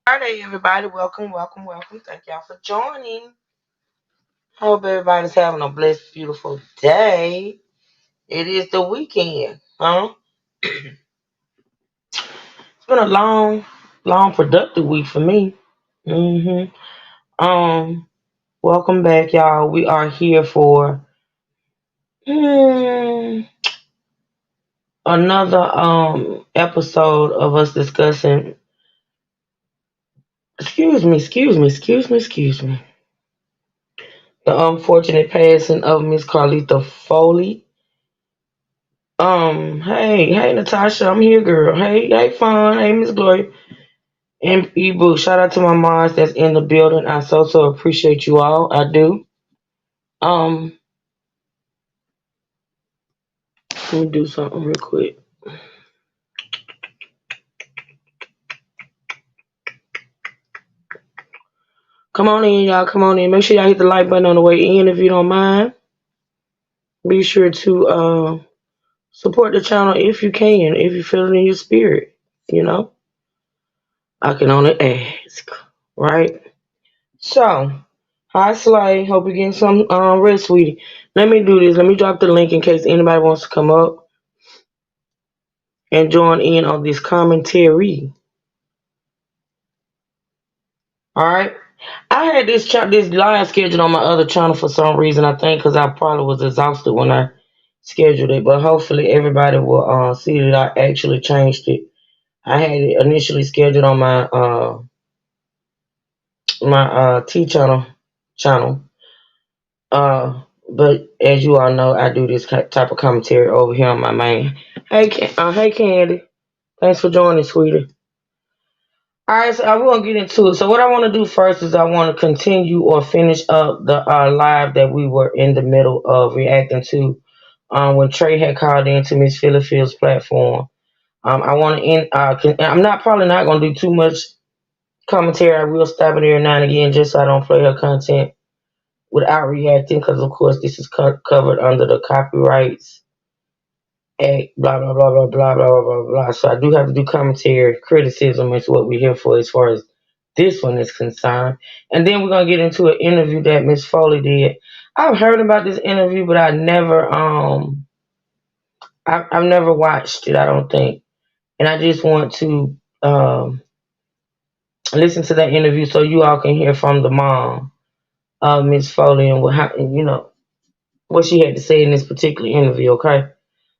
Friday, everybody. Welcome, welcome, welcome. Thank y'all for joining. Hope everybody's having a blessed, beautiful day. It is the weekend, huh? It's been a long, productive week for me. hmm Um, Welcome back, y'all. We are here for hmm, another episode of us discussing. Excuse me. The unfortunate passing of Miss Carlita Foley. Hey, Natasha, I'm here, girl. Hey, Fawn. Hey, Miss Gloria. And ebook. Shout out to my moms that's in the building. I so appreciate you all. I do. Um, let me do something real quick. Come on in, y'all. Come on in. Make sure y'all hit the like button on the way in if you don't mind. Be sure to support the channel if you can, if you feel it in your spirit. You know, I can only ask, right? So, hi Slay. Hope you're getting some rest, sweetie. Let me do this. Let me drop the link in case anybody wants to come up and join in on this commentary. All right. I had this live scheduled on my other channel for some reason. I think because I probably was exhausted when I scheduled it, but hopefully everybody will see that I actually changed it. I had it initially scheduled on my T channel. But as you all know, I do this type of commentary over here on my main. Hey, Candy. Thanks for joining, sweetie. All right, so we're gonna get into it. So what I want to do first is I want to continue or finish up the live that we were in the middle of reacting to when Trey had called into Miss Phillifield's platform. I want to end. I'm not probably not gonna do too much commentary. I will stop it every now and again just so I don't play her content without reacting, because of course this is covered under the copyrights act. Blah blah blah blah blah blah blah blah. So I do have to do commentary. Criticism is what we're here for as far as this one is concerned. And then we're gonna get into an interview that Miss Foley did. I've heard about this interview, but I've never watched it, I don't think. And I just want to listen to that interview so you all can hear from the mom of Miss Foley and what she had to say in this particular interview, okay?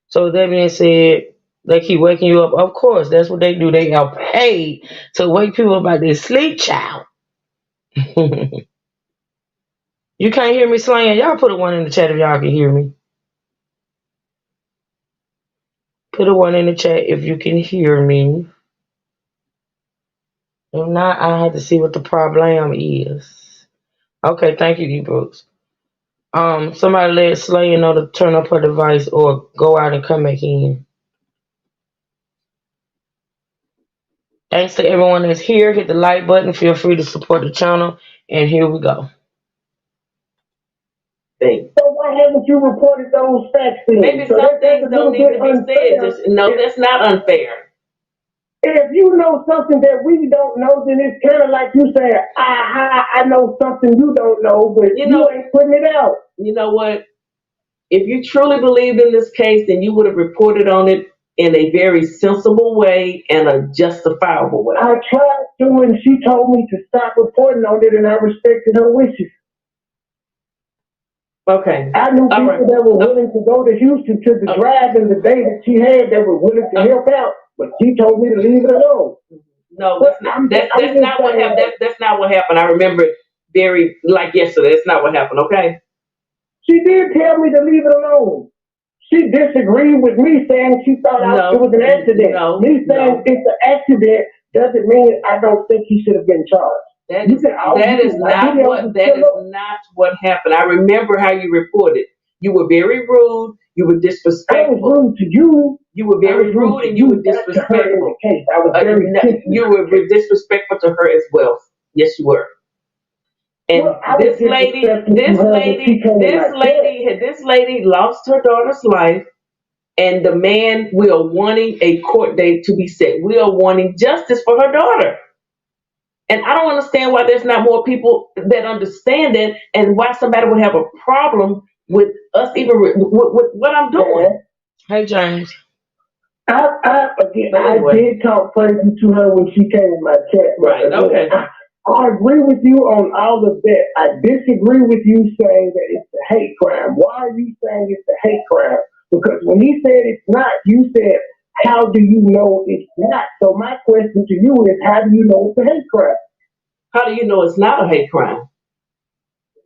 So with that being said, they keep waking you up. Of course, that's what they do. They are paid to wake people up out their sleep, child. You can't hear me slaying. Y'all put a one in the chat if y'all can hear me. Put a one in the chat if you can hear me. If not, I have to see what the problem is. Okay, thank you, E Brooks. Somebody let Slay know to turn up her device or go out and come back in. Thanks to everyone that's here. Hit the like button. Feel free to support the channel. And here we go. So why haven't you reported those facts to me? Maybe some things don't need to be said. No, that's not unfair. If you know something that we don't know, then it's kind of like you say, I know something you don't know, but you ain't putting it out. You know what? If you truly believed in this case, then you would have reported on it in a very sensible way and a justifiable way. I tried to, and she told me to stop reporting on it, and I respected her wishes. Okay. I knew people that were willing to go to Houston to the drive-in the day that she had that were willing to help out, but she told me to leave it alone. No, that's not what happened. That's not what happened. I remember it very like yesterday. That's not what happened. Okay. She did tell me to leave it alone. She disagreed with me, saying she thought it was an accident. Me saying it's an accident doesn't mean I don't think he should have been charged. That is not what happened. I remember how you reported. You were very rude. You were disrespectful. I was rude to you. You were very rude and you were disrespectful. I was very you were disrespectful to her as well. Yes, you were. And this lady lost her daughter's life, and the man, we are wanting a court date to be set. We are wanting justice for her daughter. And I don't understand why there's not more people that understand it, and why somebody would have a problem with us even with what I'm doing. Hey, James. I did talk crazy to her when she came in my chat. Right, okay. I agree with you on all of that. I disagree with you saying that it's a hate crime. Why are you saying it's a hate crime? Because when he said it's not, you said, how do you know it's not? So my question to you is, how do you know it's a hate crime? How do you know it's not a hate crime?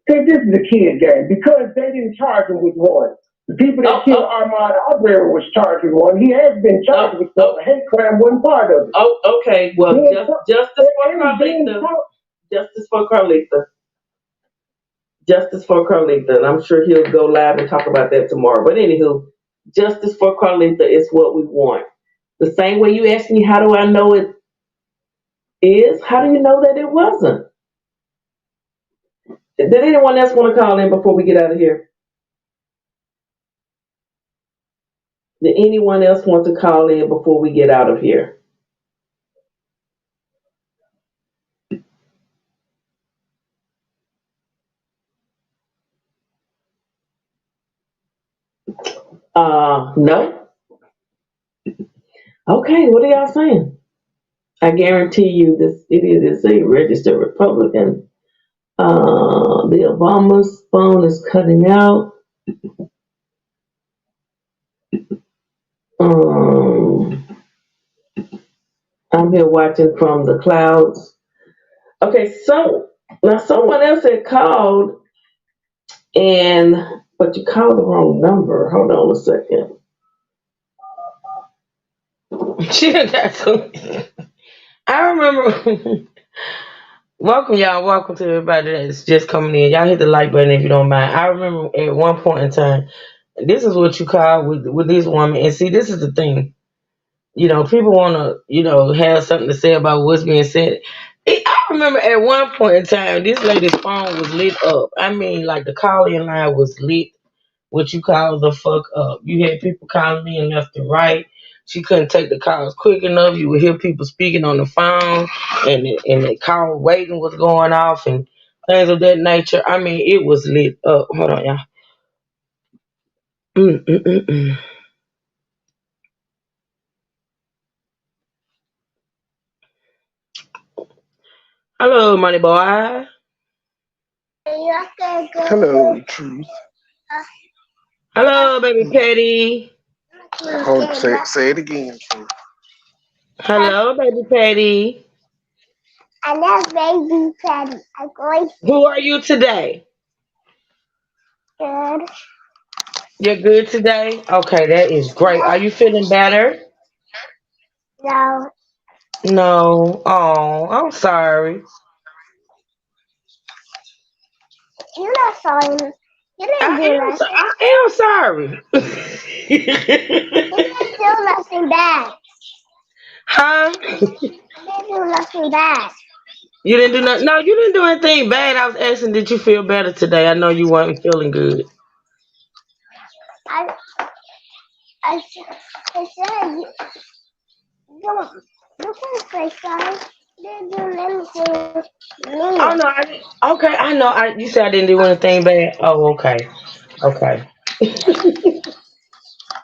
Because this is a kid game. Because they didn't charge him with one. The people that killed Ahmaud Arbery was charged with one. He has been charged with one. The hate crime wasn't part of it. Oh, okay. Well, justice for Carlita. Justice for Carlita. Justice for Carlita. And I'm sure he'll go live and talk about that tomorrow. But anywho, justice for Carlita is what we want. The same way you asked me, how do I know it is? How do you know that it wasn't? Did anyone else want to call in before we get out of here? Did anyone else want to call in before we get out of here? No? Okay, what are y'all saying? I guarantee you this idiot is a registered Republican. The Obama's phone is cutting out. I'm here watching from the clouds. Okay, so now someone else had called, but you called the wrong number. Hold on a second. I remember. Welcome, y'all. Welcome to everybody that's just coming in. Y'all hit the like button if you don't mind. I remember at one point in time, this is what you call with this woman. And see, this is the thing. People want to, have something to say about what's being said. I remember at one point in time, this lady's phone was lit up. I mean, like the call-in line was lit. What you call the fuck up? You had people calling in left and right. She couldn't take the calls quick enough. You would hear people speaking on the phone, and the call waiting was going off and things of that nature. I mean, it was lit up. Hold on, y'all. Mm-mm-mm-mm. Hello, money boy. Hello, Truth. Hello, baby Patty. Hold, say it again, Truth. Hello, baby Patty. I love baby Patty. I'm going to Who are you today? good. You're good today? Okay, that is great. Are you feeling better? No, No. Oh, I'm sorry. you're not sorry. You didn't do nothing. I am sorry. You didn't do nothing bad. Huh? You didn't do nothing bad. You didn't do nothing. No, you didn't do anything bad. I was asking, did you feel better today? I know you weren't feeling good. I, I said don't. You can't say sorry. You didn't do anything Oh mean. no, I didn't. Okay, I know. You said I didn't do anything bad. Oh, okay, okay.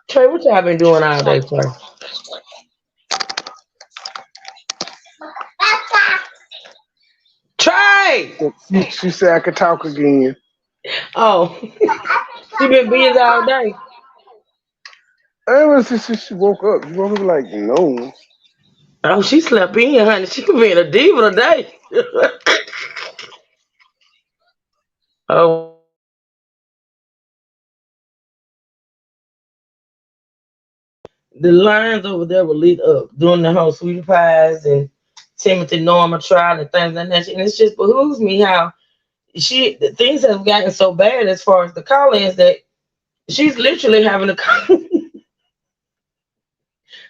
Trey, what y'all been doing all day, Trey? Trey. She said I could talk again. Oh, you been busy all day. Ever since she woke up, she woke up like no. Oh, she slept in, honey. She being a diva today. Oh, the lines over there were lit up during the whole sweetie pies and Timothy Norma trial and things like that. And it just behooves me how the things have gotten so bad as far as the call-ins that she's literally having to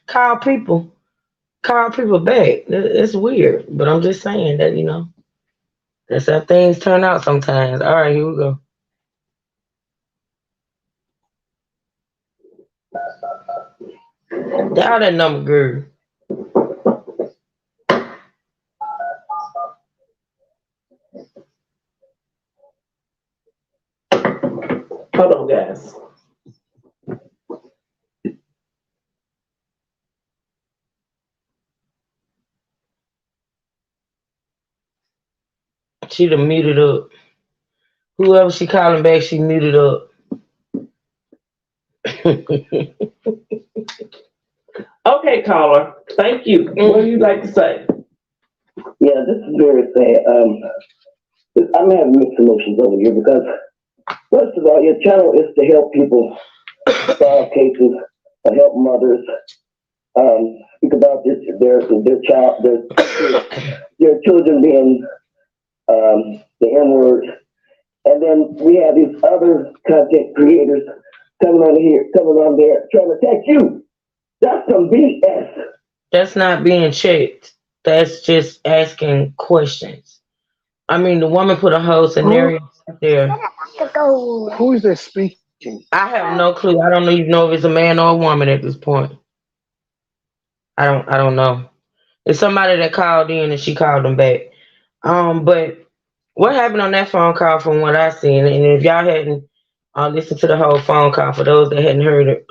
call people, call people back. It's weird, but I'm just saying that that's how things turn out sometimes. All right, here we go. Dial that number, girl. Hold on, guys. She done muted up. Whoever she calling back, she muted up. Okay, caller. Thank you. What do you like to say? Yeah, this is very sad. I'm having mixed emotions over here because, first of all, your channel is to help people solve cases, help mothers speak about their children being the N word, and then we have these other content creators coming on there trying to attack you. That's some BS. That's not being checked. That's just asking questions. I mean, the woman put a whole scenario out there. Who is that speaking? I have no clue. I don't even know if it's a man or a woman at this point. I don't know. It's somebody that called in and she called them back. But what happened on that phone call from what I seen, and if y'all hadn't listened to the whole phone call, for those that hadn't heard it,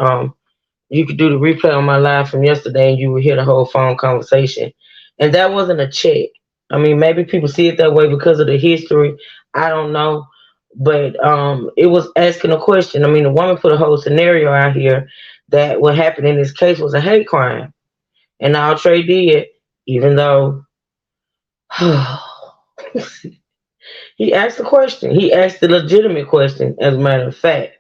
you could do the replay on my live from yesterday and you would hear the whole phone conversation. And that wasn't a check. I mean, maybe people see it that way because of the history. I don't know. But it was asking a question. I mean, the woman put a whole scenario out here that what happened in this case was a hate crime. And all Trey did, even though he asked the question. He asked the legitimate question, as a matter of fact.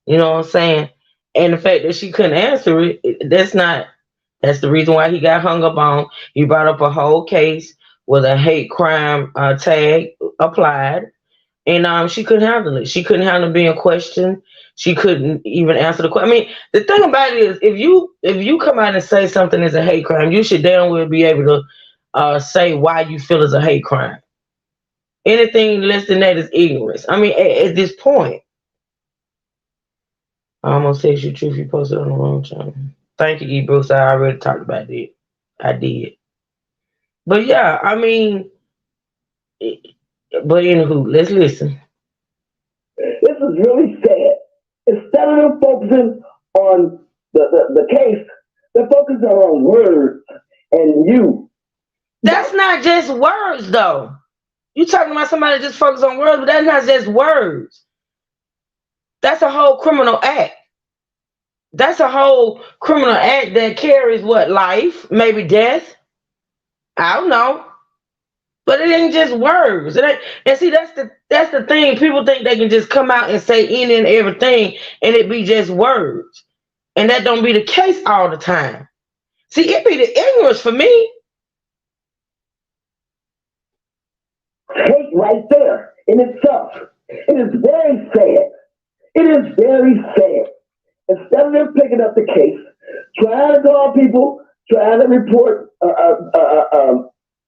You know what I'm saying? And the fact that she couldn't answer it, that's the reason why he got hung up on. He brought up a whole case with a hate crime tag applied. And she couldn't handle it. She couldn't handle being questioned. She couldn't even answer the question. I mean, the thing about it is, if you come out and say something is a hate crime, you should damn well be able to say why you feel it's a hate crime. Anything less than that is ignorance. I mean, at this point, I almost said you truth. You posted on the wrong channel. Thank you, E. Brooks. I already talked about it. I did. But yeah, I mean, but anywho, let's listen. This is really sad. Instead of them focusing on the case, they're focusing on words and you. That's not just words, though. You talking about somebody that just focus on words, but that's not just words. That's a whole criminal act. That's a whole criminal act that carries what? Life, maybe death. I don't know. But it ain't just words. It ain't, and see, that's the thing. People think they can just come out and say any and everything and it be just words. And that don't be the case all the time. See, it be the ignorance for me. Hate right there in itself. It is very sad. It is very sad. Instead of them picking up the case, trying to call people, trying to report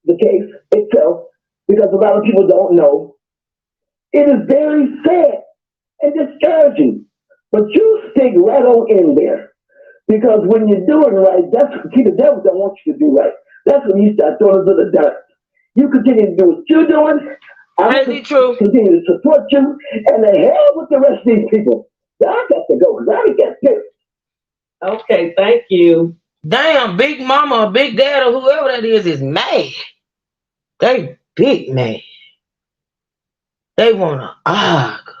the case itself, because a lot of people don't know, it is very sad and discouraging. But you stick right on in there, because when you're doing right, the devil don't want you to do right. That's when you start throwing to the dirt. You continue to do what you're doing. I continue to support you, and the hell with the rest of these people. I got to go because I get pissed. Okay, thank you. Damn, Big Mama or Big Dad or whoever that is mad. They big mad. They want to argue.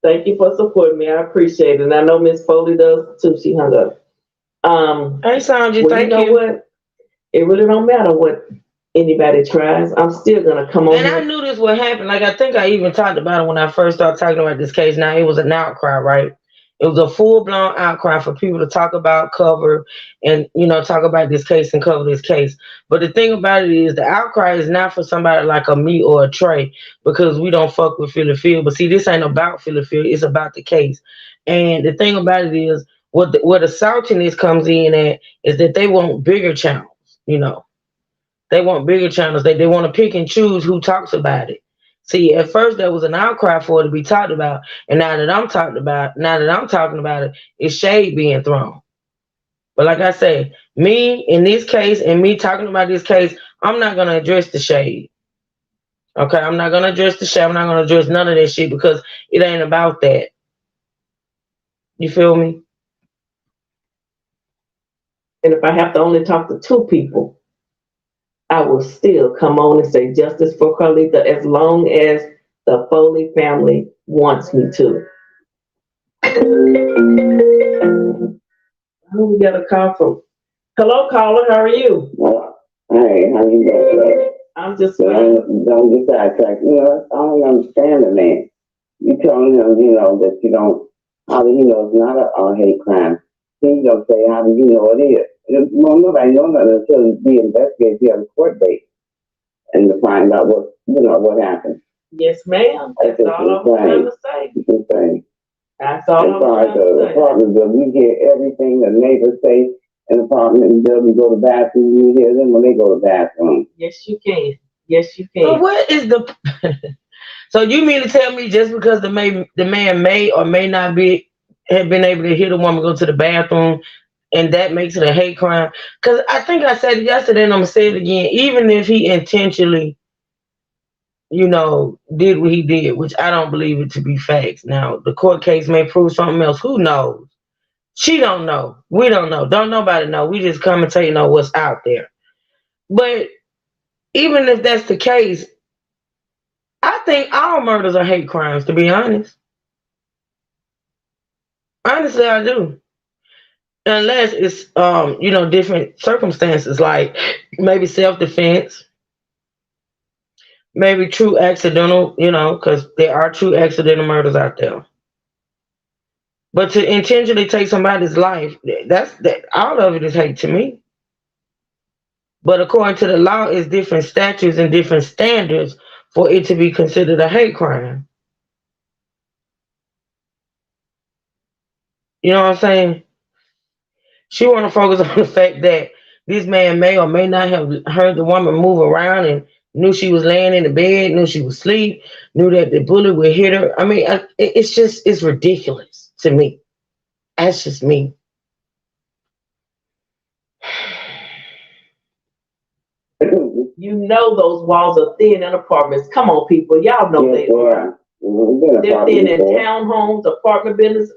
Thank you for supporting me. I appreciate it. And I know Miss Foley does too. She hung up. Hey, Sandra, thank you. Know what? It really don't matter what anybody tries. I'm still gonna come on. And I knew this would happen. Like, I think I even talked about it when I first started talking about this case. Now, it was an outcry, right? It was a full-blown outcry for people to talk about, cover, and, talk about this case and cover this case. But the thing about it is the outcry is not for somebody like a me or a Trey, because we don't fuck with Philly Field. But see, this ain't about Philly Field. It's about the case. And the thing about it is, what the saltiness comes in at is that they want bigger channels, They want bigger channels. They want to pick and choose who talks about it. See, at first there was an outcry for it to be talked about, and now that I'm talking about it, it's shade being thrown. But like I said, me in this case and me talking about this case, I'm not gonna address the shade. Okay, I'm not gonna address the shade. I'm not gonna address none of that shit because it ain't about that. You feel me? And if I have to only talk to 2 people, I will still come on and say justice for Carlita as long as the Foley family wants me to. Oh, we got a call from. Hello, caller. How are you? Hey, how you doing? I'm just. Don't get sidetracked. I don't understand the man. You telling him, that you don't. How do you know it's not a hate crime? He don't say, how do you know it is? Well, nobody knows nothing until the investigators have a court date and to find out what happened. Yes, ma'am. That's all I'm trying to say. It's insane. That's all I'm trying to say. Apartment building, you hear everything the neighbors say in the apartment building, go to the bathroom, you hear them when they go to the bathroom. Yes, you can. Yes, you can. So what is the? So you mean to tell me just because the man may or may not have been able to hear the woman go to the bathroom, and that makes it a hate crime? Because I think I said it yesterday, and I'm gonna say it again. Even if he intentionally, did what he did, which I don't believe it to be facts. Now the court case may prove something else. Who knows? She don't know. We don't know. Don't nobody know. We just commentating on what's out there. But even if that's the case, I think all murders are hate crimes, to be honest. Honestly, I do. Unless it's different circumstances, like maybe self-defense, maybe true accidental, because there are true accidental murders out there. But to intentionally take somebody's life, that all of it is hate to me. But according to the law, it's different statutes and different standards for it to be considered a hate crime. You know what I'm saying? She want to focus on the fact that this man may or may not have heard the woman move around and knew she was laying in the bed, knew she was asleep, knew that the bullet would hit her. I mean, it's ridiculous to me. That's just me. Those walls are thin in apartments. Come on, people. Y'all know they are. They're thin in townhomes, apartment business,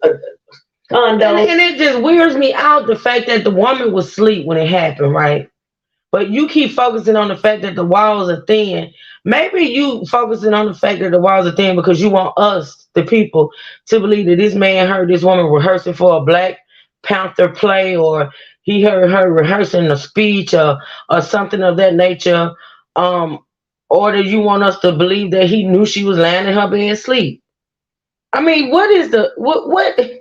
condos. And it just weirds me out, the fact that the woman was asleep when it happened, right? But you keep focusing on the fact that the walls are thin. Maybe you focusing on the fact that the walls are thin because you want us, the people, to believe that this man heard this woman rehearsing for a Black Panther play, or he heard her rehearsing a speech or something of that nature. Or do you want us to believe that he knew she was laying in her bed asleep? I mean, what is the what do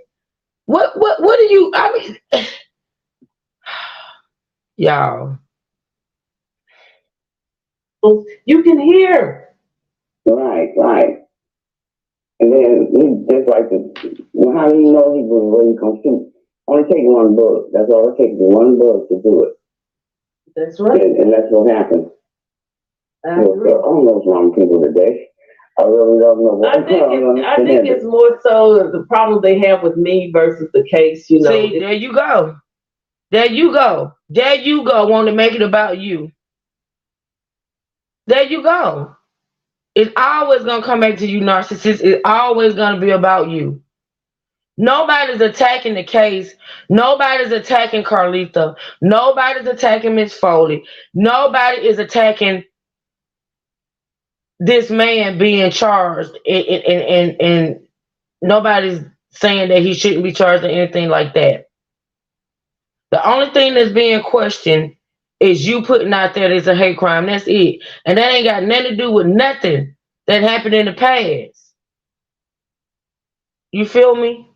you? I mean, y'all. You can hear. Right. And then he just like how do you know he was really gonna shoot? Only take one bullet. That's all it takes, one bullet to do it. That's right. And that's what happened. I don't know what's wrong with people today. I really don't know what. I think it's more so the problem they have with me versus the case. See, there you go. Want to make it about you. There you go. It's always gonna come back to you, narcissist. It's always gonna be about you. Nobody's attacking the case. Nobody's attacking Carlita. Nobody's attacking Miss Foley. Nobody is attacking this man being charged, and nobody's saying that he shouldn't be charged or anything like that. The only thing that's being questioned is you putting out there there's a hate crime. That's it. And that ain't got nothing to do with nothing that happened in the past. You feel me?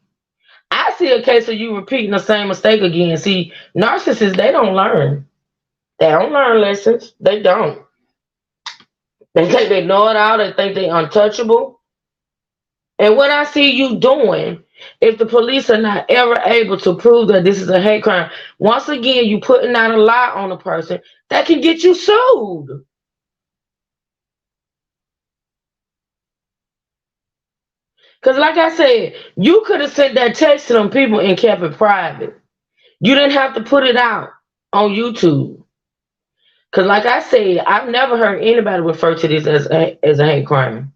I see a case of you repeating the same mistake again. See, narcissists, they don't learn. They don't learn lessons. They don't. They think they know it all. They think they're untouchable. And what I see you doing, if the police are not ever able to prove that this is a hate crime, once again, you putting out a lie on a person that can get you sued. Because like I said, you could have sent that text to them people and kept it private. You didn't have to put it out on YouTube. Because like I said, I've never heard anybody refer to this as a hate crime.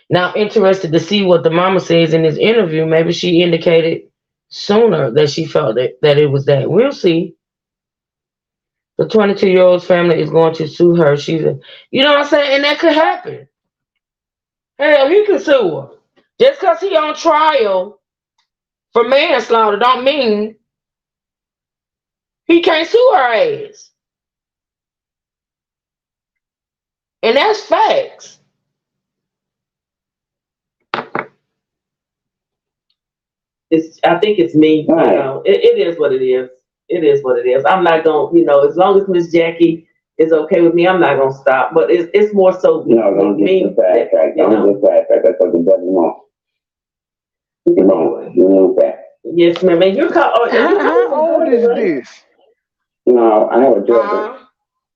Now, I'm interested to see what the mama says in this interview. Maybe she indicated sooner that she felt that it was that. We'll see. The 22-year-old's family is going to sue her. You know what I'm saying? And that could happen. Hell, he could sue her. Just because he on trial for manslaughter don't mean he can't sue her ass. And that's facts. I think it's me. You know, it is what it is. It is what it is. I'm not gonna, as long as Miss Jackie is okay with me, I'm not gonna stop. But it's more so. No, don't get the fast track. Don't get fast track. That's what the doesn't want. Come on, you know that. Yes, ma'am. And you're how old is this? No, I have a daughter.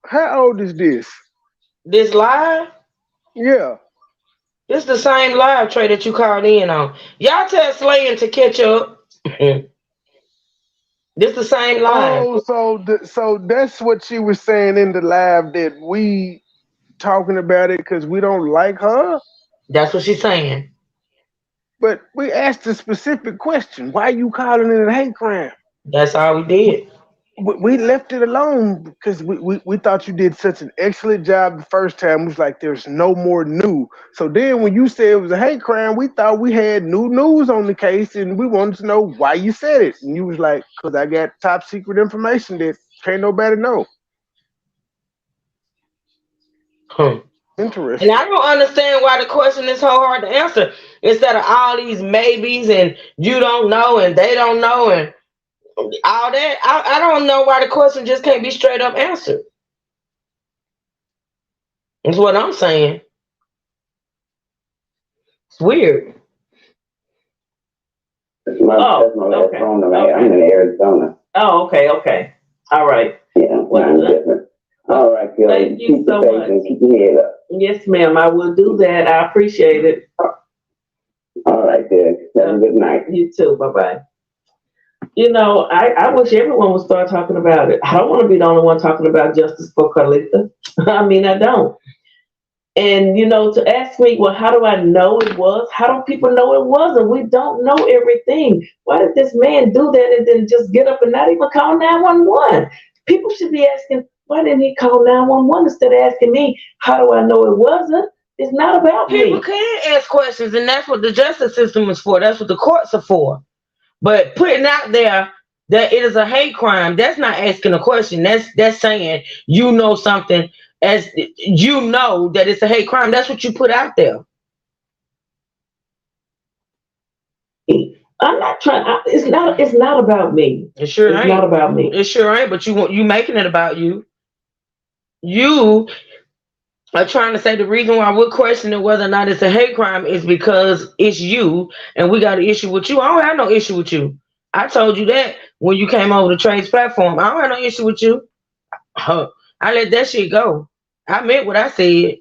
How old is this? This live? Yeah. This the same live Trey that you called in on. Y'all tell Slayin to catch up. This the same live. Oh, so that's what she was saying in the live, that we talking about it because we don't like her? That's what she's saying. But we asked a specific question. Why are you calling it a hate crime? That's all we did. We left it alone because we thought you did such an excellent job the first time. We was like, there's no more new. So then when you said it was a hate crime, we thought we had new news on the case and we wanted to know why you said it. And you was like, because I got top secret information that can't nobody know. Interesting. And I don't understand why the question is so hard to answer. Instead of all these maybes and you don't know and they don't know and all that, I don't know why the question just can't be straight up answered. That's what I'm saying. It's weird. That's my last phone number. I'm in Arizona. Oh, okay. All right. Yeah, I'm different. All right, Phil. Thank you so much. Keep your head up. Yes, ma'am. I will do that. I appreciate it. All right, dear. Have a good night. You too. Bye-bye. I wish everyone would start talking about it. I don't want to be the only one talking about justice for Carlita. I mean, I don't. And, to ask me, well, how do I know it was? How do people know it wasn't? We don't know everything. Why did this man do that and then just get up and not even call 911? People should be asking, why didn't he call 911 instead of asking me, how do I know it wasn't? It's not about me. People can ask questions, and that's what the justice system is for. That's what the courts are for. But putting out there that it is a hate crime, that's not asking a question. That's saying you know something, as you know that it's a hate crime. That's what you put out there. I'm not trying. It's not about me. It sure ain't. It's not about me. It sure ain't. But you making it about you. You are trying to say the reason why we're questioning whether or not it's a hate crime is because it's you, and we got an issue with you. I don't have no issue with you. I told you that when you came over to Trade's platform. I don't have no issue with you. I let that shit go. I meant what I said.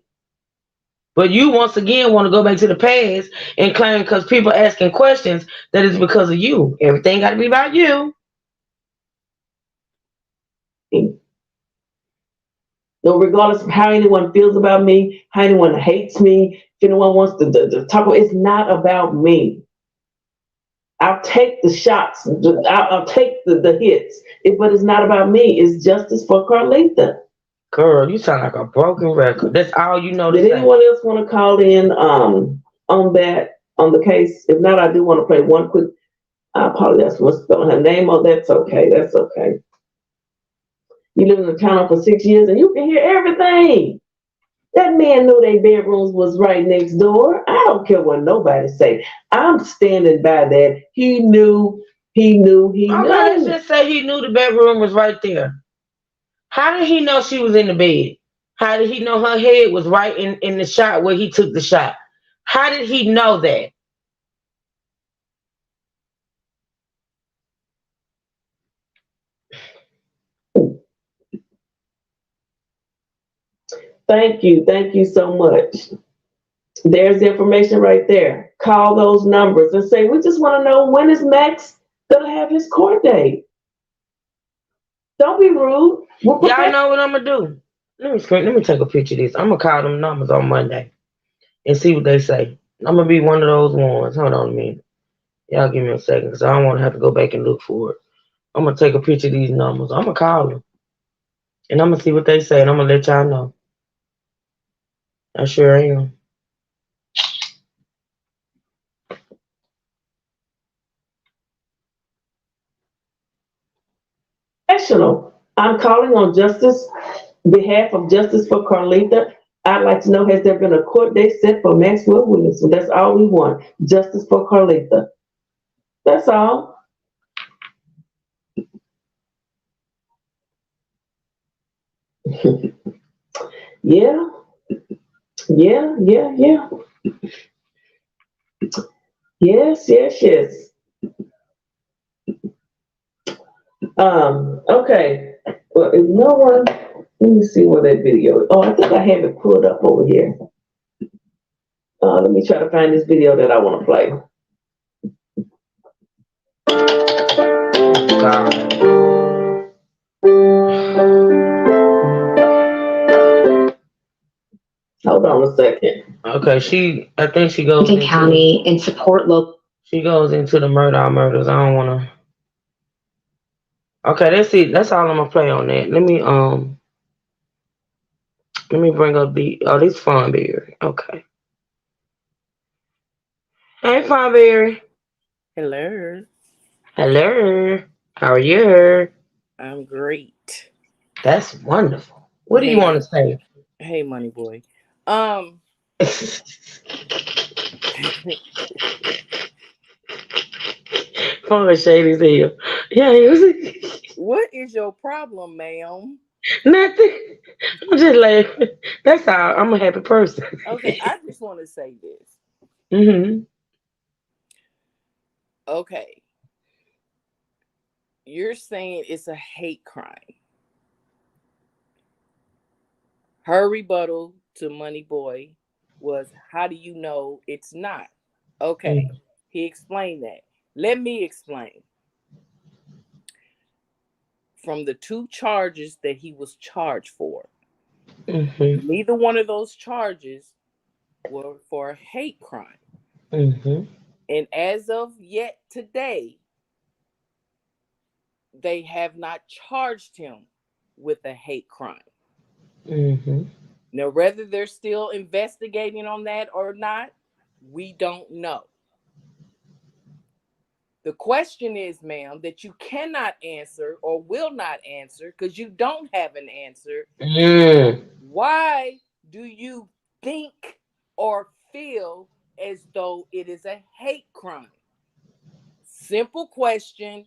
But you once again want to go back to the past and claim because people asking questions that it's because of you. Everything got to be about you. So regardless of how anyone feels about me, how anyone hates me, if anyone wants to talk about, it's not about me. I'll take the shots. I'll take the hits. But it's not about me. It's justice for Carlita. Girl, you sound like a broken record. That's all you know to say. Did anyone else want to call in on the case? If not, I do want to play one quick. I apologize for spelling her name. Oh, that's okay. That's okay. You live in the town for 6 years and you can hear everything. That man knew their bedrooms was right next door. I don't care what nobody say. I'm standing by that. He knew. Let's just say he knew the bedroom was right there. How did he know she was in the bed? How did he know her head was right in the shot where he took the shot? How did he know that? Thank you so much. There's the information right there. Call those numbers and say, we just want to know, when is Max gonna have his court date? Don't be rude. Y'all know what I'm gonna do. Let me take a picture of this. I'm gonna call them numbers on Monday and see what they say. I'm gonna be one of those ones. Hold on a minute. Y'all give me a second because I don't want to have to go back and look for it. I'm gonna take a picture of these numbers. I'm gonna call them And I'm gonna see what they say, and I'm gonna let y'all know. I sure am. National. I'm calling on behalf of Justice for Carlita. I'd like to know, has there been a court date set for Maxwell Williams? So that's all we want. Justice for Carlita. That's all. Yeah, yeah. Yes. Okay. Well, if no one, let me see where that video is. Oh, I think I have it pulled up over here. Let me try to find this video that I want to play. Hold on a second. Okay, I think she goes into county and support local. She goes into the murders. I don't wanna. Okay, that's it. That's all I'm gonna play on that. Let me bring up this Funberry. Okay. Hey Funberry. Hello. Hello. How are you? I'm great. That's wonderful. What do you want to say? Hey, Money Boy. Fun shady as hell. Yeah, what is your problem, ma'am? Nothing. I'm just laughing. That's how I'm a happy person. Okay, I just want to say this. Mm-hmm. Okay. You're saying it's a hate crime. Her rebuttal to Money Boy was, how do you know it's not? Okay. Mm-hmm. He explained that. Let me explain. From the 2 charges that he was charged for, mm-hmm. neither one of those charges were for a hate crime. Mm-hmm. And as of yet today, they have not charged him with a hate crime. Mm-hmm. Now, whether they're still investigating on that or not, we don't know. The question is, ma'am, that you cannot answer or will not answer because you don't have an answer. Why do you think or feel as though it is a hate crime? Simple question,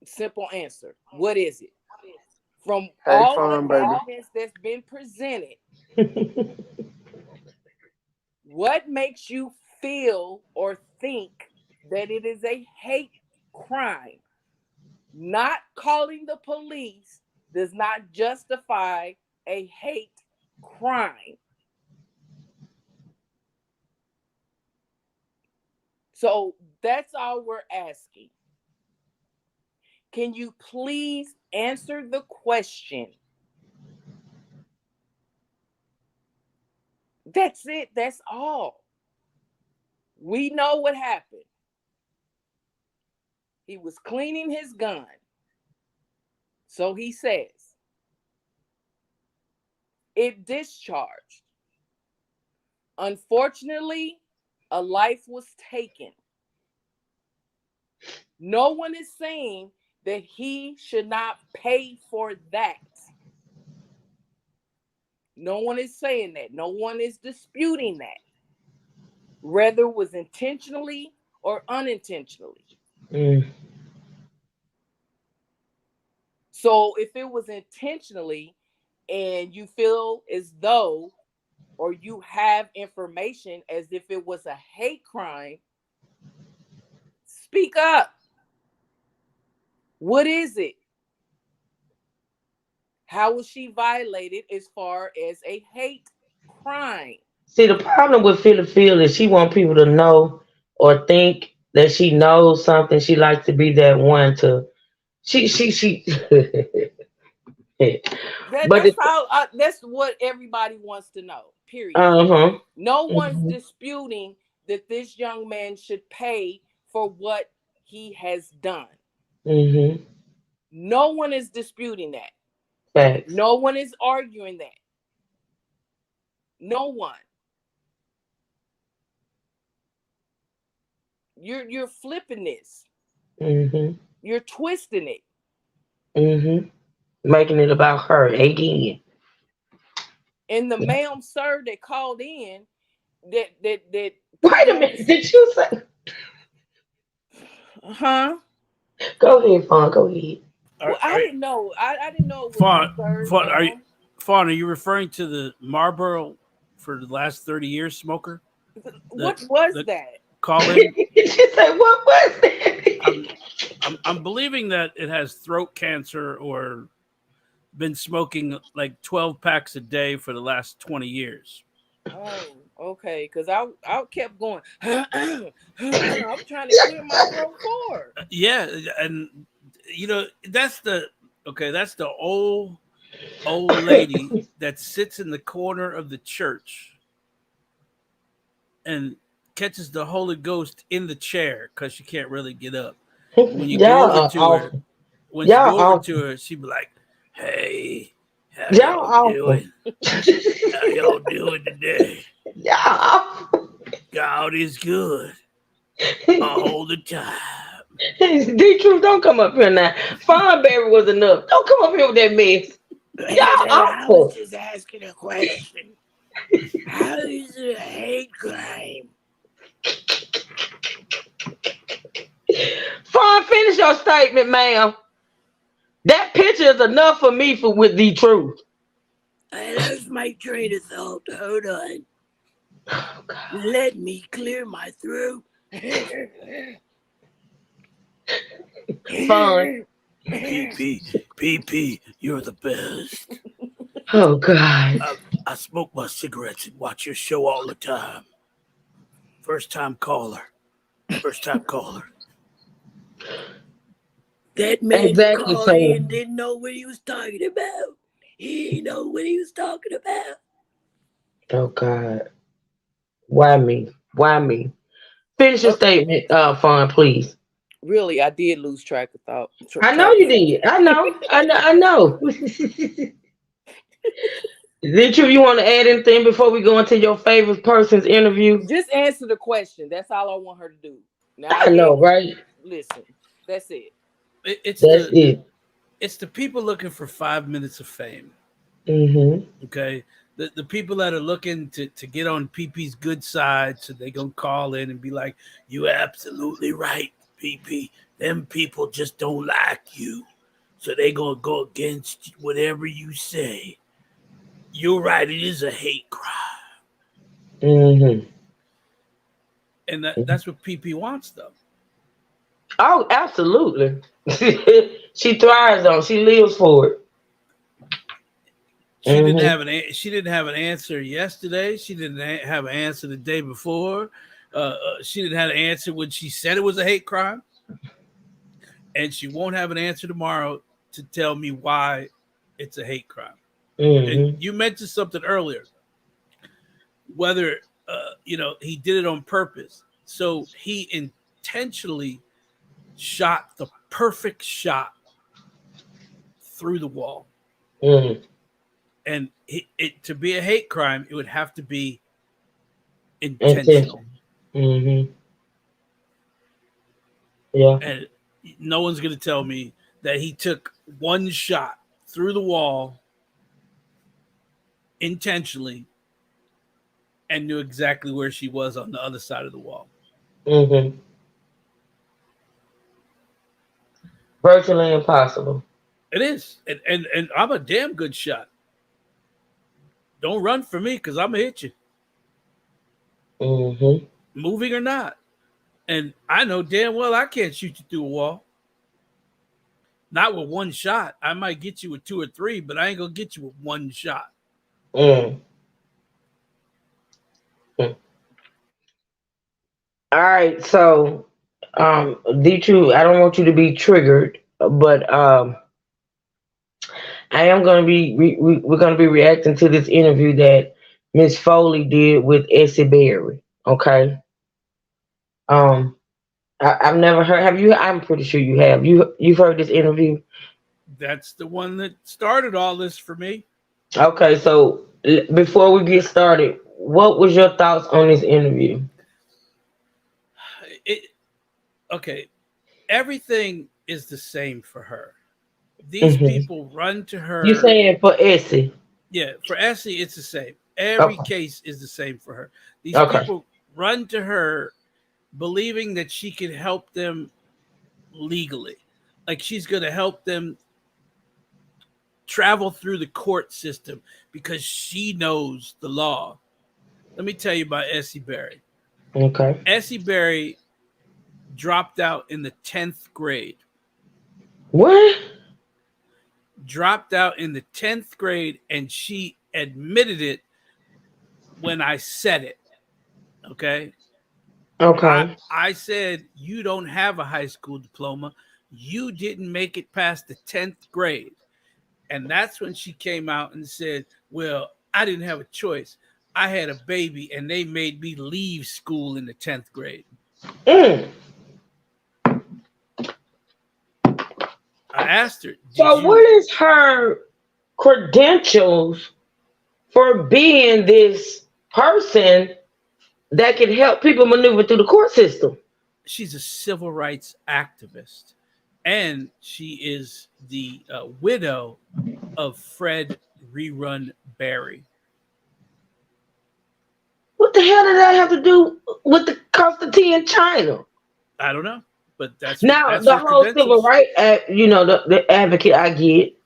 simple answer. What is it? From all the evidence that's been presented, what makes you feel or think that it is a hate crime? Not calling the police does not justify a hate crime. So that's all we're asking. Can you please answer the question? That's it. That's all. We know what happened. He was cleaning his gun. So he says. It discharged. Unfortunately, a life was taken. No one is saying that he should not pay for that. No one is saying that. No one is disputing that. Whether it was intentionally or unintentionally. So if it was intentionally and you feel as though, or you have information as if it was a hate crime, speak up. What is it? How was she violated as far as a hate crime? See, the problem with Phil is she wants people to know or think that she knows something. She likes to be that one to. She. That's what everybody wants to know. Period. No one's disputing that this young man should pay for what he has done. No one is disputing that. Facts. No one is arguing that. No one. You're flipping this. Mm-hmm. You're twisting it. Mm-hmm. Making it about her again. And the ma'am, sir, that called in, that wait a minute, did you say? Huh? Go ahead, Fawn. Go ahead. Well, I didn't know. I didn't know it was Fawn, are you referring to the Marlboro for the last 30 years smoker? What was that? Call in. She said, "What was that?" I'm believing that it has throat cancer or been smoking like 12 packs a day for the last 20 years. Oh, okay. Because I kept going. I'm trying to clear my throat for her. Yeah, and that's the old lady that sits in the corner of the church and catches the Holy Ghost in the chair because she can't really get up. When you go over to her, she'd be like, "Hey, how y'all doing? How y'all doing today? God is good all the time." D-Truth, don't come up here now. Fawnberry was enough. Don't come up here with that mess. I was just asking a question. How is it a hate crime? Fawn, finish your statement, ma'am. That picture is enough for me with D-Truth. I lost my train of thought. Hold on. Oh, God. Let me clear my throat. Fun. PP, you're the best. Oh, God. I smoke my cigarettes and watch your show all the time. First time caller. That man called in didn't know what he was talking about. He didn't know what he was talking about. Oh, God. Why me? Finish your statement, Fawn, please. Really, I did lose track of thought. I know you did. I know. Did you want to add anything before we go into your favorite person's interview? Just answer the question. That's all I want her to do. Now, I know, right? Listen, that's it. It's the people looking for 5 minutes of fame. Mm-hmm. Okay. The people that are looking to get on PP's good side, so they're going to call in and be like, "You absolutely right, PP. Them people just don't like you. So they're going to go against whatever you say. You're right. It is a hate crime." Mm-hmm. And that's what PP wants, though. Oh, absolutely. She thrives on. She lives for it. She didn't have an answer yesterday. She didn't have an answer the day before. She didn't have an answer when she said it was a hate crime, and she won't have an answer tomorrow to tell me why it's a hate crime. Mm-hmm. And you mentioned something earlier, whether he did it on purpose. So he intentionally shot the perfect shot through the wall. Mm-hmm. And it to be a hate crime, it would have to be intentional. Mm-hmm. Yeah. And no one's going to tell me that he took one shot through the wall intentionally and knew exactly where she was on the other side of the wall. Mm-hmm. Virtually impossible. It is. And I'm a damn good shot. Don't run for me because I'm going to hit you. Mm-hmm. Moving or not. And I know damn well I can't shoot you through a wall. Not with one shot. I might get you with 2 or 3, but I ain't going to get you with one shot. Mm. All right, so D2, I don't want you to be triggered, but I am going to be we're going to be reacting to this interview that Miss Foley did with Essie Berry. Okay. I've never heard. Have you? I'm pretty sure you have. You've heard this interview. That's the one that started all this for me. Okay, so before we get started, what was your thoughts on this interview? Okay, everything is the same for her. These Mm-hmm. people run to her. You saying for Essie? Yeah, for Essie, it's the same. Every case is the same for her. These people run to her believing that she can help them legally. Like she's going to help them travel through the court system because she knows the law. Let me tell you about Essie Berry. Okay. Essie Berry dropped out in the 10th grade. What? Dropped out in the 10th grade, and she admitted it when I said it. Okay. Okay. I said, you don't have a high school diploma. You didn't make it past the 10th grade. And that's when she came out and said, well, I didn't have a choice. I had a baby and they made me leave school in the 10th grade. I asked her. So what is her credentials for being this person that can help people maneuver through the court system? She's a civil rights activist, and she is the widow of Fred Rerun Berry. What the hell did that have to do with the Constantine China? I don't know, but that's the whole civil rights, the advocate. I get.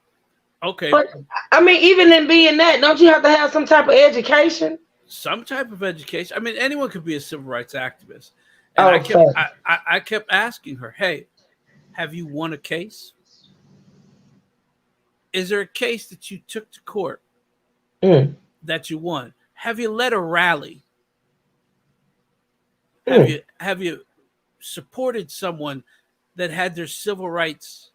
Okay, but I mean, even in being that, don't you have to have some type of education? Some type of education. I mean, anyone could be a civil rights activist. And I kept asking her, "Hey, have you won a case? Is there a case that you took to court that you won? Have you led a rally? Have you supported someone that had their civil rights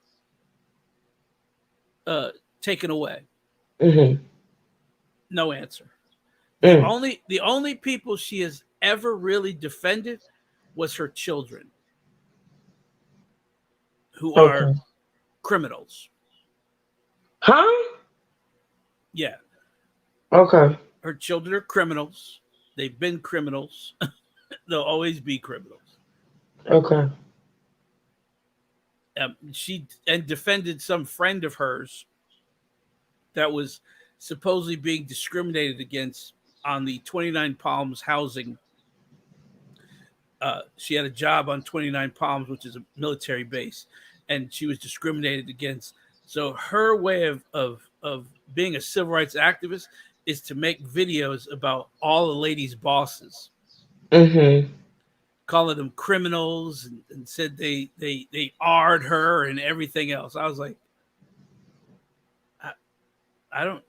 taken away?" No answer. The only people she has ever really defended was her children, who are criminals. Huh? Yeah. Okay. Her children are criminals. They've been criminals. They'll always be criminals. Okay. She defended some friend of hers that was supposedly being discriminated against on the 29 Palms housing. She had a job on 29 Palms, which is a military base, and she was discriminated against. So her way of being a civil rights activist is to make videos about all the ladies' bosses, calling them criminals, and said they arred her and everything else. I was like, I don't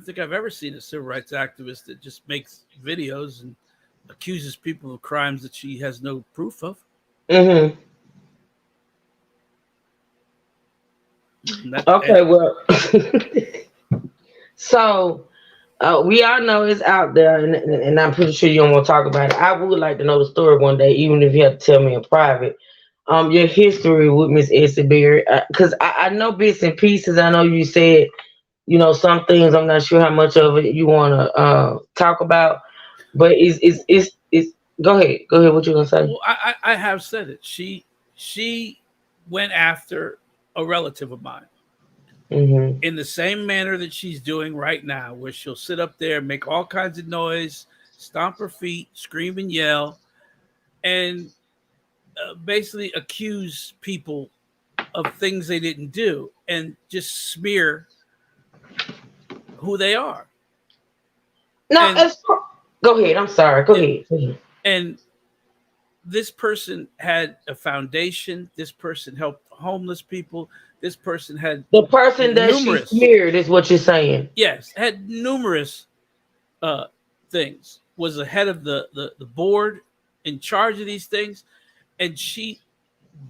think I've ever seen a civil rights activist that just makes videos and accuses people of crimes that she has no proof of. Okay, well, so we all know it's out there, and I'm pretty sure you don't want to talk about it. I would like to know the story one day, even if you have to tell me in private. Your history with Miss Essie Berry, because I know bits and pieces. I know you said, some things. I'm not sure how much of it you want to talk about, but it's. Go ahead. What you gonna say? Well, I have said it. She went after a relative of mine in the same manner that she's doing right now, where she'll sit up there, make all kinds of noise, stomp her feet, scream and yell, and basically accuse people of things they didn't do and just smear who they are. No, go ahead. I'm sorry. Go ahead. And this person had a foundation. This person helped homeless people. This person had the person that she smeared is what you're saying. Yes, had numerous things. Was the head of the board in charge of these things, and she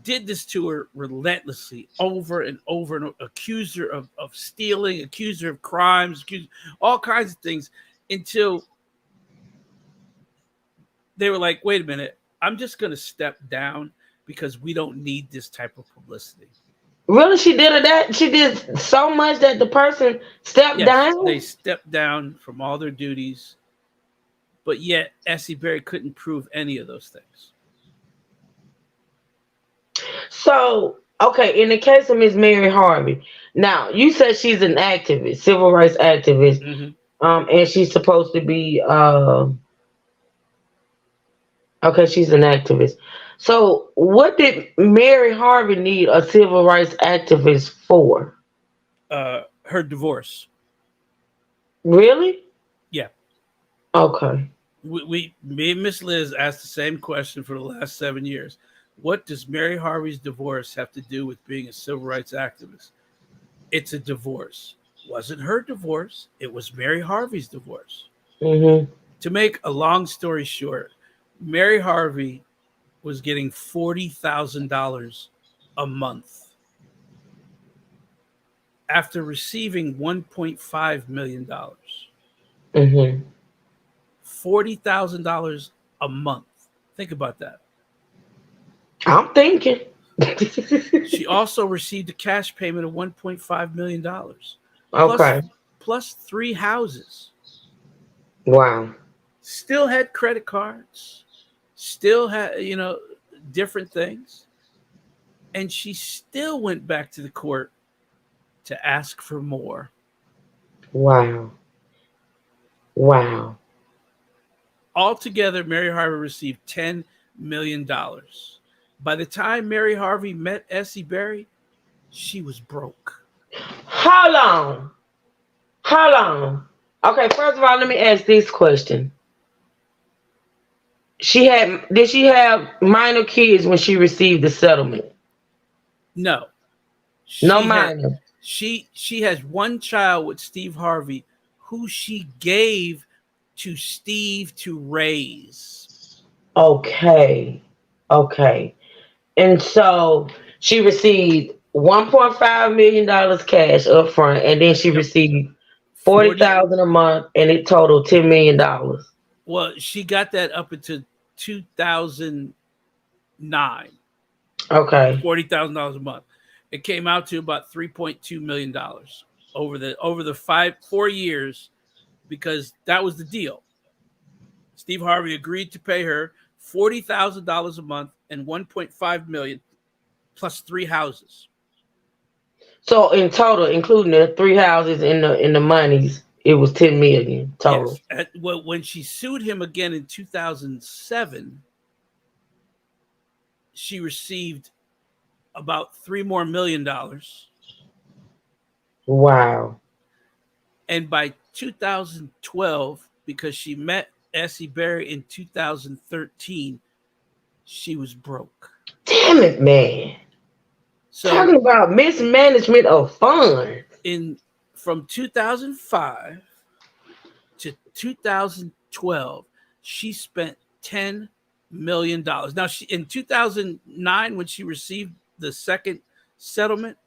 did this to her relentlessly over and over, and accused her of stealing, accused her of crimes, accused all kinds of things, until they were like, wait a minute, I'm just going to step down because we don't need this type of publicity. Really, she did that. She did so much that the person stepped down. They stepped down from all their duties, but yet Essie Berry couldn't prove any of those things. So, okay, in the case of Miss Mary Harvey, now you said she's an activist, civil rights activist, and she's supposed to be okay, she's an activist. So, what did Mary Harvey need a civil rights activist for? Her divorce. Really? Yeah. Okay. Me and Miss Liz asked the same question for the last 7 years. What does Mary Harvey's divorce have to do with being a civil rights activist? It's a divorce. It wasn't her divorce. It was Mary Harvey's divorce. Mm-hmm. To make a long story short, Mary Harvey was getting $40,000 a month after receiving $1.5 million. Mm-hmm. $40,000 a month. Think about that. I'm thinking. She also received a cash payment of $1.5 million. Okay. Plus 3 houses. Wow. Still had credit cards. Still had, different things. And she still went back to the court to ask for more. Wow. Wow. Altogether, Mary Harvey received $10 million. By the time Mary Harvey met Essie Berry, she was broke. How long? Okay, first of all, let me ask this question. Did she have minor kids when she received the settlement? No. No minor. She has one child with Steve Harvey who she gave to Steve to raise. Okay. And so she received $1.5 million cash up front, and then she received $40,000 a month, and it totaled $10 million. Well, she got that up until 2009. Okay. $40,000 a month. It came out to about $3.2 million over the 4 years, because that was the deal. Steve Harvey agreed to pay her $40,000 a month and $1.5 million plus 3 houses. So in total, including the 3 houses in the monies, it was $10 million total. Yes. When she sued him again in 2007, she received about $3 more million. Wow. And by 2012, because she met Essie Berry in 2013, she was broke. Damn it, man. So, talking about mismanagement of funds. From 2005 to 2012, she spent $10 million. Now, in 2009, when she received the second settlement,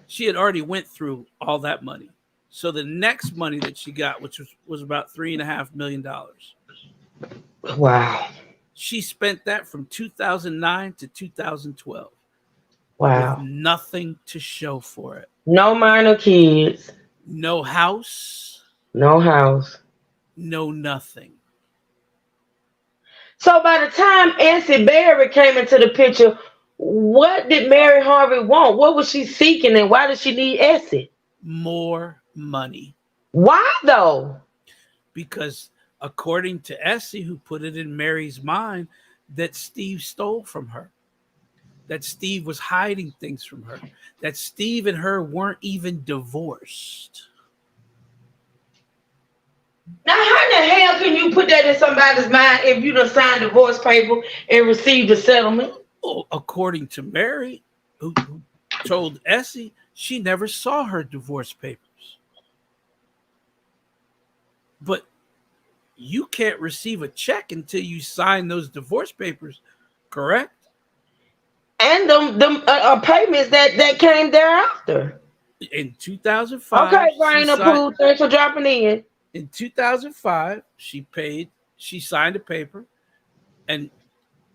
she had already went through all that money. So the next money that she got, which was about $3.5 million. Wow. She spent that from 2009 to 2012. Wow. With nothing to show for it. No minor kids. No house. No house. No nothing. So by the time Essie Berry came into the picture, what did Mary Harvey want? What was she seeking, and why did she need Essie? More money. Why though? Because according to Essie, who put it in Mary's mind, that Steve stole from her. That Steve was hiding things from her. That Steve and her weren't even divorced. Now, how the hell can you put that in somebody's mind if you done signed divorce paper and received a settlement? Well, according to Mary, who told Essie, she never saw her divorce papers. But you can't receive a check until you sign those divorce papers, correct? And them payments that came thereafter. In 2005. Okay, Raina Pooh, thanks for dropping in. In 2005, she signed a paper and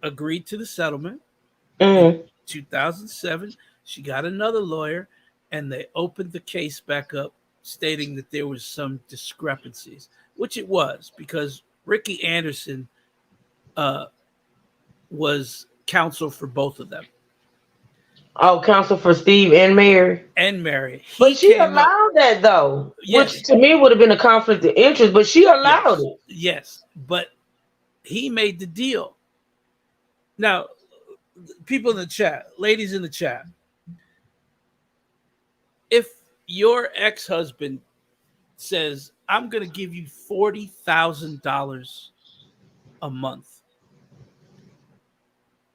agreed to the settlement. In 2007, She got another lawyer, and they opened the case back up, stating that there was some discrepancies, which it was, because Ricky Anderson was counsel for both of them. Oh, counsel for Steve and Mary. And Mary. But she allowed that, though, Yes. which to me would have been a conflict of interest, but she allowed it. Yes, but he made the deal. Now, people in the chat, ladies in the chat, if your ex-husband says, I'm going to give you $40,000 a month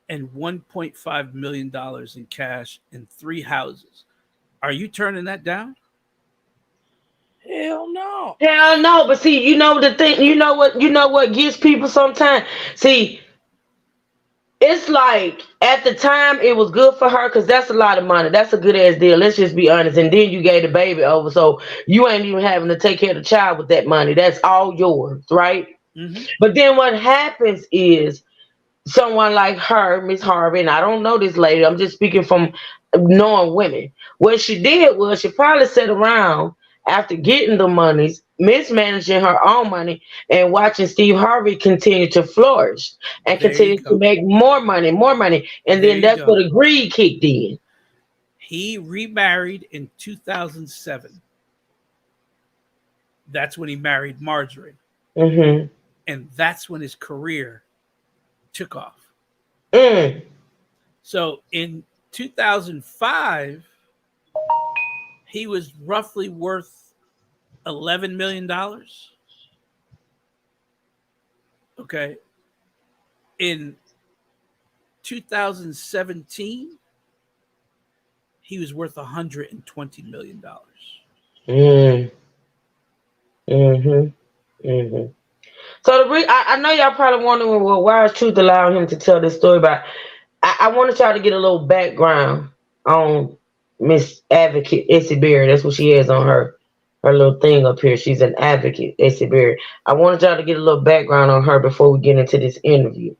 and $1.5 million in cash and 3 houses, are you turning that down? Hell no. Hell no. But see, you know the thing, you know what gets people sometimes? See, it's like at the time it was good for her because that's a lot of money. That's a good ass deal. Let's just be honest. And then you gave the baby over, so you ain't even having to take care of the child with that money. That's all yours, right? Mm-hmm. But then what happens is someone like her, Miss Harvey, and I don't know this lady, I'm just speaking from knowing women. What she did was she probably sat around after getting the monies, mismanaging her own money, and watching Steve Harvey continue to flourish and continue to make more money. And then that's what the greed kicked in. He remarried in 2007. That's when he married Marjorie. Mm-hmm. And that's when his career took off. So in 2005, he was roughly worth $11 million. Okay. In 2017, he was worth $120 million. So I know y'all probably wondering, well, why is Truth allowing him to tell this story about? I wanted y'all to get a little background on Miss Advocate Essie Berry. That's what she has on her little thing up here. She's an advocate, Essie Berry. I wanted y'all to get a little background on her before we get into this interview.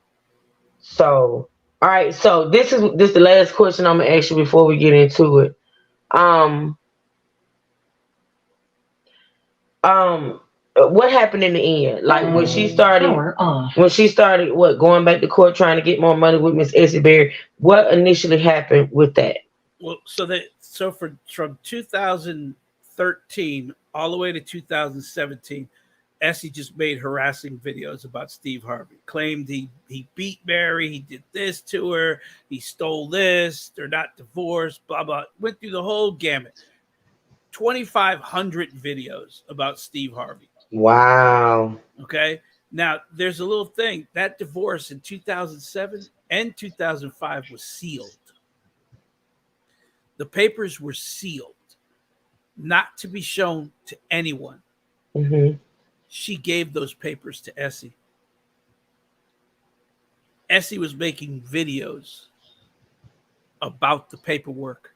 So, all right. So this is the last question I'm gonna ask you before we get into it. What happened in the end? Like when she started going back to court trying to get more money with Miss Essie Berry, what initially happened with that? Well, so from 2013 all the way to 2017, Essie just made harassing videos about Steve Harvey. Claimed he beat Mary, he did this to her, he stole this, they're not divorced, blah blah. Went through the whole gamut. 2,500 videos about Steve Harvey. Wow. Okay. Now there's a little thing. That divorce in 2007 and 2005 was sealed. The papers were sealed, not to be shown to anyone. Mm-hmm. She gave those papers to Essie. Essie was making videos about the paperwork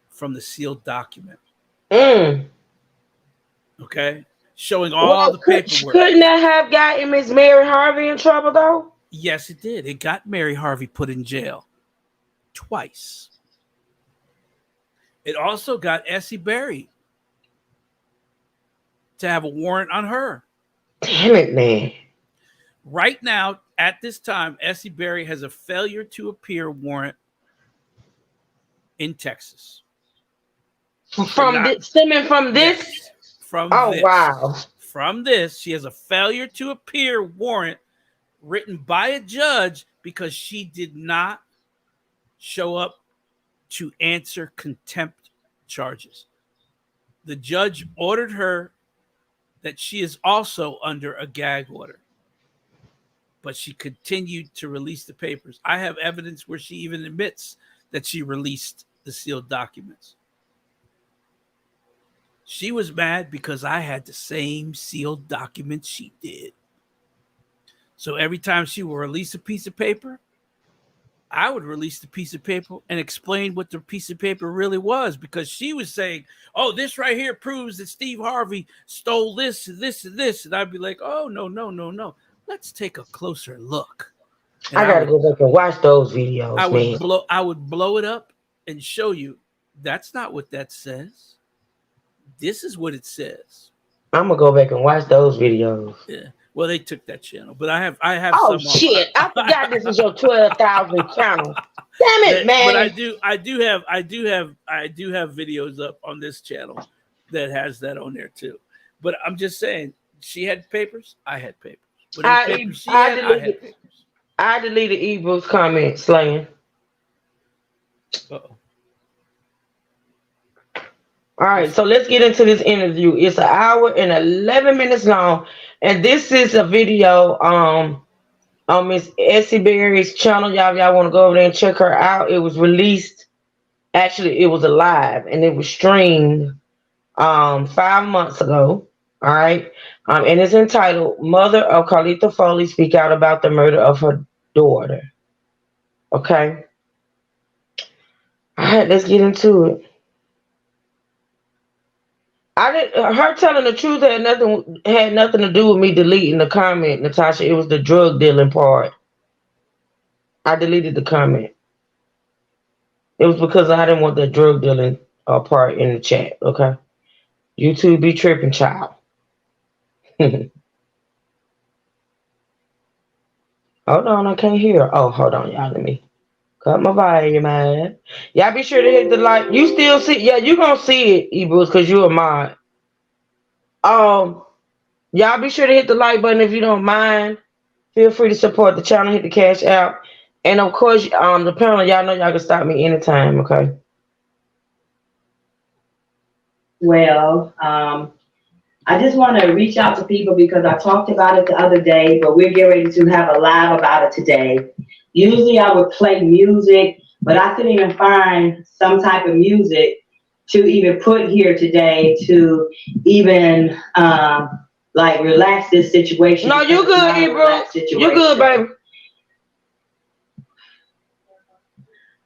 from the sealed document. Okay. Showing all the paperwork. Couldn't that have gotten Miss Mary Harvey in trouble, though? Yes, it did. It got Mary Harvey put in jail twice. It also got Essie Berry to have a warrant on her. Damn it, man. Right now, at this time, Essie Berry has a failure to appear warrant in Texas. Stemming from this? Yes. From this. Wow. From this, she has a failure to appear warrant written by a judge because she did not show up to answer contempt charges. The judge ordered her that she is also under a gag order, but she continued to release the papers. I have evidence where she even admits that she released the sealed documents. She was mad because I had the same sealed documents she did. So every time she would release a piece of paper, I would release the piece of paper and explain what the piece of paper really was, because she was saying, oh, this right here proves that Steve Harvey stole this and this and this. And I'd be like, oh, no. Let's take a closer look. And I gotta go back and watch those videos, I would blow it up and show you that's not what that says. This is what it says. I'm gonna go back and watch those videos. Yeah. Well, they took that channel, but I have. Oh shit! I forgot this is your 12,000 channel. Damn it, man! But I do have videos up on this channel that has that on there too. But I'm just saying, she had papers. I had papers. I deleted Ebru's comment, slaying. Uh-oh. All right, so let's get into this interview. It's an hour and 11 minutes long, and this is a video on Miss Essie Berry's channel. Y'all want to go over there and check her out. It was released, actually, it was live, and it was streamed 5 months ago. All right, and it's entitled "Mother of Carlita Foley Speak Out About the Murder of Her Daughter." Okay, all right, let's get into it. Her telling the truth had nothing to do with me deleting the comment, Natasha. It was the drug dealing part. I deleted the comment. It was because I didn't want the drug dealing part in the chat. Okay, YouTube be tripping, child. Hold on, I can't hear. Oh, hold on, y'all. Let me cut my volume, man. Y'all be sure to hit the like. You still see? Yeah, you gonna see it, Ebruce, because you're a mod. Y'all be sure to hit the like button if you don't mind. Feel free to support the channel. Hit the cash out, and of course, the panel. Y'all know y'all can stop me anytime. Okay. Well, I just want to reach out to people because I talked about it the other day, but we're getting ready to have a live about it today. Usually I would play music, but I couldn't even find some type of music to even put here today to even like relax this situation. No, you good, Ebru. You good, baby.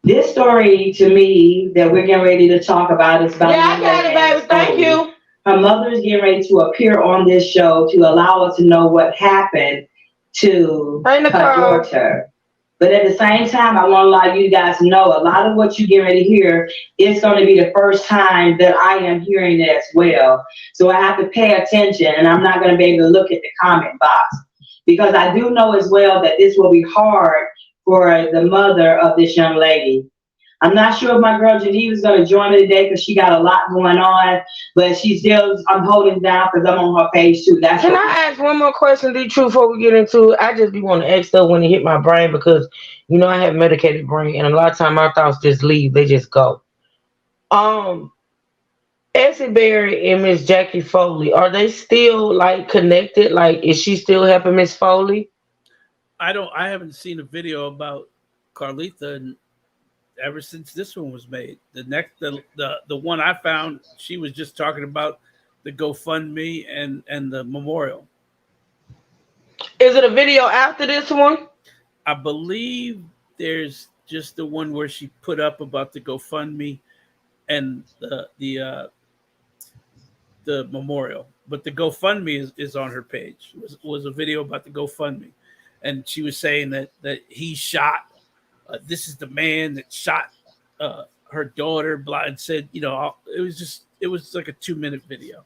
This story to me that we're getting ready to talk about is about. Yeah, I got it, baby. Thank you. Her mother is getting ready to appear on this show to allow us to know what happened to her daughter. But at the same time, I want to allow you guys to know a lot of what you get ready to hear is going to be the first time that I am hearing it as well. So I have to pay attention, and I'm not going to be able to look at the comment box because I do know as well that this will be hard for the mother of this young lady. I'm not sure if my girl Geneva is going to join me today because she got a lot going on, but I'm holding down because I'm on her page too. Can I ask one more question, D-True, before we get into it? I just be wanting to ask stuff when it hit my brain because, you know, I have medicated brain, and a lot of time my thoughts just leave. They just go. Essie Berry and Miss Jackie Foley, are they still, like, connected? Like, is she still helping Miss Foley? I haven't seen a video about Carlita ever since this one was made. The one I found, she was just talking about the GoFundMe and the memorial. Is it a video after this one? I believe there's just the one where she put up about the GoFundMe and the memorial. But the GoFundMe is on her page. It was a video about the GoFundMe. And she was saying that he shot, this is the man that shot her daughter, and said, you know, it was like a 2-minute video.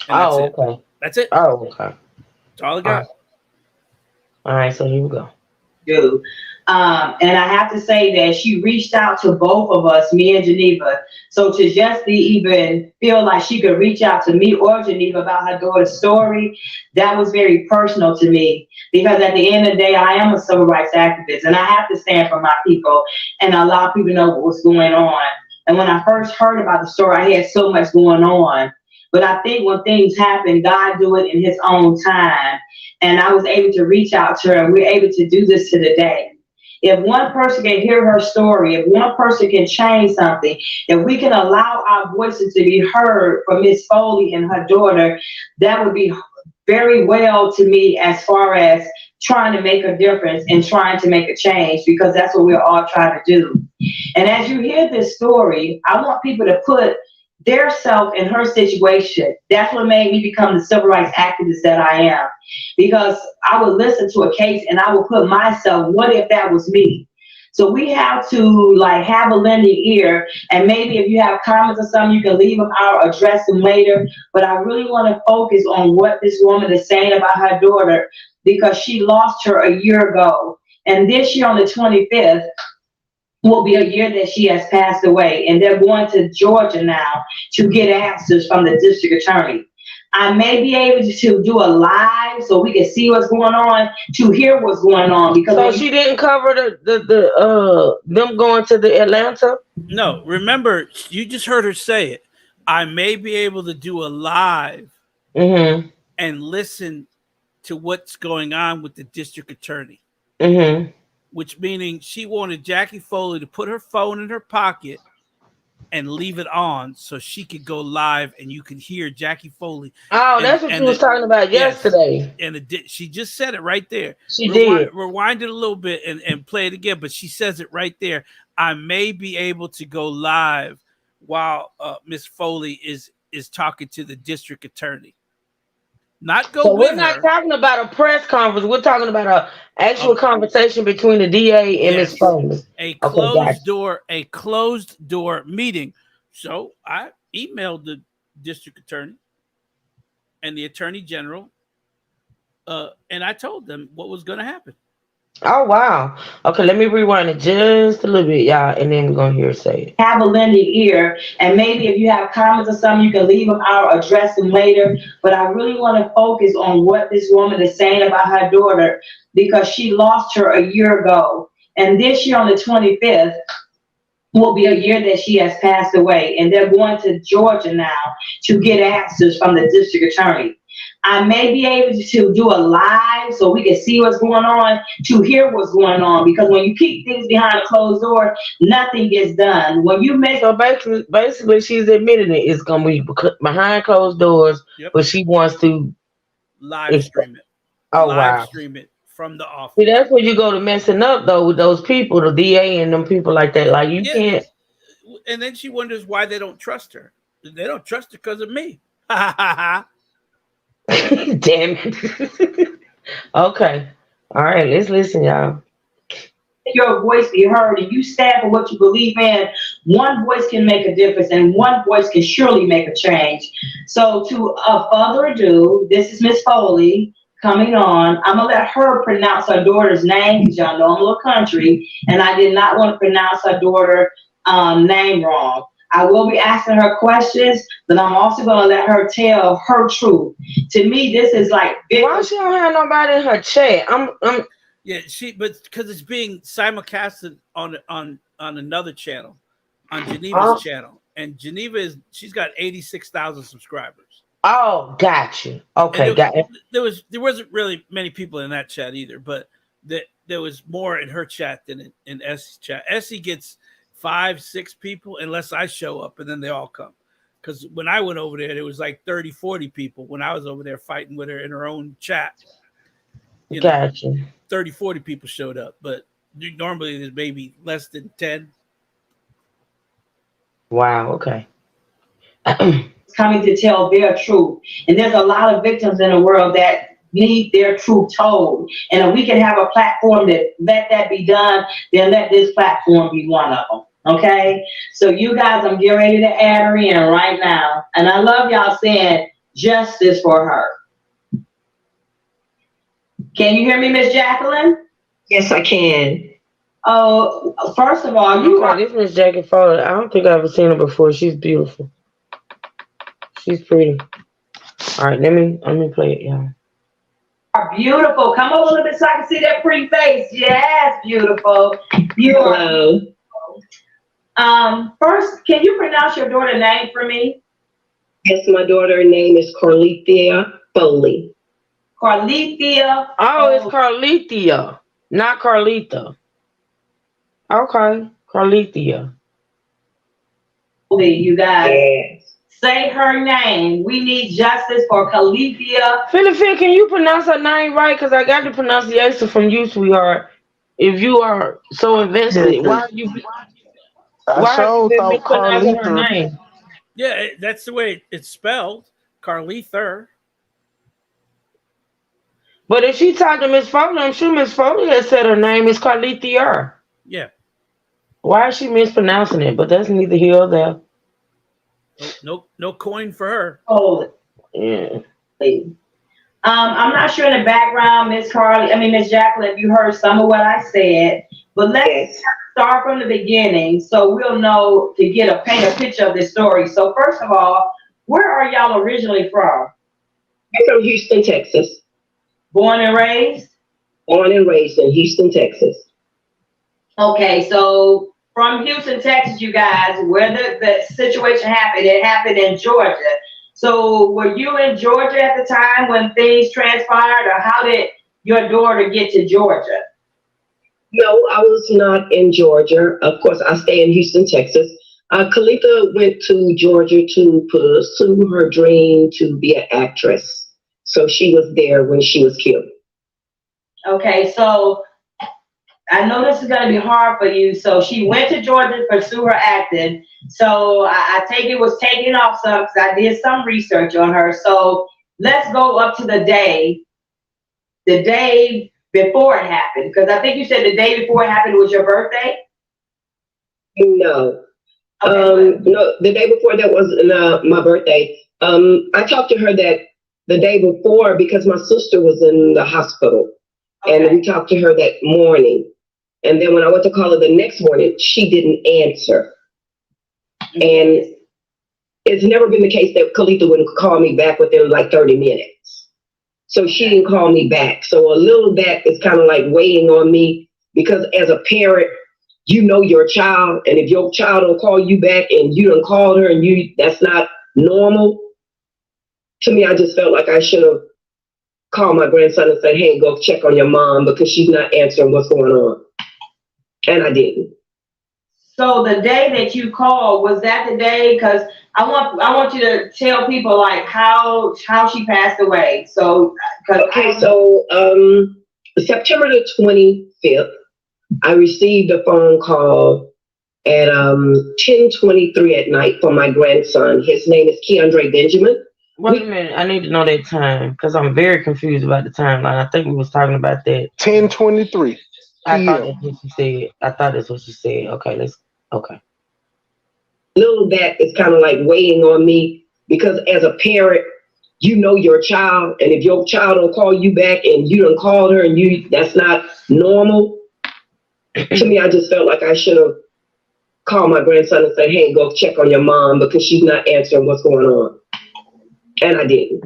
And okay. That's it. Oh, okay. That's all I got. All right, so here we go. And I have to say that she reached out to both of us, me and Geneva. So to just even feel like she could reach out to me or Geneva about her daughter's story, that was very personal to me. Because at the end of the day, I am a civil rights activist, and I have to stand for my people and allow people to know what's going on. And when I first heard about the story, I had so much going on. But I think when things happen, God do it in his own time. And I was able to reach out to her, and we're able to do this to the day. If one person can hear her story, if one person can change something, if we can allow our voices to be heard from Miss Foley and her daughter, that would be very well to me as far as trying to make a difference and trying to make a change, because that's what we're all trying to do. And as you hear this story, I want people to put their self in her situation. That's what made me become the civil rights activist that I am. Because I would listen to a case and I would put myself, what if that was me? So we have to like have a lending ear, and maybe if you have comments or something, you can leave them out or address them later. But I really want to focus on what this woman is saying about her daughter, because she lost her a year ago. And this year on the 25th will be a year that she has passed away. And they're going to Georgia now to get answers from the district attorney. I may be able to do a live so we can see what's going on, to hear what's going on. Because so she didn't cover them going to the Atlanta? No, remember, you just heard her say it. I may be able to do a live and listen to what's going on with the district attorney. Which meaning she wanted Jackie Foley to put her phone in her pocket and leave it on so she could go live and you could hear Jackie Foley. Oh, that's what you was talking about yesterday. And she just said it right there. She did. Rewind it a little bit and play it again, but she says it right there. I may be able to go live while Miss Foley is talking to the district attorney. Not go. So we're not talking about a press conference. We're talking about an actual conversation between the DA and Ms. Foley. A closed door meeting. So I emailed the district attorney and the attorney general, and I told them what was going to happen. Oh, wow. Okay, let me rewind it just a little bit, y'all, and then we're going to hear her say it. Have a lending ear, and maybe if you have comments or something, you can leave them out or address them later. But I really want to focus on what this woman is saying about her daughter, because she lost her a year ago. And this year on the 25th will be a year that she has passed away. And they're going to Georgia now to get answers from the district attorney. I may be able to do a live so we can see what's going on, to hear what's going on, because when you keep things behind a closed door, nothing gets done. When you make basically she's admitting it. It's gonna be behind closed doors, but she wants to live stream it. Oh, live stream it from the office. See, that's where you go to messing up though with those people, the DA and them people like that. Like you can't. And then she wonders why they don't trust her. They don't trust her because of me. Damn it. Okay. All right, let's listen, y'all. Your voice be heard and you stand for what you believe in. One voice can make a difference, and one voice can surely make a change. So to further ado, this is Miss Foley coming on. I'm gonna let her pronounce her daughter's name, because y'all know I'm a little country, and I did not want to pronounce her daughter's name wrong. I will be asking her questions, but I'm also going to let her tell her truth. To me, this is like... Why she don't have nobody in her chat? But because it's being simulcasted on another channel, on Geneva's channel. And Geneva she's got 86,000 subscribers. Oh, gotcha. Okay, got it. There wasn't really many people in that chat either, but there was more in her chat than in Essie's chat. Essie gets 5-6 people unless I show up, and then they all come. Because when I went over there was like 30-40 people when I was over there fighting with her in her own chat. Gotcha. 30-40 people showed up, but normally there's maybe less than 10. Wow, okay. Coming to tell their truth. And there's a lot of victims in the world that need their truth told. And if we can have a platform that let that be done, then let this platform be one of them. Okay, so you guys, I'm getting ready to add her in right now. And I love y'all saying justice for her. Can you hear me, Miss Jacqueline? Yes, I can. Oh, first of all, this is Miss Jackie Foley. I don't think I've ever seen her before. She's beautiful. She's pretty. All right, let me play it, y'all. Are beautiful. Come over a little bit so I can see that pretty face. Yes, beautiful. Beautiful. First, can you pronounce your daughter's name for me? Yes, my daughter's name is Carlethia Foley. Carlethia. Oh, it's Carlethia, not Carletha. Okay, Carlethia. You guys. Yes. Say her name. We need justice for Carlethia. Philip, can you pronounce her name right? Because I got the pronunciation from you, sweetheart. If you are so invested, why are you... I sure thought Carlethia. Yeah, that's the way it's spelled. Carletha. But if she talked to Miss Foley, I'm sure Miss Foley has said her name is Carlethia. Yeah. Why is she mispronouncing it? But that's neither here nor there. No coin for her. Oh, yeah. I'm not sure in the background, Miss Jacqueline, if you heard some of what I said, but let's start from the beginning so we'll know to paint a picture of this story. So first of all, where are y'all originally from? I'm from Houston, Texas. Born and raised? Born and raised in Houston, Texas. Okay, so from Houston, Texas, you guys, where the situation happened, it happened in Georgia. So were you in Georgia at the time when things transpired, or how did your daughter get to Georgia? No, I was not in Georgia. Of course, I stay in Houston, Texas. Kalitha went to Georgia to pursue her dream to be an actress. So she was there when she was killed. Okay, so I know this is going to be hard for you. So she went to Georgia to pursue her acting. So I take it was taking off some because I did some research on her. So let's go up to the day before it happened. Because I think you said the day before it happened was your birthday? No. Okay. No, the day before that was my birthday. I talked to her that the day before because my sister was in the hospital. Okay. And we talked to her that morning. And then when I went to call her the next morning, she didn't answer. Mm-hmm. And it's never been the case that Kalitha wouldn't call me back within like 30 minutes. So she didn't call me back. So a little of that is kind of like weighing on me because as a parent, you know your child. And if your child don't call you back and you done called her and that's not normal. To me, I just felt like I should have called my grandson and said, hey, go check on your mom because she's not answering what's going on. And I didn't. So the day that you called, was that the day? Because I want you to tell people like how she passed away. So September the 25th, I received a phone call at 10:23 at night from my grandson. His name is Keandre Benjamin. Wait a minute, I need to know that time because I'm very confused about the timeline. I think we was talking about that. 10:23. I thought that's what she said. Okay. Little that is kind of like weighing on me because as a parent, you know your child, and if your child don't call you back and you done called her and that's not normal. To me, I just felt like I should have called my grandson and said, hey, go check on your mom because she's not answering what's going on. And I didn't.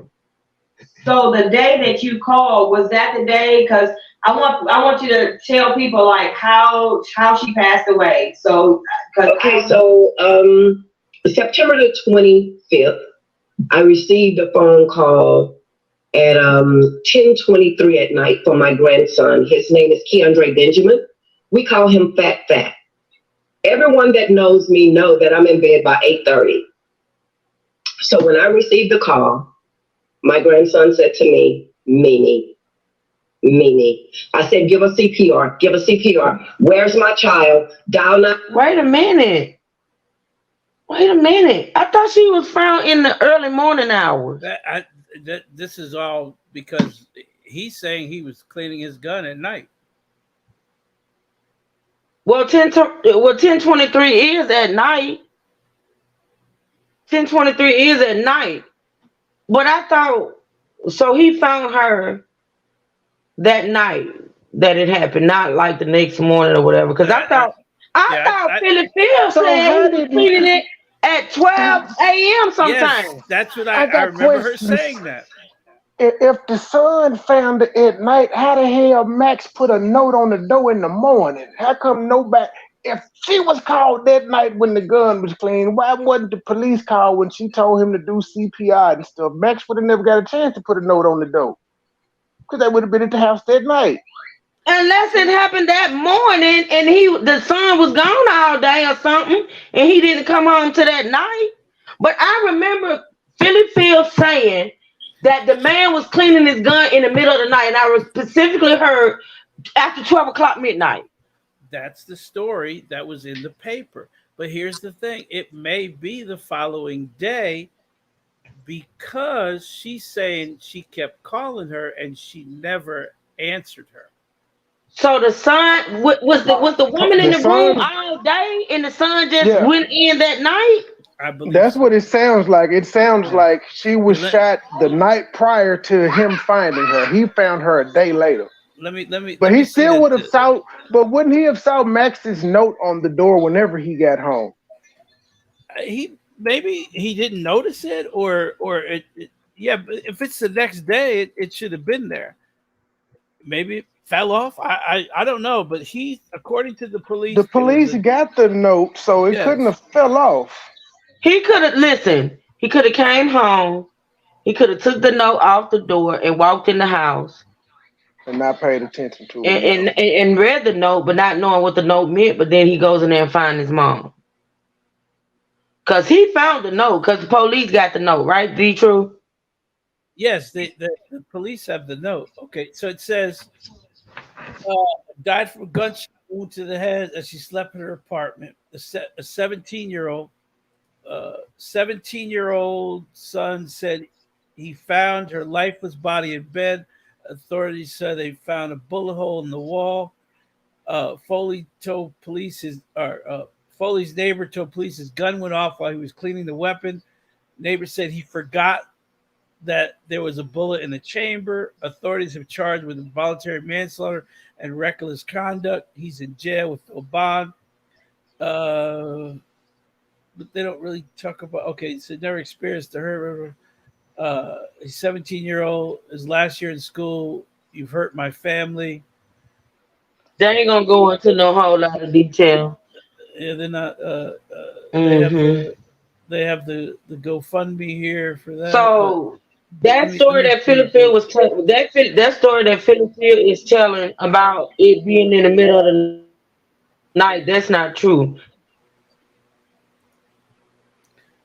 So the day that you called, was that the day? Because I want you to tell people like how she passed away. So September the 25th, I received a phone call at 10:23 at night from my grandson. His name is Keandre Benjamin. We call him Fat Fat. Everyone that knows me know that I'm in bed by 8:30. So when I received the call, my grandson said to me, Mimi. I said, give a CPR. Where's my child? Dial 9. Wait a minute. I thought she was found in the early morning hours. This is all because he's saying he was cleaning his gun at night. Well, 10:23 is at night. 10:23 is at night. But I thought, so he found her that night that it happened, not like the next morning or whatever. Because I thought Philly Phil said he was cleaning it at 12 a.m. sometime. Yes, that's what I remember her saying that. If the son found it at night, how the hell Max put a note on the door in the morning? How come nobody? If she was called that night when the gun was clean, why wasn't the police called when she told him to do CPR and stuff? Max would have never got a chance to put a note on the door because they would have been at the house that night. Unless it happened that morning and the son was gone all day or something and he didn't come home to that night. But I remember Philly Phil saying that the man was cleaning his gun in the middle of the night, and I specifically heard after 12 o'clock midnight. That's the story that was in the paper. But here's the thing. It may be the following day because she's saying she kept calling her and she never answered her. So the son was the woman in the room all day, and the son just went in that night. I believe that's what it sounds like. It sounds like she was shot the night prior to him finding her. He found her a day later. Let me. But he still would have saw. But wouldn't he have saw Max's note on the door whenever he got home? Maybe he didn't notice it, or yeah. But if it's the next day, it should have been there. Maybe it fell off. I don't know. But according to the police, got the note, so it couldn't have fell off. He could have listened. He could have came home. He could have took the note off the door and walked in the house and not paid attention to it. And read the note, but not knowing what the note meant. But then he goes in there and finds his mom. Because he found the note. Because the police got the note, right? Be true? Yes, the police have the note. Okay, so it says, died from a gunshot wound to the head as she slept in her apartment. A 17-year-old son said he found her lifeless body in bed. Authorities said they found a bullet hole in the wall. Foley told police Foley's neighbor told police his gun went off while he was cleaning the weapon. Neighbor said he forgot that there was a bullet in the chamber. Authorities have charged with involuntary manslaughter and reckless conduct. He's in jail with no bond. But they don't really talk about. Okay, so never experienced the hurt. He's 17-year-old. His last year in school. You've hurt my family. They ain't gonna go into no whole lot of detail. Yeah, they're not. They have the GoFundMe here for that. So that story that Philip Field was telling, that story that Philip Field is telling about it being in the middle of the night, that's not true.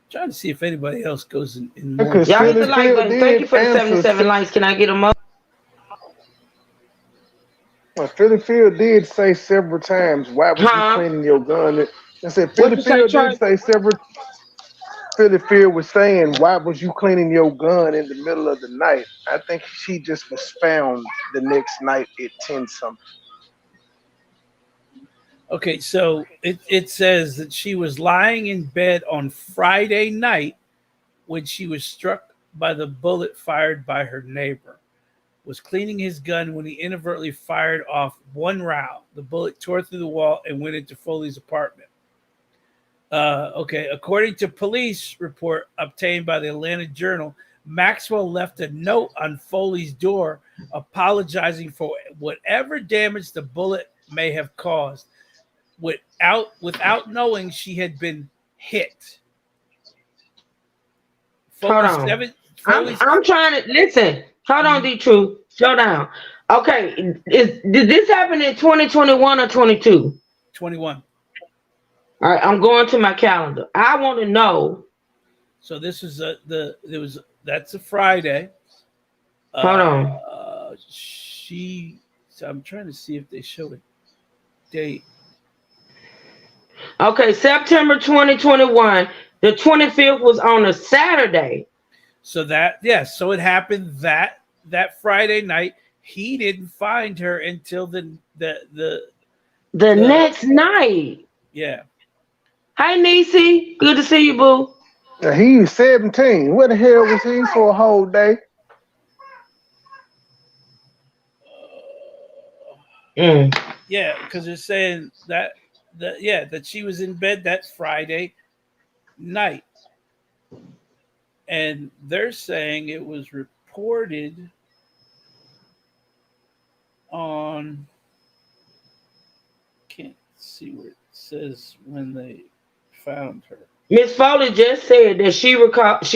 Trying to see if anybody else goes in more. Y'all hit the like button. Thank you for the 77 likes. Can I get them up? Well, Philly Field did say several times, why was you cleaning your gun? I said Philly Field did say several. Philly Field was saying, why was you cleaning your gun in the middle of the night? I think she just was found the next night at 10-something. Okay, so it says that she was lying in bed on Friday night when she was struck by the bullet fired by her neighbor. Was cleaning his gun when he inadvertently fired off one round. The bullet tore through the wall and went into Foley's apartment. Okay, according to police report obtained by the Atlanta Journal, Maxwell left a note on Foley's door apologizing for whatever damage the bullet may have caused, without knowing she had been hit. Hold on. I'm trying to listen. Hold on, D-True. Slow down. Okay, did this happen in 2021 or 22? 21. All right, I'm going to my calendar. I want to know. So this is that's a Friday. Hold on. So I'm trying to see if they show a date. Okay, September 2021. The 25th was on a Saturday. So so it happened that Friday night. He didn't find her until the next night. Yeah. Hi, Niecy. Good to see you, boo. He was 17. Where the hell was he for a whole day? Yeah, because they're saying that she was in bed that Friday night. And they're saying it was reported on, can't see where it says when they found her. Miss Foley just said that she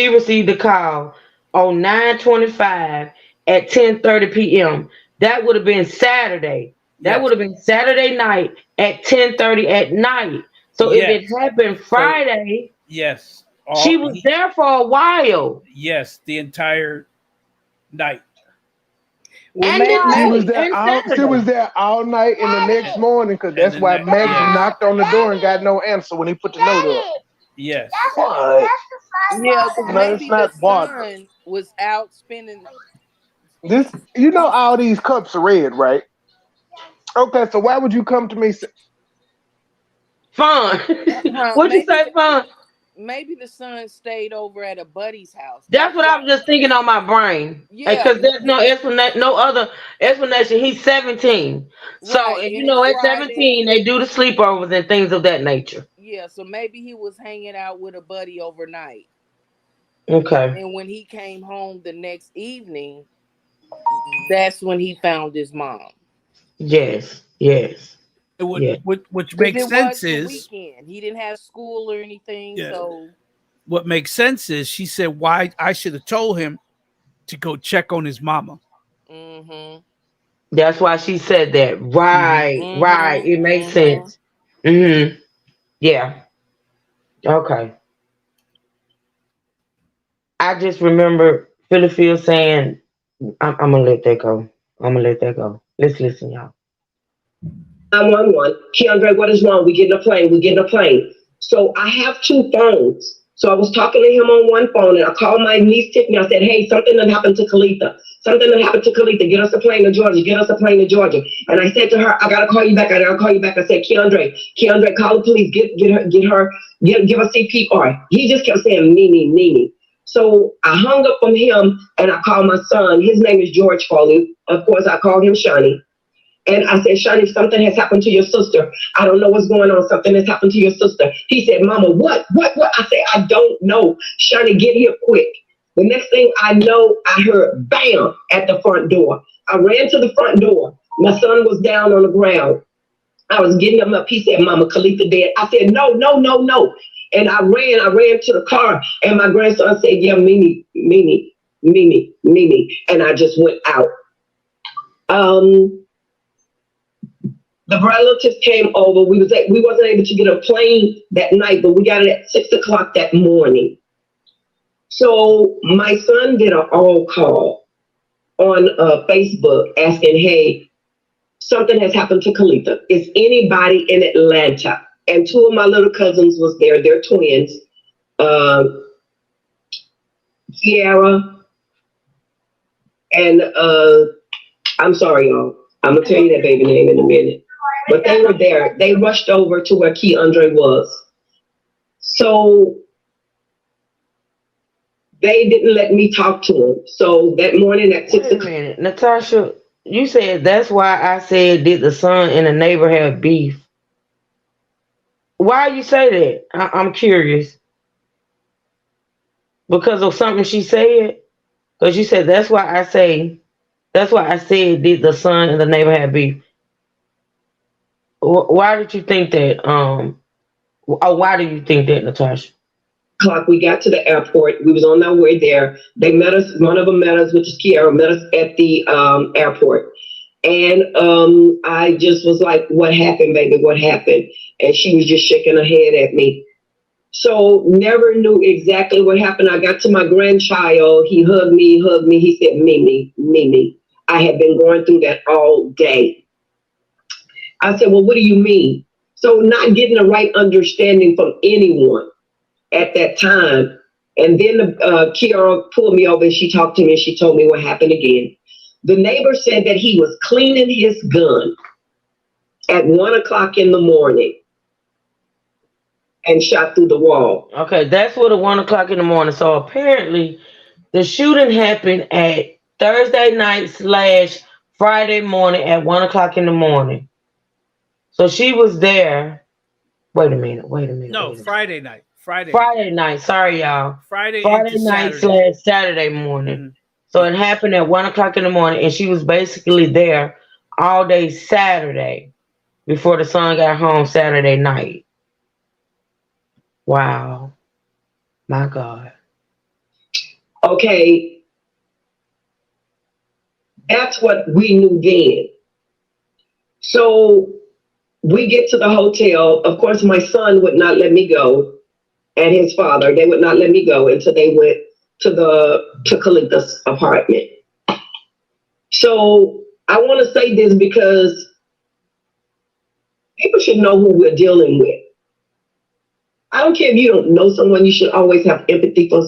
received a call on 9/25 at 10:30 p.m. That would have been Saturday. That would have been Saturday night at 10:30 at night. So if it happened Friday, she was there for a while. Yes, the entire night. And she was there all night and the next morning, because that's why Max knocked on the door and got no answer when he put the note up. Yes. Yeah, maybe the son was out spending. This, all these cups are red, right? Okay, so why would you come to me? Fun. What'd you say, Fun? Maybe the son stayed over at a buddy's house. That's what I was just thinking on my brain. Yeah, because there's no explanation, no other explanation. He's 17, so right, and you and know it's at Friday. 17 they do the sleepovers and things of that nature. Yeah, so maybe he was hanging out with a buddy overnight. Okay. And when he came home the next evening, that's when he found his mom. Yes. Which makes sense is weekend. He didn't have school or anything. Yeah. So what makes sense is she said, why I should have told him to go check on his mama. Mm-hmm. That's why she said that. Right. Mm-hmm. Right. It makes sense. Mm-hmm. Yeah. Okay. I just remember Philip saying, I'm gonna let that go. Let's listen, y'all. 911. Keandre, what is wrong? We get in a plane. So I have two phones. So I was talking to him on one phone, and I called my niece Tiffany. I said, hey, something that happened to Kalitha. Get us a plane to Georgia. And I said to her, I gotta call you back. I said, Keandre, call the police. Give her CPR. He just kept saying, Mimi. So I hung up from him, and I called my son. His name is George Foley. Of course, I called him Shawnee. And I said, Shawnee, something has happened to your sister. I don't know what's going on. Something has happened to your sister. He said, Mama, what? I said, I don't know. Shawnee, get here quick. The next thing I know, I heard bam at the front door. I ran to the front door. My son was down on the ground. I was getting him up. He said, Mama, Kalitha dead. I said, no. And I ran to the car. And my grandson said, yeah, Mimi. And I just went out. The relatives came over. We wasn't able to get a plane that night, but we got it at 6:00 that morning. So my son did an all call on Facebook asking, hey, something has happened to Kalitha. Is anybody in Atlanta? And two of my little cousins was there. They're twins. Kiara and I'm sorry, y'all. I'm gonna tell you that baby name in a minute. But they were there. They rushed over to where Keandre was. So they didn't let me talk to him. So that morning at 6 o'clock. Wait a minute, Natasha, you said that's why I said, did the son and the neighbor have beef? Why you say that? I'm curious. Because of something she said? Because you said that's why I said, did the son and the neighbor have beef? Why did you think that? Why do you think that, Natasha? We got to the airport. We was on our way there. They met us. One of them met us, which is Kiara, met us at the airport. And I just was like, what happened, baby? What happened? And she was just shaking her head at me. So never knew exactly what happened. I got to my grandchild. He hugged me. He said, Mimi. I had been going through that all day. I said, well, what do you mean? So not getting the right understanding from anyone at that time. And then Kiara pulled me over and she talked to me and she told me what happened again. The neighbor said that he was cleaning his gun at 1 o'clock in the morning and shot through the wall. Okay, that's what at 1 o'clock in the morning. So apparently the shooting happened at Thursday night / Friday morning at 1 o'clock in the morning. So she was there. Wait a minute. No, Friday night. Friday night. Sorry, y'all. Friday night / Saturday morning. Mm-hmm. So it happened at 1 o'clock in the morning, and she was basically there all day Saturday before the son got home Saturday night. Wow. My God. Okay. That's what we knew then. So we get to the hotel. Of course, my son would not let me go, and his father. They would not let me go until they went to Kalitha's apartment. So I want to say this because people should know who we're dealing with. I don't care if you don't know someone, you should always have empathy for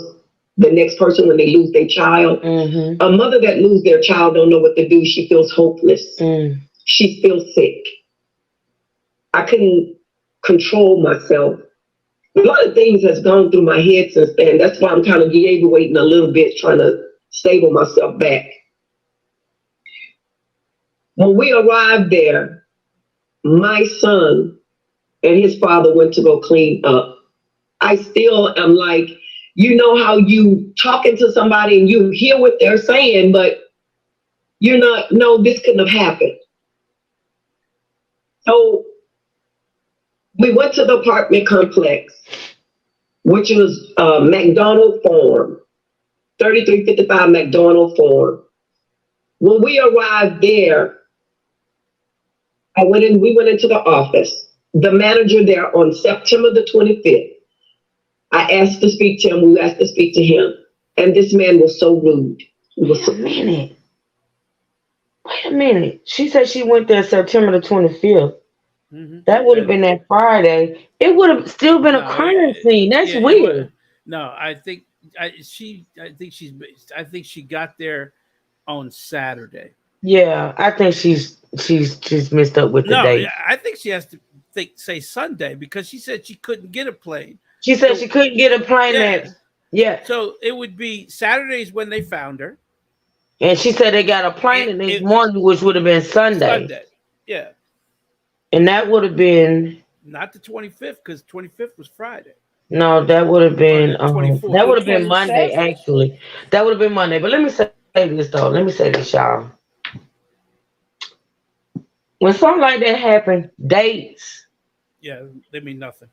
the next person when they lose their child. Mm-hmm. A mother that loses their child don't know what to do. She feels hopeless. she's still sick. I couldn't control myself. A lot of things has gone through my head since then. That's why I'm kind of waiting a little bit, trying to stable myself back. When we arrived there, my son and his father went to go clean up. I still am like, you know how you talking to somebody and you hear what they're saying, but you're not, no, this couldn't have happened. So we went to the apartment complex, which was McDonald Farm, 3355 McDonald Farm. When we arrived there, we went into the office. The manager there on September the 25th, I asked to speak to him. We asked to speak to him. And this man was so rude. Wait a minute. She said she went there September the 25th. Mm-hmm. That would have been that Friday. It would have still been a crime scene. That's weird. I think she got there on Saturday. Yeah, I think she's messed up with the date. Yeah, I think she has to say Sunday because she said she couldn't get a plane. She said she couldn't get a plane. Yeah. So it would be Saturdays when they found her. And she said they got a plane the next morning, which would have been Sunday. Yeah. And that would have been not the 25th because 25th was Friday. No, that would have been that would have been Monday, actually. That would have been Monday. But let me say this though. Let me say this, y'all. When something like that happens, dates. Yeah, they mean nothing.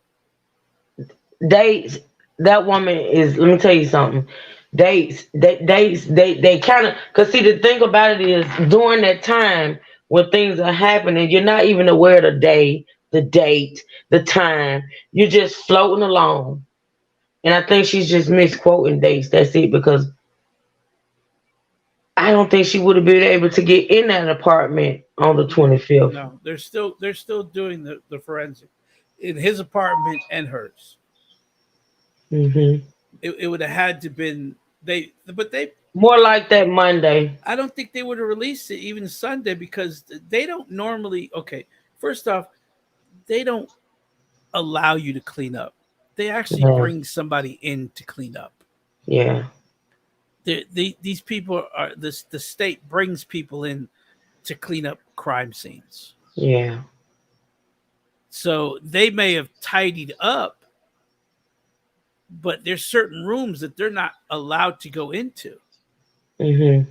Dates. That woman is. Let me tell you something. Dates. They kind of. Cause see, the thing about it is, during that time when things are happening, you're not even aware of the day, the date, the time. You're just floating along. And I think she's just misquoting dates. That's it. Because I don't think she would have been able to get in that apartment on the 25th. No, they're still doing the forensic in his apartment and hers. Mm-hmm. It would have had to been they more like that Monday. I don't think they would have released it even Sunday because they don't normally. Okay, first off, they don't allow you to clean up. They actually bring somebody in to clean up. Yeah. These people are the state brings people in to clean up crime scenes. Yeah. So they may have tidied up, but there's certain rooms that they're not allowed to go into. Mm-hmm.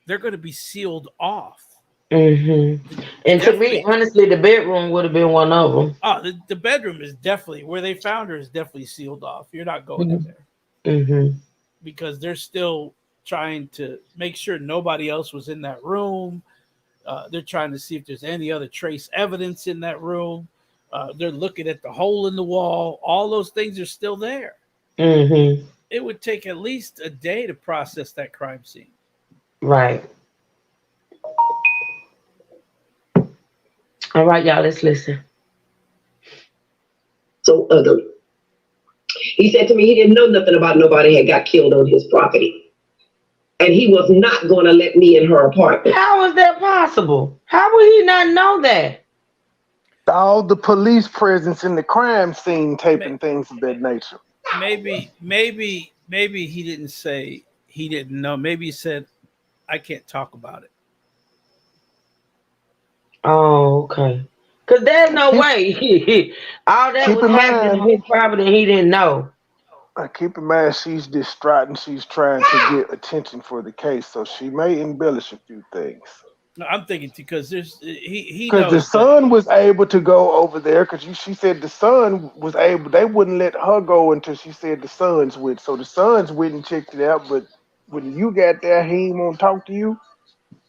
They're going to be sealed off. Mm-hmm. And to me, honestly, the bedroom would have been one of them. Oh, the bedroom is definitely where they found her is definitely sealed off. You're not going in there. Mm-hmm. Because they're still trying to make sure nobody else was in that room. They're trying to see if there's any other trace evidence in that room. They're looking at the hole in the wall. All those things are still there. Mm-hmm. It would take at least a day to process that crime scene. Right. All right, y'all, let's listen. So ugly. He said to me he didn't know nothing about nobody had got killed on his property. And he was not going to let me in her apartment. How is that possible? How would he not know that? All the police presence in the crime scene taping things of that nature. Maybe he didn't say he didn't know. Maybe he said, I can't talk about it. Oh, okay. Because there's no way. All that was happening on his property and he didn't know. Keep in mind, she's distraught and she's trying to get attention for the case. So she may embellish a few things. No, I'm thinking because he because the son was able to go over there because she said the son was able. They wouldn't let her go until she said the sons would. So the sons went and checked it out. But when you got there, he ain't want to talk to you.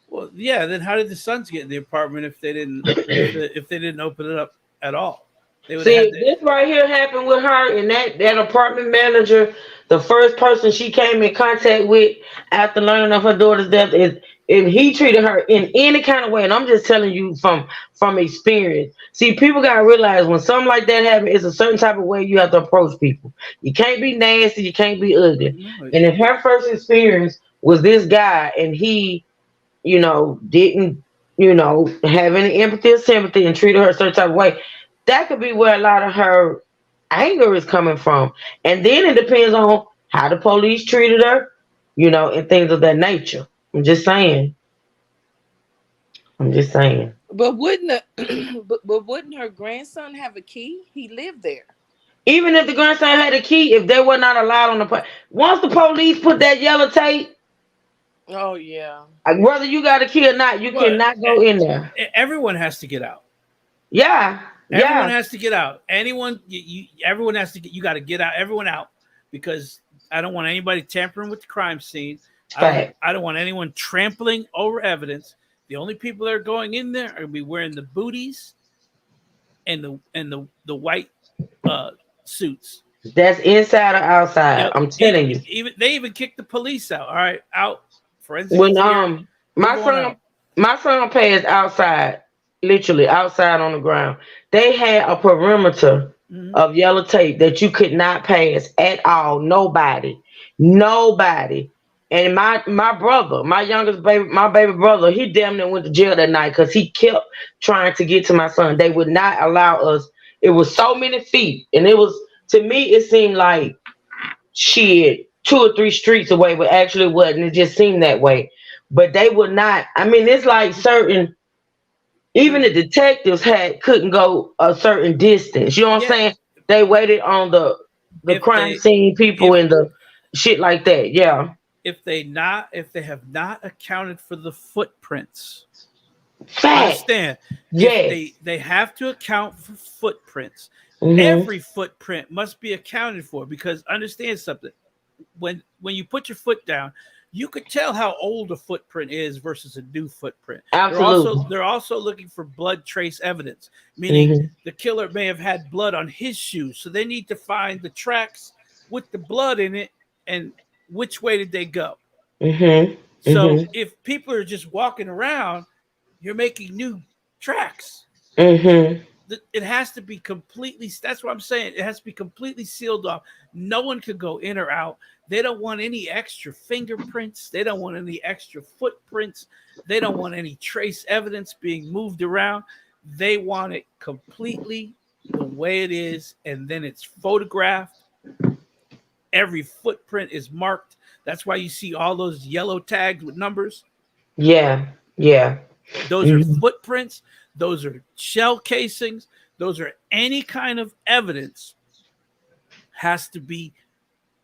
Well, yeah. Then how did the sons get in the apartment if they didn't if they didn't open it up at all? See, this right here happened with her and that apartment manager. The first person she came in contact with after learning of her daughter's death is if he treated her in any kind of way. And I'm just telling you from experience. See, people gotta realize when something like that happens, it's a certain type of way you have to approach people. You can't be nasty, you can't be ugly. No, and if her first experience was this guy and he, didn't have any empathy or sympathy and treated her a certain type of way. That could be where a lot of her anger is coming from. And then it depends on how the police treated her, and things of that nature. I'm just saying. But wouldn't but wouldn't her grandson have a key? He lived there. Even if the grandson had a key, if they were not allowed on the once the police put that yellow tape. Oh yeah. Whether you got a key or not, you cannot go in there. Everyone has to get out. Yeah. Everyone has to get out. Anyone, everyone has to get. You got to get out. Everyone out, because I don't want anybody tampering with the crime scene. I don't want anyone trampling over evidence. The only people that are going in there are going to be wearing the booties and the white suits. That's inside or outside. Yep. I'm telling you. They even kicked the police out. All right, out. For instance, when my son passed outside, literally outside on the ground. They had a perimeter of yellow tape that you could not pass at all. Nobody. And my brother, my youngest baby, my baby brother, he damn near went to jail that night because he kept trying to get to my son. They would not allow us. It was so many feet, and it was, to me, it seemed like shit 2 or 3 streets away, but actually it wasn't. It just seemed that way. But they would not. I mean, it's like certain. Even the detectives couldn't go a certain distance. You know what I'm saying? They waited on the crime scene people and the shit like that. Yeah. If they have not accounted for the footprints. Understand? Yes. They have to account for footprints. Every footprint must be accounted for, because understand something. When you put your foot down, you could tell how old a footprint is versus a new footprint. Absolutely. They're also looking for blood trace evidence, meaning the killer may have had blood on his shoes. So they need to find the tracks with the blood in it and which way did they go. So if people are just walking around, you're making new tracks. It has to be completely, that's what I'm saying. It has to be completely sealed off. No one could go in or out. They don't want any extra fingerprints. They don't want any extra footprints. They don't want any trace evidence being moved around. They want it completely the way it is, and then it's photographed. Every footprint is marked. That's why you see all those yellow tags with numbers. Yeah. Those are footprints. Those are shell casings. Those are any kind of evidence has to be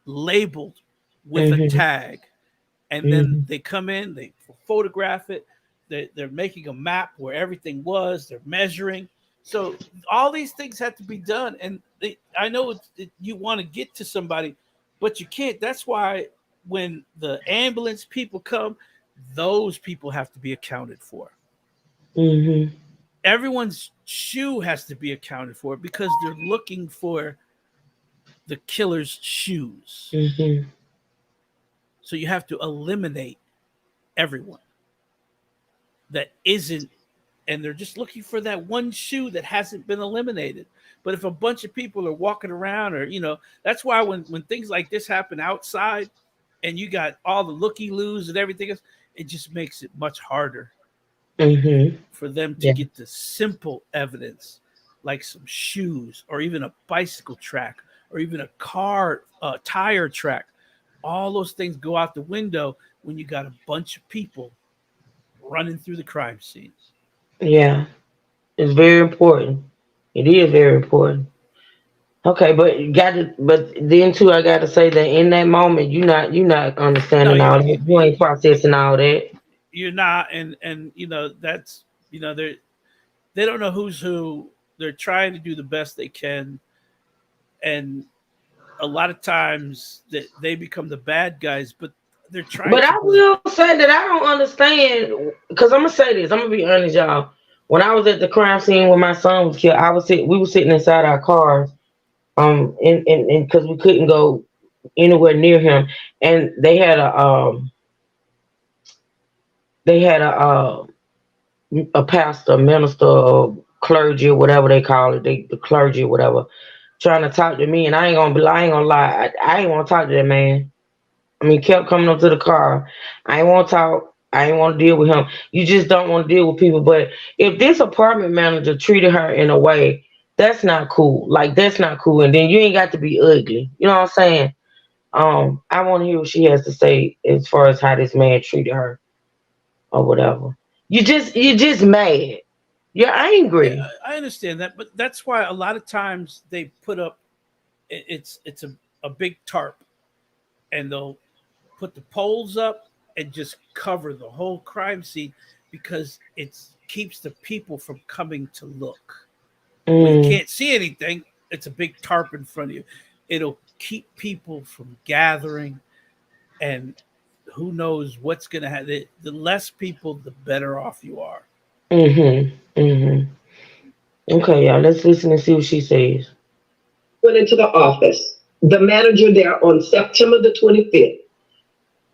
labeled with a tag. And then they come in, they photograph it. They're making a map where everything was. They're measuring. So all these things have to be done. And I know you want to get to somebody, but you can't. That's why when the ambulance people come, those people have to be accounted for. Everyone's shoe has to be accounted for because they're looking for the killer's shoes. So you have to eliminate everyone that isn't, and they're just looking for that one shoe that hasn't been eliminated. But if a bunch of people are walking around, or that's why when things like this happen outside and you got all the looky-loos and everything else, it just makes it much harder for them to get the simple evidence, like some shoes or even a bicycle track or even a car tire track. All those things go out the window when you got a bunch of people running through the crime scene. Yeah, it's very important. It is very important. Okay, but then too, I got to say that in that moment, you're not understanding all that. You ain't processing all that. You're not, and that's they don't know who's who. They're trying to do the best they can, and a lot of times that they become the bad guys, but they're trying. But I will say that I don't understand, because I'm gonna say this. I'm gonna be honest, y'all. When I was at the crime scene when my son was killed, we were sitting inside our cars, and because we couldn't go anywhere near him, and they had a pastor, minister, or clergy, or whatever they call it, the clergy or whatever, trying to talk to me, and I ain't gonna lie, I ain't want to talk to that man. I mean, kept coming up to the car. I ain't want to talk. I ain't want to deal with him. You just don't want to deal with people. But if this apartment manager treated her in a way, that's not cool. Like that's not cool. And then you ain't got to be ugly. You know what I'm saying? I want to hear what she has to say as far as how this man treated her or whatever. You just mad. You're angry. Yeah, I understand that, but that's why a lot of times they put up it's a big tarp, and they'll put the poles up and just cover the whole crime scene because it keeps the people from coming to look. When you can't see anything, it's a big tarp in front of you. It'll keep people from gathering, and who knows what's going to happen. The less people, the better off you are. Okay, y'all, let's listen and see what she says. Went into the office. The manager there on September the 25th.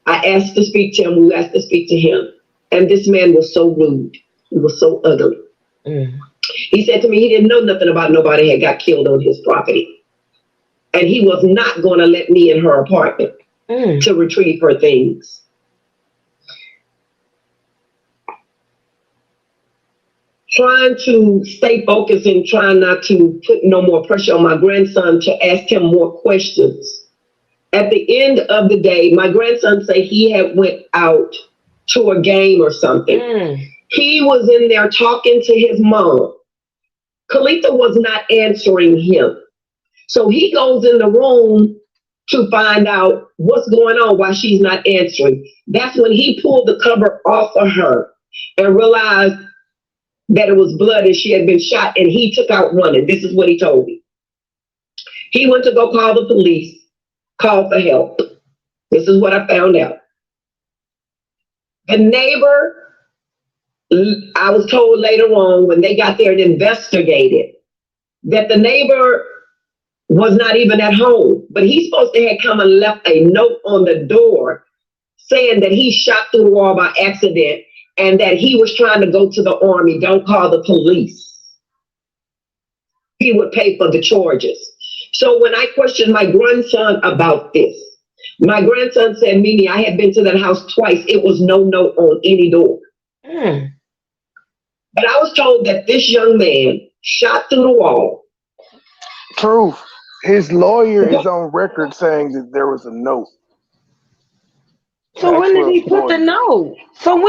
I asked to speak to him. We asked to speak to him. And this man was so rude. He was so ugly. He said to me he didn't know nothing about nobody had got killed on his property. And he was not going to let me in her apartment to retrieve her things. Trying to stay focused and trying not to put no more pressure on my grandson to ask him more questions. At the end of the day, my grandson said he had went out to a game or something. He was in there talking to his mom. Kalitha was not answering him. So he goes in the room to find out what's going on, why she's not answering. That's when he pulled the cover off of her and realized that it was blood and she had been shot, and he took out running. This is what he told me. He went to go call the police, called for help. This is what I found out. The neighbor, I was told later on when they got there and investigated, that the neighbor was not even at home, but he's supposed to have come and left a note on the door saying that he shot through the wall by accident and that he was trying to go to the army. Don't call the police. He would pay for the charges. So when I questioned my grandson about this, my grandson said, Mimi, I had been to that house twice. It was no note on any door. But I was told that this young man shot through the wall. Truth. His lawyer is on record saying that there was a note. So when did he put the note? So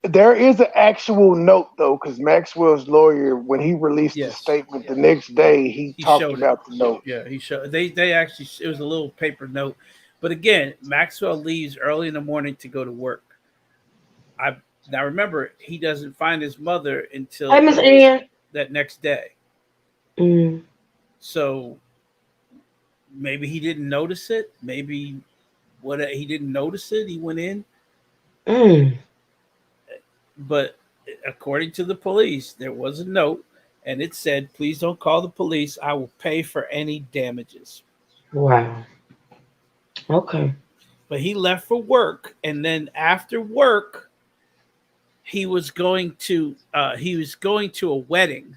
there is an actual note though, because Maxwell's lawyer, when he released the statement the next day, he talked about the note. Yeah, he showed. They actually, it was a little paper note. But again, Maxwell leaves early in the morning to go to work. Now remember, he doesn't find his mother until that next day. So maybe he didn't notice it. Maybe he didn't notice it. He went in. But according to the police, there was a note, and it said, "Please don't call the police. I will pay for any damages." Wow. Okay. But he left for work, and then after work, he was going to a wedding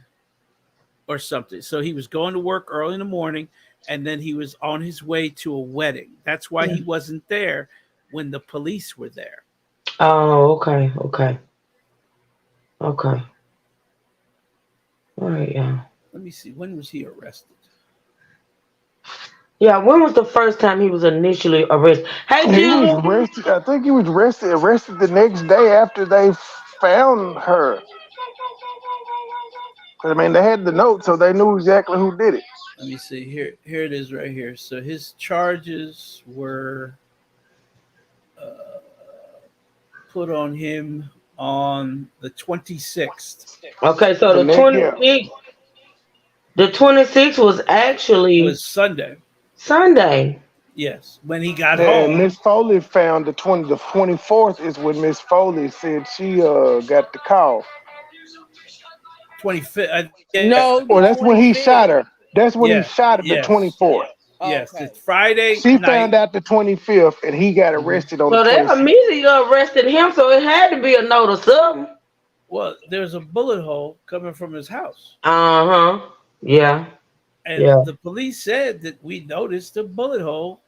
or something. So he was going to work early in the morning, and then he was on his way to a wedding. That's why he wasn't there when the police were there. Oh, okay. All right, yeah. Let me see. When was he arrested? Yeah, when was the first time he was initially arrested? Hey, he was arrested. I think he was arrested the next day after they found her. I mean, they had the note, so they knew exactly who did it. Let me see. Here it is right here. So his charges were put on him on the 26th. Okay, so the 26th. The 26th was actually Sunday. Yes, when he got home. Miss Foley found the 24th is when Miss Foley said she got the call. 25th. Well, that's when he shot her. That's when he shot her, the 24th. Yes, it's Friday. She found out the 25th, and he got arrested on the 26th. So they immediately arrested him, so it had to be a note or something. Well, there's a bullet hole coming from his house. Yeah. And the police said that we noticed a bullet hole.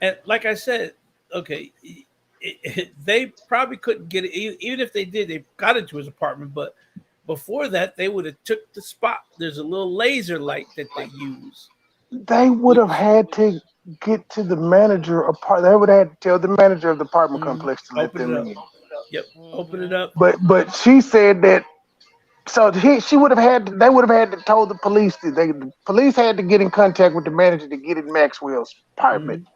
And like I said, okay, they probably couldn't get it. Even if they did, they got into his apartment. But before that, they would have took the spot. There's a little laser light that they use. They would have had to get to the manager apart. They would have had to tell the manager of the apartment complex to let them in. Yep, open it up. But she said that. So she would have had. They would have had to tell the police. The police had to get in contact with the manager to get in Maxwell's apartment.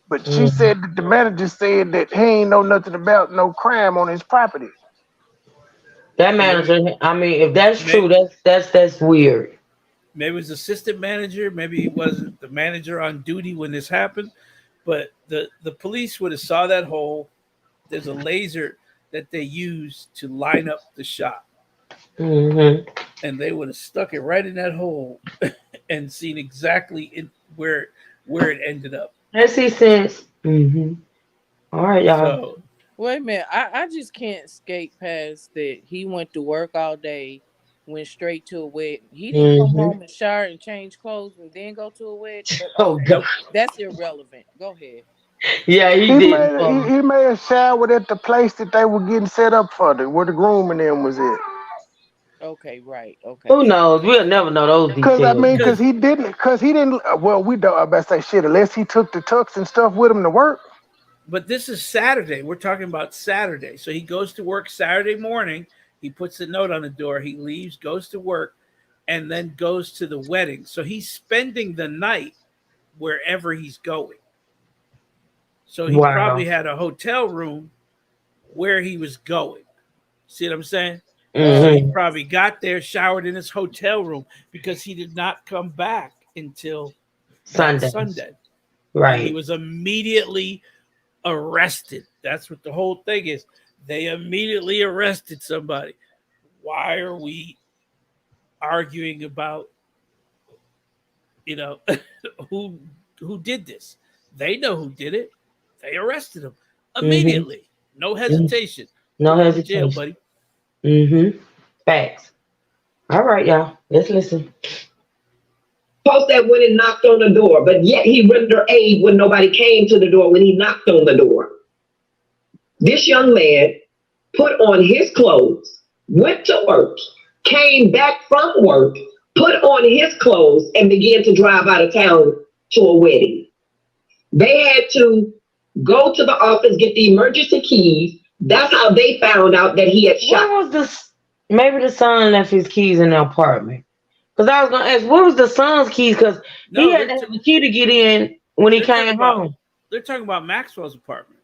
But she said that the manager said that he ain't know nothing about no crime on his property. That manager, I mean, if that's true, that's weird. Maybe it was assistant manager. Maybe he wasn't the manager on duty when this happened. But the police would have saw that hole. There's a laser that they use to line up the shot. And they would have stuck it right in that hole and seen exactly where it ended up. That makes sense. All right, y'all. So, wait a minute. I just can't skate past that. He went to work all day, went straight to a wedding. He didn't come home and shower and change clothes and then go to a wedding. Oh, God. That's irrelevant. Go ahead. Yeah, he did. He may have showered at the place that they were getting set up for, where the groom and them was at. Okay, right. Okay. Who knows? We'll never know those details. Because he didn't. Well, we don't. I about to say shit unless he took the tux and stuff with him to work. But this is Saturday. We're talking about Saturday. So he goes to work Saturday morning. He puts a note on the door. He leaves, goes to work, and then goes to the wedding. So he's spending the night wherever he's going. So he probably had a hotel room where he was going. See what I'm saying? So he probably got there, showered in his hotel room because he did not come back until Sunday. Right. And he was immediately arrested. That's what the whole thing is. They immediately arrested somebody. Why are we arguing about, who did this? They know who did it. They arrested him immediately. No hesitation. No hesitation. Jail, buddy. Facts. All right, y'all. Let's listen. Post that went and knocked on the door, but yet he rendered aid when nobody came to the door when he knocked on the door. This young man put on his clothes, went to work, came back from work, put on his clothes, and began to drive out of town to a wedding. They had to go to the office, get the emergency keys. That's how they found out that he had shot. What was this? Maybe the son left his keys in the apartment. Because I was going to ask, what was the son's keys? Because he had to have the key to get in when he came home. They're talking about Maxwell's apartment.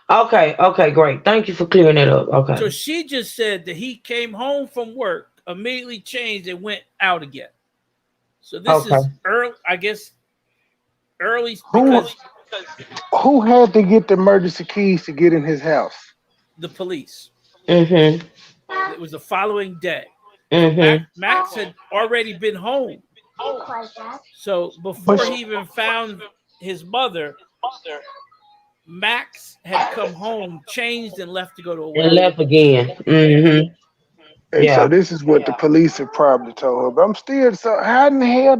Okay, great. Thank you for clearing that up. Okay. So she just said that he came home from work, immediately changed, and went out again. So this is early, I guess, early. Who had to get the emergency keys to get in his house? The police. It was the following day. Max had already been home. So before he even found his mother, Max had come home, changed, and left to go to a wedding. And left again. So this is what the police have probably told her. But I'm still, so how in the hell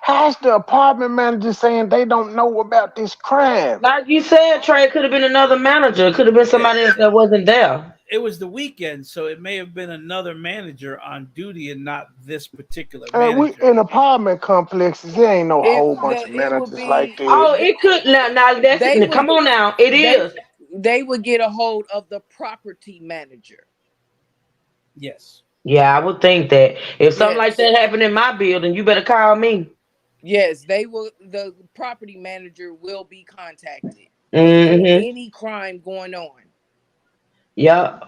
how's the apartment manager saying they don't know about this crime? Like you said, Trey, it could have been another manager. It could have been somebody else that wasn't there. It was the weekend, so it may have been another manager on duty and not this particular manager. In apartment complexes, there ain't no whole bunch of managers like that. Oh, it could. Now that's come on now. It is. They would get a hold of the property manager. Yes. Yeah, I would think that. If something like that happened in my building, you better call me. Yes, they will. The property manager will be contacted. Any crime going on. Yep.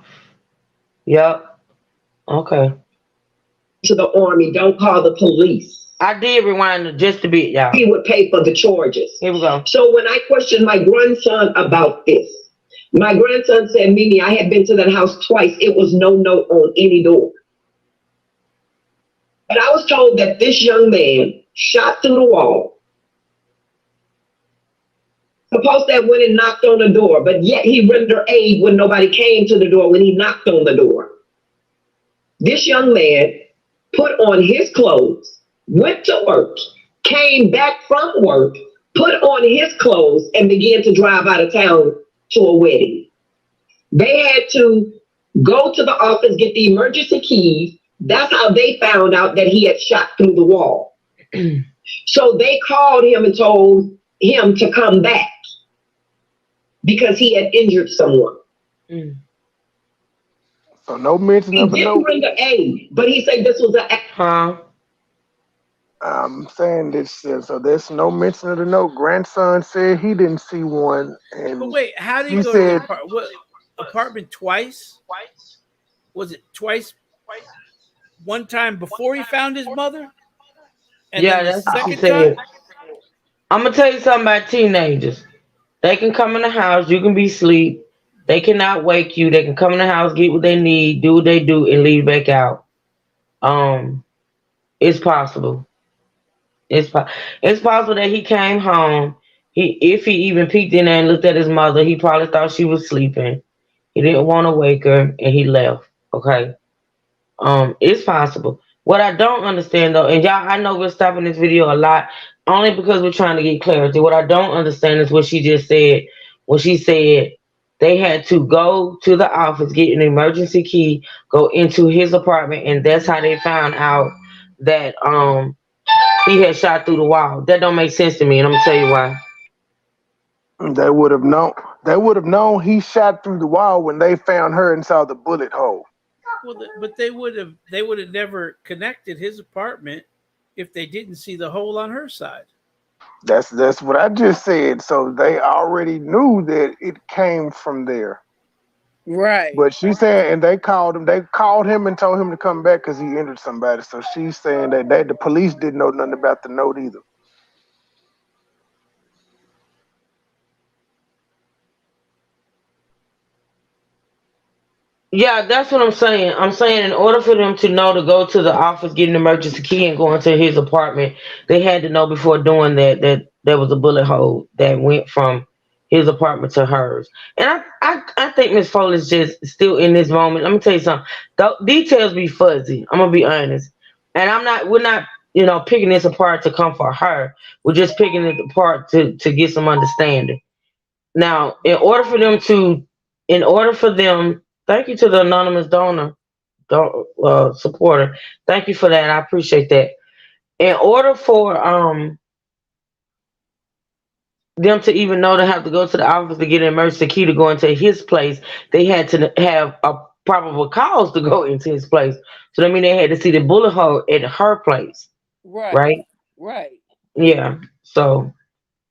Okay. To the army, don't call the police. I did rewind just a bit, y'all. He would pay for the charges. Here we go. So when I questioned my grandson about this, my grandson said, Mimi, I had been to that house twice. It was no note on any door. But I was told that this young man shot through the wall. Suppose that went and knocked on the door, but yet he rendered aid when nobody came to the door when he knocked on the door. This young man put on his clothes, went to work, came back from work, put on his clothes, and began to drive out of town to a wedding. They had to go to the office, get the emergency keys. That's how they found out that he had shot through the wall. So they called him and told him to come back because he had injured someone. So no mention of a He note. didn't render aid, but he said this was I'm saying this, so there's no mention of the note. Grandson said he didn't see one. And but wait, how did he go to the apartment twice? Was it twice? One time before he found his mother? And yeah, then the that's what she second said. time? I'm gonna tell you something about teenagers. They can come in the house, you can be asleep. They cannot wake you. They can come in the house, get what they need, do what they do, and leave back out. It's possible. It's possible that he came home. If he even peeked in there and looked at his mother, he probably thought she was sleeping. He didn't want to wake her, and he left. Okay. It's possible. What I don't understand though, and y'all, I know we're stopping this video a lot, only because we're trying to get clarity. What I don't understand is what she just said. When she said they had to go to the office, get an emergency key, go into his apartment, and that's how they found out that he had shot through the wall. That don't make sense to me, and I'm gonna tell you why. They would have known. They would have known he shot through the wall when they found her and saw the bullet hole. Well, but they would have never connected his apartment if they didn't see the hole on her side. That's what I just said. So they already knew that it came from there. Right. But she said, and they called him and told him to come back because he injured somebody. So she's saying that the police didn't know nothing about the note either. Yeah, that's what I'm saying. I'm saying in order for them to know to go to the office, get an emergency key, and go into his apartment, they had to know before doing that there was a bullet hole that went from his apartment to hers. And I think Miss Foley's just still in this moment. Let me tell you something. The details be fuzzy. I'm gonna be honest. And we're not, picking this apart to come for her. We're just picking it apart to get some understanding. Now, in order for them, thank you to the anonymous donor supporter. Thank you for that. I appreciate that. In order for them to even know to have to go to the office to get an emergency key to go into his place, they had to have a probable cause to go into his place. So that means they had to see the bullet hole at her place. Right. Yeah. So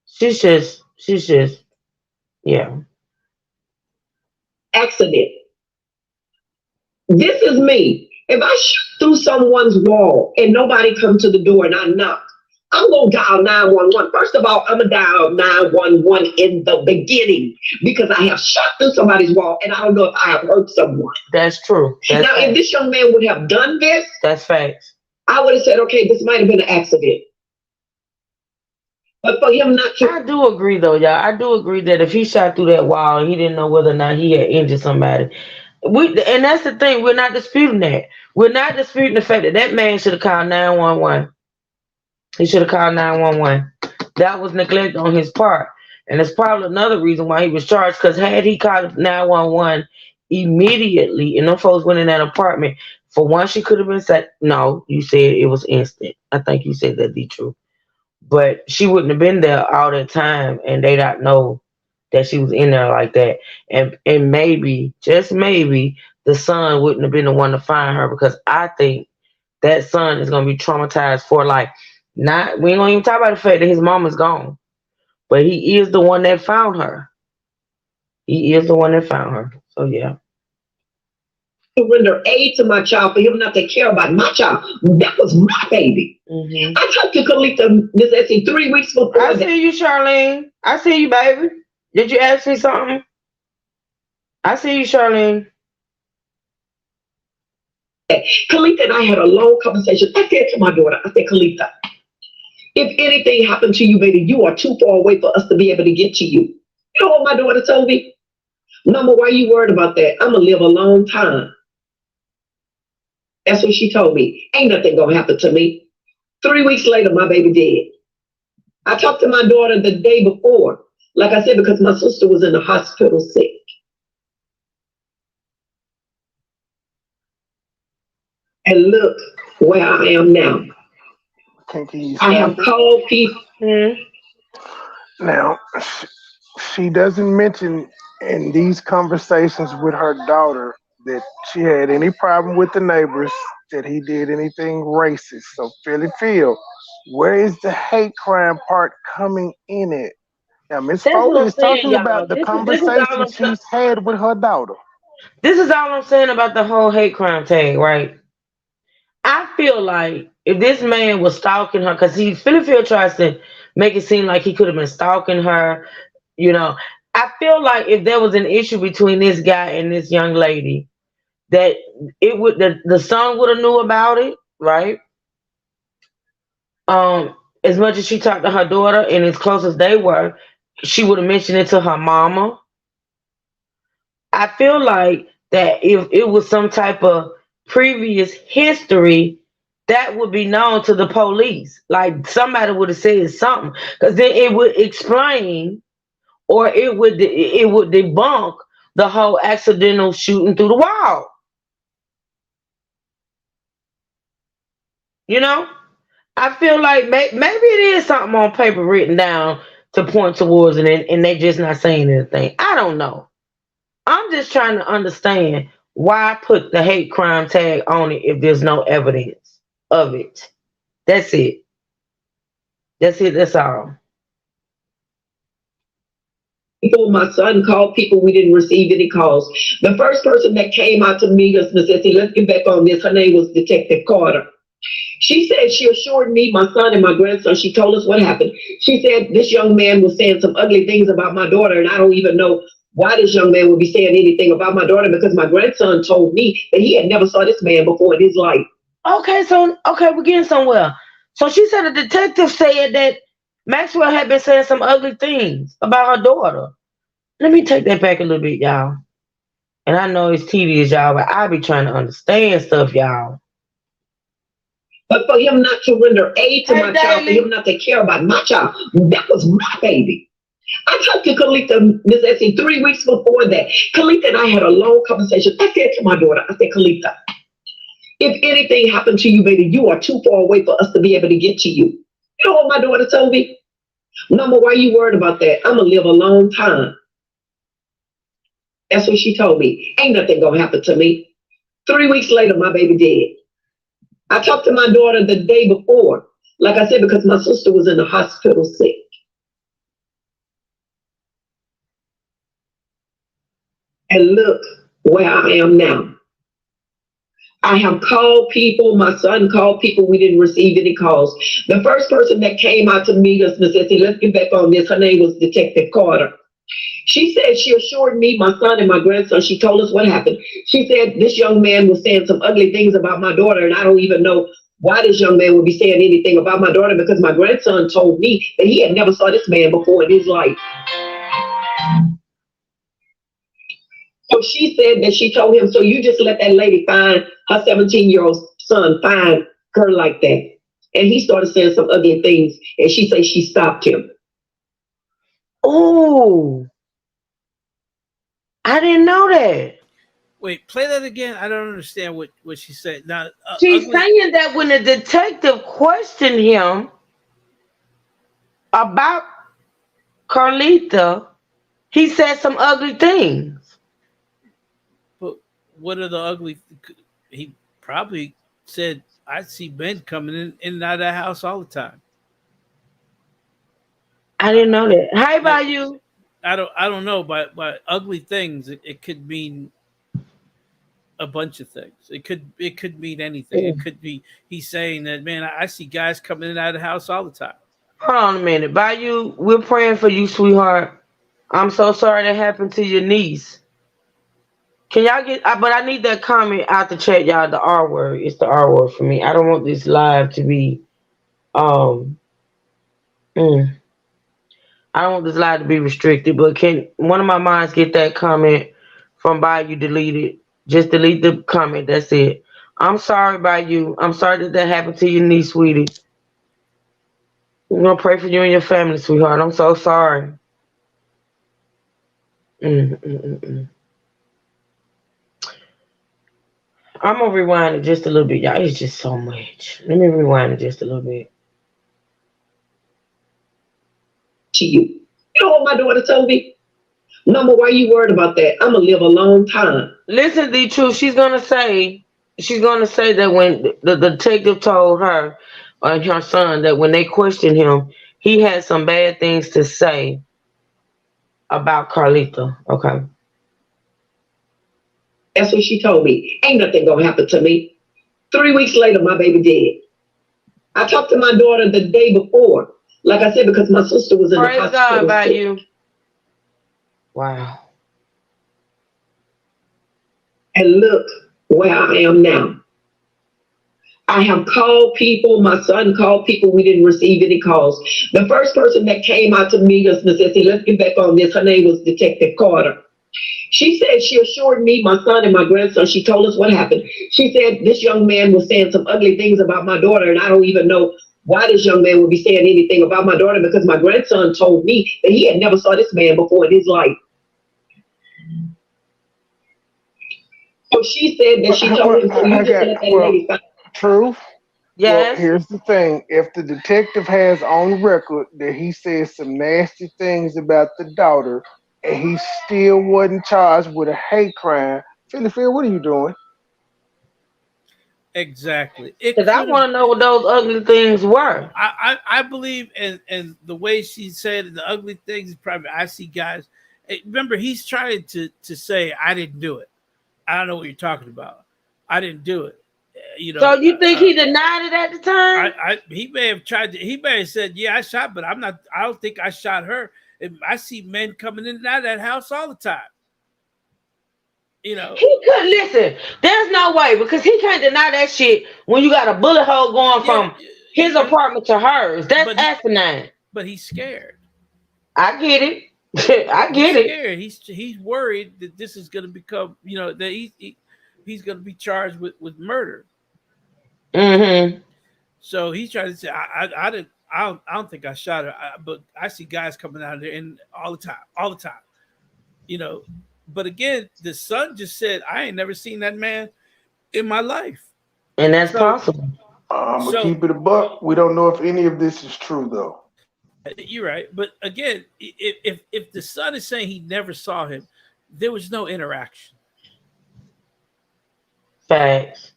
she's just yeah. Accident. This is me. If I shoot through someone's wall and nobody come to the door and I knock, I'm going to dial 911. First of all, I'm going to dial 911 in the beginning because I have shot through somebody's wall and I don't know if I have hurt someone. That's true. Now, if this young man would have done this, that's facts. I would have said, okay, this might have been an accident. But for him not to... I do agree, though, y'all. I do agree that if he shot through that wall and he didn't know whether or not he had injured somebody, and that's the thing, we're not disputing that. We're not disputing the fact that man should have called 911. He should have called 911. That was neglect on his part. And it's probably another reason why he was charged, because had he called 911 immediately and them folks went in that apartment, for one, she could have been said, no, you said it was instant. I think you said that'd be true. But she wouldn't have been there all that time and they don't know that she was in there like that. And maybe, just maybe, the son wouldn't have been the one to find her, because I think that son is going to be traumatized for life. We ain't going to even talk about the fact that his mom is gone. But he is the one that found her. He is the one that found her. So, yeah. To render aid to my child, for him not to care about my child. That was my baby. Mm-hmm. I talked to Kalita, Miss Essie, 3 weeks before. I see you, Charlene. I see you, baby. Did you ask me something? I see you, Charlene. Kalita and I had a long conversation. I said to my daughter, I said, Kalita, if anything happened to you, baby, you are too far away for us to be able to get to you. You know what my daughter told me? Mama, why are you worried about that? I'm going to live a long time. That's what she told me. Ain't nothing going to happen to me. 3 weeks later, my baby dead. I talked to my daughter the day before. Like I said, because my sister was in the hospital sick. And look where I am now. I have called people. Now, she doesn't mention in these conversations with her daughter that she had any problem with the neighbors, that he did anything racist. So, Phil, where is the hate crime part coming in at? Now, Miss Foley is talking about the conversation she's had with her daughter. This is all I'm saying about the whole hate crime tag, right? I feel like if this man was stalking her, because Phil tries to make it seem like he could have been stalking her, you know. I feel like if there was an issue between this guy and this young lady, that the son would have knew about it, right? As much as she talked to her daughter and as close as they were, she would have mentioned it to her mama. I feel like that if it was some type of previous history, that would be known to the police. Like somebody would have said something, because then it would explain, or it would debunk the whole accidental shooting through the wall. You know, I feel like maybe it is something on paper written down to point towards it, and they just not saying anything. I don't know. I'm just trying to understand why put the hate crime tag on it if there's no evidence of it. That's it. That's all. My son called people. We didn't receive any calls. The first person that came out to meet us and said, let's get back on this. Her name was Detective Carter. She said she assured me, my son, and my grandson. She told us what happened. She said this young man was saying some ugly things about my daughter, and I don't even know why this young man would be saying anything about my daughter, because my grandson told me that he had never saw this man before in his life. Okay, we're getting somewhere. So she said the detective said that Maxwell had been saying some ugly things about her daughter. Let me take that back a little bit, y'all. And I know it's tedious, y'all, but I be trying to understand stuff, y'all. But for him not to render aid to my child, for him not to care about my child, that was my baby. I talked to Kalitha, Miss Essie, 3 weeks before that. Kalitha and I had a long conversation. I said to my daughter, I said, Kalitha, if anything happened to you, baby, you are too far away for us to be able to get to you. You know what my daughter told me? Mama, why are you worried about that? I'm going to live a long time. That's what she told me. Ain't nothing going to happen to me. 3 weeks later, my baby dead. I talked to my daughter the day before, like I said, because my sister was in the hospital sick. And look where I am now. I have called people. My son called people. We didn't receive any calls. The first person that came out to meet us and said, let's get back on this. Her name was Detective Carter. She said she assured me, my son, and my grandson. She told us what happened. She said this young man was saying some ugly things about my daughter, and I don't even know why this young man would be saying anything about my daughter, because my grandson told me that he had never saw this man before in his life. So she said that she told him, so you just let that lady find her 17-year-old son, find her like that. And he started saying some ugly things, and she said she stopped him. Oh, I didn't know that. Wait, play that again. I don't understand what she said. Now she's saying that when the detective questioned him about Carlita, he said some ugly things. But what are the ugly? He probably said, "I see men coming in and out of the house all the time." I didn't know that. How about you? I don't know. By ugly things, it could mean a bunch of things. It could mean anything. It could be he's saying that, man, I see guys coming in and out of the house all the time. Hold on a minute. Bayou, we're praying for you, sweetheart. I'm so sorry that happened to your niece. Can y'all get, but I need that comment out the chat, y'all. The R word. It's the R word for me. I don't want this live to be, I don't want this live to be restricted, but can one of my minds get that comment from Bayou deleted? Just delete the comment. That's it. I'm sorry, Bayou. I'm sorry that happened to your niece, sweetie. We're going to pray for you and your family, sweetheart. I'm so sorry. I'm gonna rewind it just a little bit, y'all. It's just so much. Let me rewind it just a little bit. To you. You know what my daughter told me? Mama, why are you worried about that? I'm gonna live a long time. Listen, the truth. She's gonna say that when the detective told her and her son that when they questioned him, he had some bad things to say about Carlita. Okay. That's what she told me. Ain't nothing gonna happen to me. 3 weeks later, my baby dead. I talked to my daughter the day before. Like I said, because my sister was in the hospital. Praise God by you. Wow. And look where I am now. I have called people. My son called people. We didn't receive any calls. The first person that came out to meet us and said, let's get back on this. Her name was Detective Carter. She said she assured me, my son, and my grandson. She told us what happened. She said this young man was saying some ugly things about my daughter, and I don't even know why this young man would be saying anything about my daughter, because my grandson told me that he had never saw this man before in his life. So she said that she told him, so you just let that lady find. Truth. Yes. Well, here's the thing. If the detective has on record that he said some nasty things about the daughter and he still wasn't charged with a hate crime, Philly Phil, what are you doing? Exactly. Because I want to know what those ugly things were. I believe, and the way she said the ugly things is probably, I see guys. Remember, he's trying to say, I didn't do it. I don't know what you're talking about. I didn't do it. You know. So you think he denied it at the time? He may have tried to. He may have said, "Yeah, I shot," but I'm not. I don't think I shot her. I see men coming in and out of that house all the time. You know, he could listen. There's no way, because he can't deny that shit when you got a bullet hole going from his apartment to hers. That's asinine. But he's scared. I get it. I get it. Scared. He's worried that this is going to become, that he's going to be charged with murder. Mm-hmm. So he's trying to say, I don't think I shot her, but I see guys coming out there and all the time. But again, the son just said, I ain't never seen that man in my life. And that's possible. I'm going to keep it a buck. We don't know if any of this is true, though. You're right. But again, if the son is saying he never saw him, there was no interaction. Facts.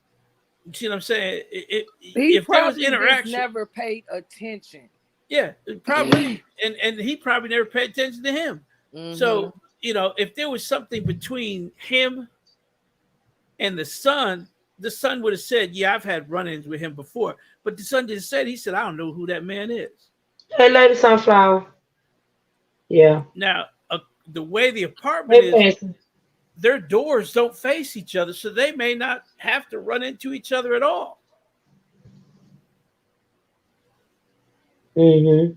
You see what I'm saying? If there was interaction, never paid attention. Yeah, probably. and he probably never paid attention to him. Mm-hmm. So, if there was something between him and the son would have said, yeah, I've had run-ins with him before. But the son didn't say it. He said, I don't know who that man is. Hey, Lady Sunflower. Yeah. Now, the way the apartment is, their doors don't face each other, so they may not have to run into each other at all. Mm-hmm.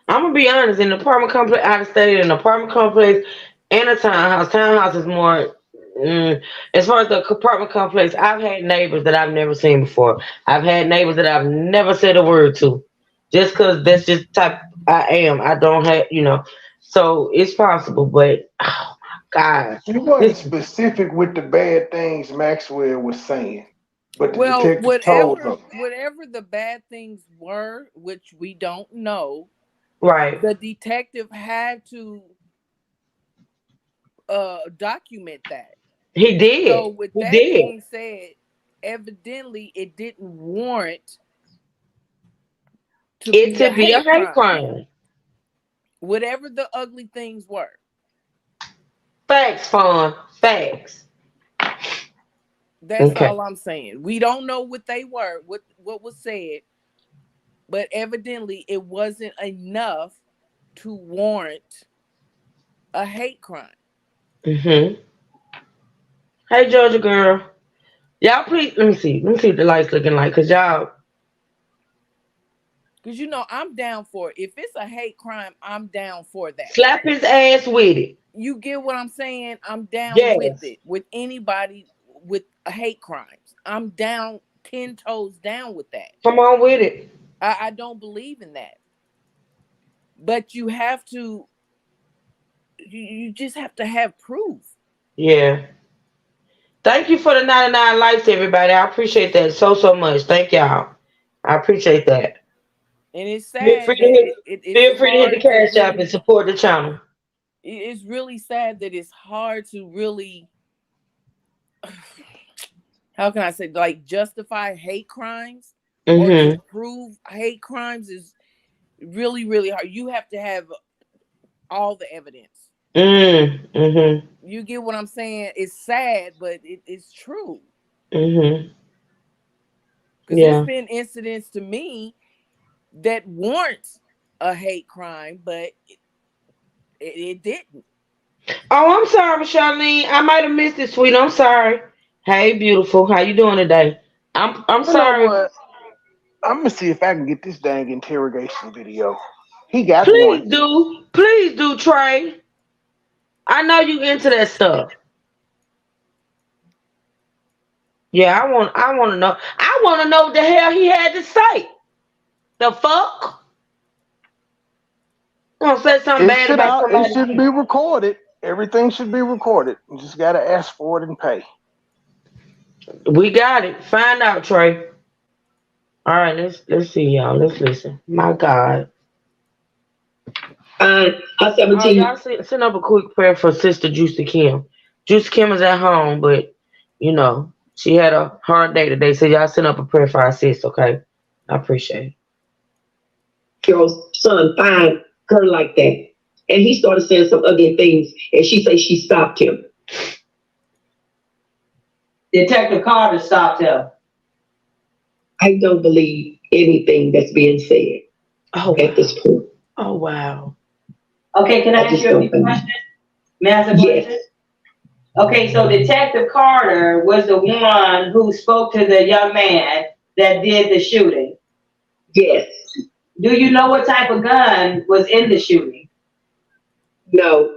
I'm going to be honest. In the apartment complex, I stayed in an apartment complex and a townhouse. Townhouse is more... as far as the apartment complex, I've had neighbors that I've never seen before. I've had neighbors that I've never said a word to. Just because that's just the type I am. I don't have, so it's possible, but oh my God. You weren't specific with the bad things Maxwell was saying, but the detective told them. Whatever the bad things were, which we don't know, right? The detective had to document that. He did. So with that being said, evidently it didn't warrant to be a hate crime. Whatever the ugly things were. Facts, Fawn. Facts. That's all I'm saying. We don't know what they were, what was said, but evidently it wasn't enough to warrant a hate crime. Mm-hmm. Hey, Georgia girl. Y'all please, let me see what the lights looking like, because y'all... Because I'm down for it. If it's a hate crime, I'm down for that. Slap his ass with it. You get what I'm saying? I'm down with it. With anybody with hate crimes. I'm down 10 toes down with that. Come on with it. I don't believe in that. But you have to you just have to have proof. Yeah. Thank you for the 99 likes, everybody. I appreciate that so much. Thank y'all. I appreciate that. And it's Feel sad free to that hit, it's feel free to hit the hard to cash app really, and support the channel. it's really sad that it's hard to really, how can I say, like, justify hate crimes or to prove hate crimes is really, really hard. You have to have all the evidence. You get what I'm saying? It's sad, but it's true. Because there's been incidents to me that warrant a hate crime, but it didn't. Oh, I'm sorry, Charlene. I might have missed it, sweet. I'm sorry. Hey, beautiful. How you doing today? I'm sorry. What? I'm gonna see if I can get this dang interrogation video. He got Please one. Please do, Trey. I know you into that stuff. Yeah, I want to know. I want to know what the hell he had to say. The fuck? Gonna say something bad about somebody. It should be recorded. Everything should be recorded. You just gotta ask for it and pay. We got it. Find out, Trey. All right, let's see, y'all. Let's listen. My God. I 17. Y'all send up a quick prayer for Sister Juicy Kim. Juicy Kim is at home, but you know she had a hard day today. So y'all send up a prayer for our sis, okay? I appreciate it. Your son find her like that, and he started saying some ugly things, and she said she stopped him. Detective Carter stopped him. I don't believe anything that's being said at this point. Oh, wow. Okay, can I ask you a question? May I ask a question? Yes. Okay, so Detective Carter was the one who spoke to the young man that did the shooting. Yes. Do you know what type of gun was in the shooting? No.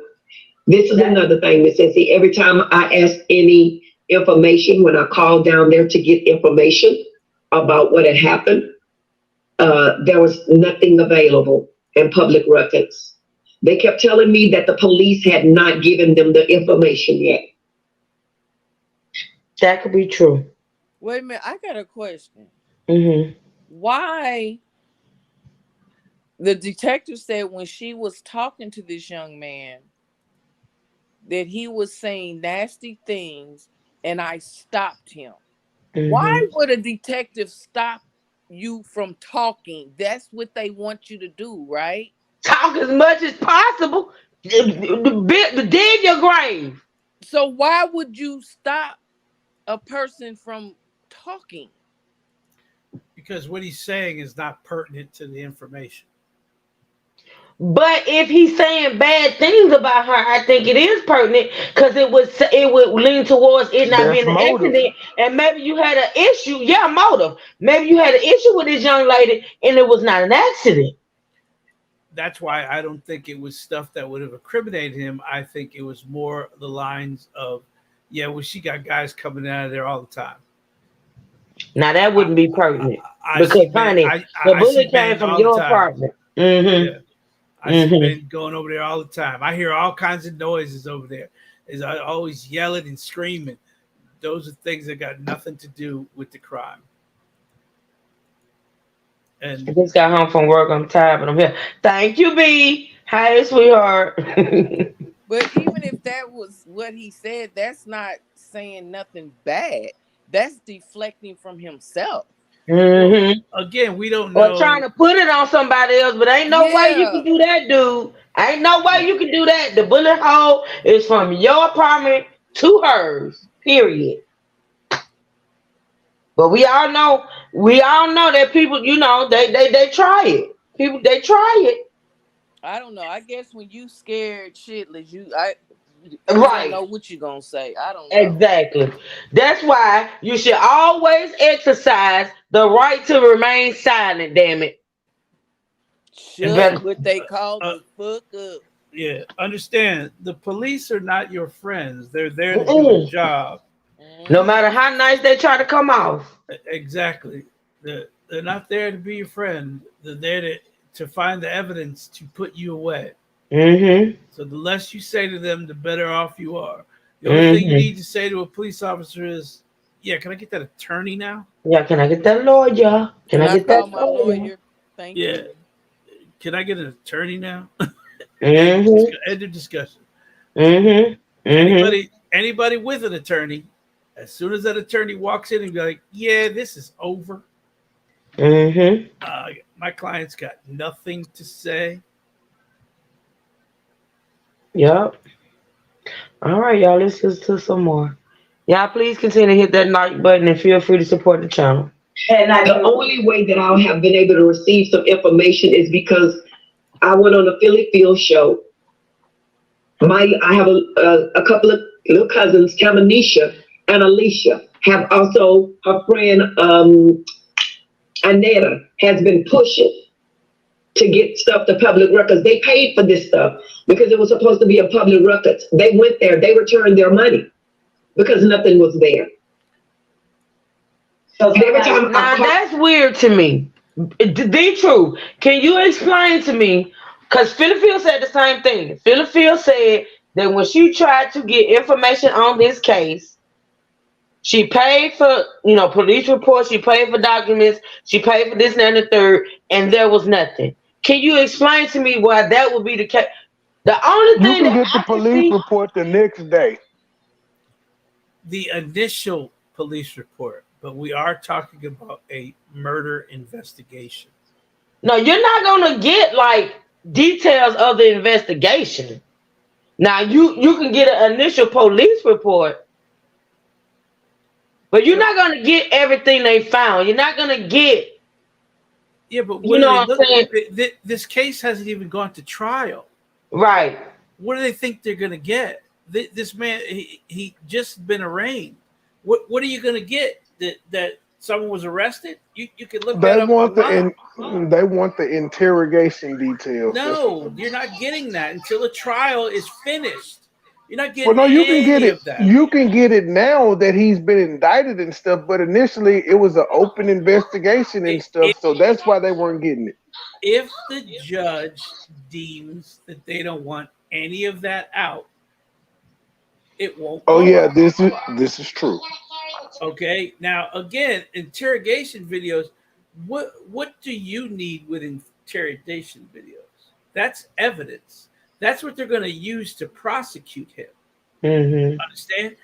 This is another thing that says, see, every time I ask any information, when I called down there to get information about what had happened, there was nothing available in public records. They kept telling me that the police had not given them the information yet. That could be true. Wait a minute, I got a question. Why? The detective said when she was talking to this young man that he was saying nasty things and I stopped him. Why would a detective stop you from talking? That's what they want you to do, right? Talk as much as possible. Dig your grave. So why would you stop a person from talking? Because what he's saying is not pertinent to the information. But if he's saying bad things about her, I think it is pertinent because it would lean towards it not being an accident. And maybe you had an issue. Yeah, motive. Maybe you had an issue with this young lady and it was not an accident. That's why I don't think it was stuff that would have incriminated him. I think it was more the lines of, yeah, well, she got guys coming out of there all the time. Now that wouldn't be pertinent because, honey, the bullet came from your apartment. Yeah. I see men going over there all the time. I hear all kinds of noises over there. Is always yelling and screaming. Those are things that got nothing to do with the crime. And I just got home from work. I'm tired, but I'm here. Thank you, B. Hi, sweetheart. But even if that was what he said, that's not saying nothing bad. That's deflecting from himself. Again, we don't know. Or trying to put it on somebody else, but ain't no way you can do that, dude. Ain't no way you can do that. The bullet hole is from your apartment to hers. Period. But we all know that people, you know, they try it. People, they try it. I don't know. I guess when you scared shitless, you right. don't know what you're gonna say. I don't know. Exactly. That's why you should always exercise the right to remain silent, damn it. Shut what they call the fuck up. Yeah, understand, the police are not your friends. They're there to do a job. No matter how nice they try to come off. Exactly. They're not there to be your friend. They're there to find the evidence to put you away. Mm-hmm. So the less you say to them, the better off you are. The only thing you need to say to a police officer is, "Yeah, can I get that attorney now? Yeah, can I get that lawyer? Can I get call that my lawyer? Thank Yeah, you. can I get an attorney now?" Mm-hmm. End of discussion. Mm-hmm. Mm-hmm. Anybody with an attorney, as soon as that attorney walks in and be like, "Yeah, this is over. Mm-hmm. My client's got nothing to say." Yep. All right, y'all. Let's listen to some more. Y'all, please continue to hit that like button and feel free to support the channel. And the only way that I'll have been able to receive some information is because I went on the Philly Field show. I have a couple of little cousins, Tamanisha and Alicia, have also her friend Aneta has been pushing to get stuff to public records. They paid for this stuff because it was supposed to be a public records. They went there, they returned their money because nothing was there. So every time now that's weird to me. Be true. Can you explain to me? Because Philippield said the same thing. Philippield said that when she tried to get information on this case, she paid for, police reports, she paid for documents, she paid for this and the third, and there was nothing. Can you explain to me why that would be the case? The only thing you can get the police report the next day. The initial police report, but we are talking about a murder investigation. No, you're not gonna get like details of the investigation. Now you can get an initial police report, but you're not gonna get everything they found. You're not gonna get. Yeah, but what I'm saying? This case hasn't even gone to trial. Right. What do they think they're gonna get? This man, he just been arraigned. What are you gonna get? That someone was arrested? You can look that up online. They want the interrogation details. No, you're not getting that until the trial is finished. You're not getting. Well, no, you can get it. That. You can get it now that he's been indicted and stuff. But initially, it was an open investigation and stuff, so that's why they weren't getting it. If the judge deems that they don't want any of that out, it won't. Oh yeah, this is true. Okay. Now again, interrogation videos. What do you need with interrogation videos? That's evidence. That's what they're going to use to prosecute him. Mm-hmm. Understand?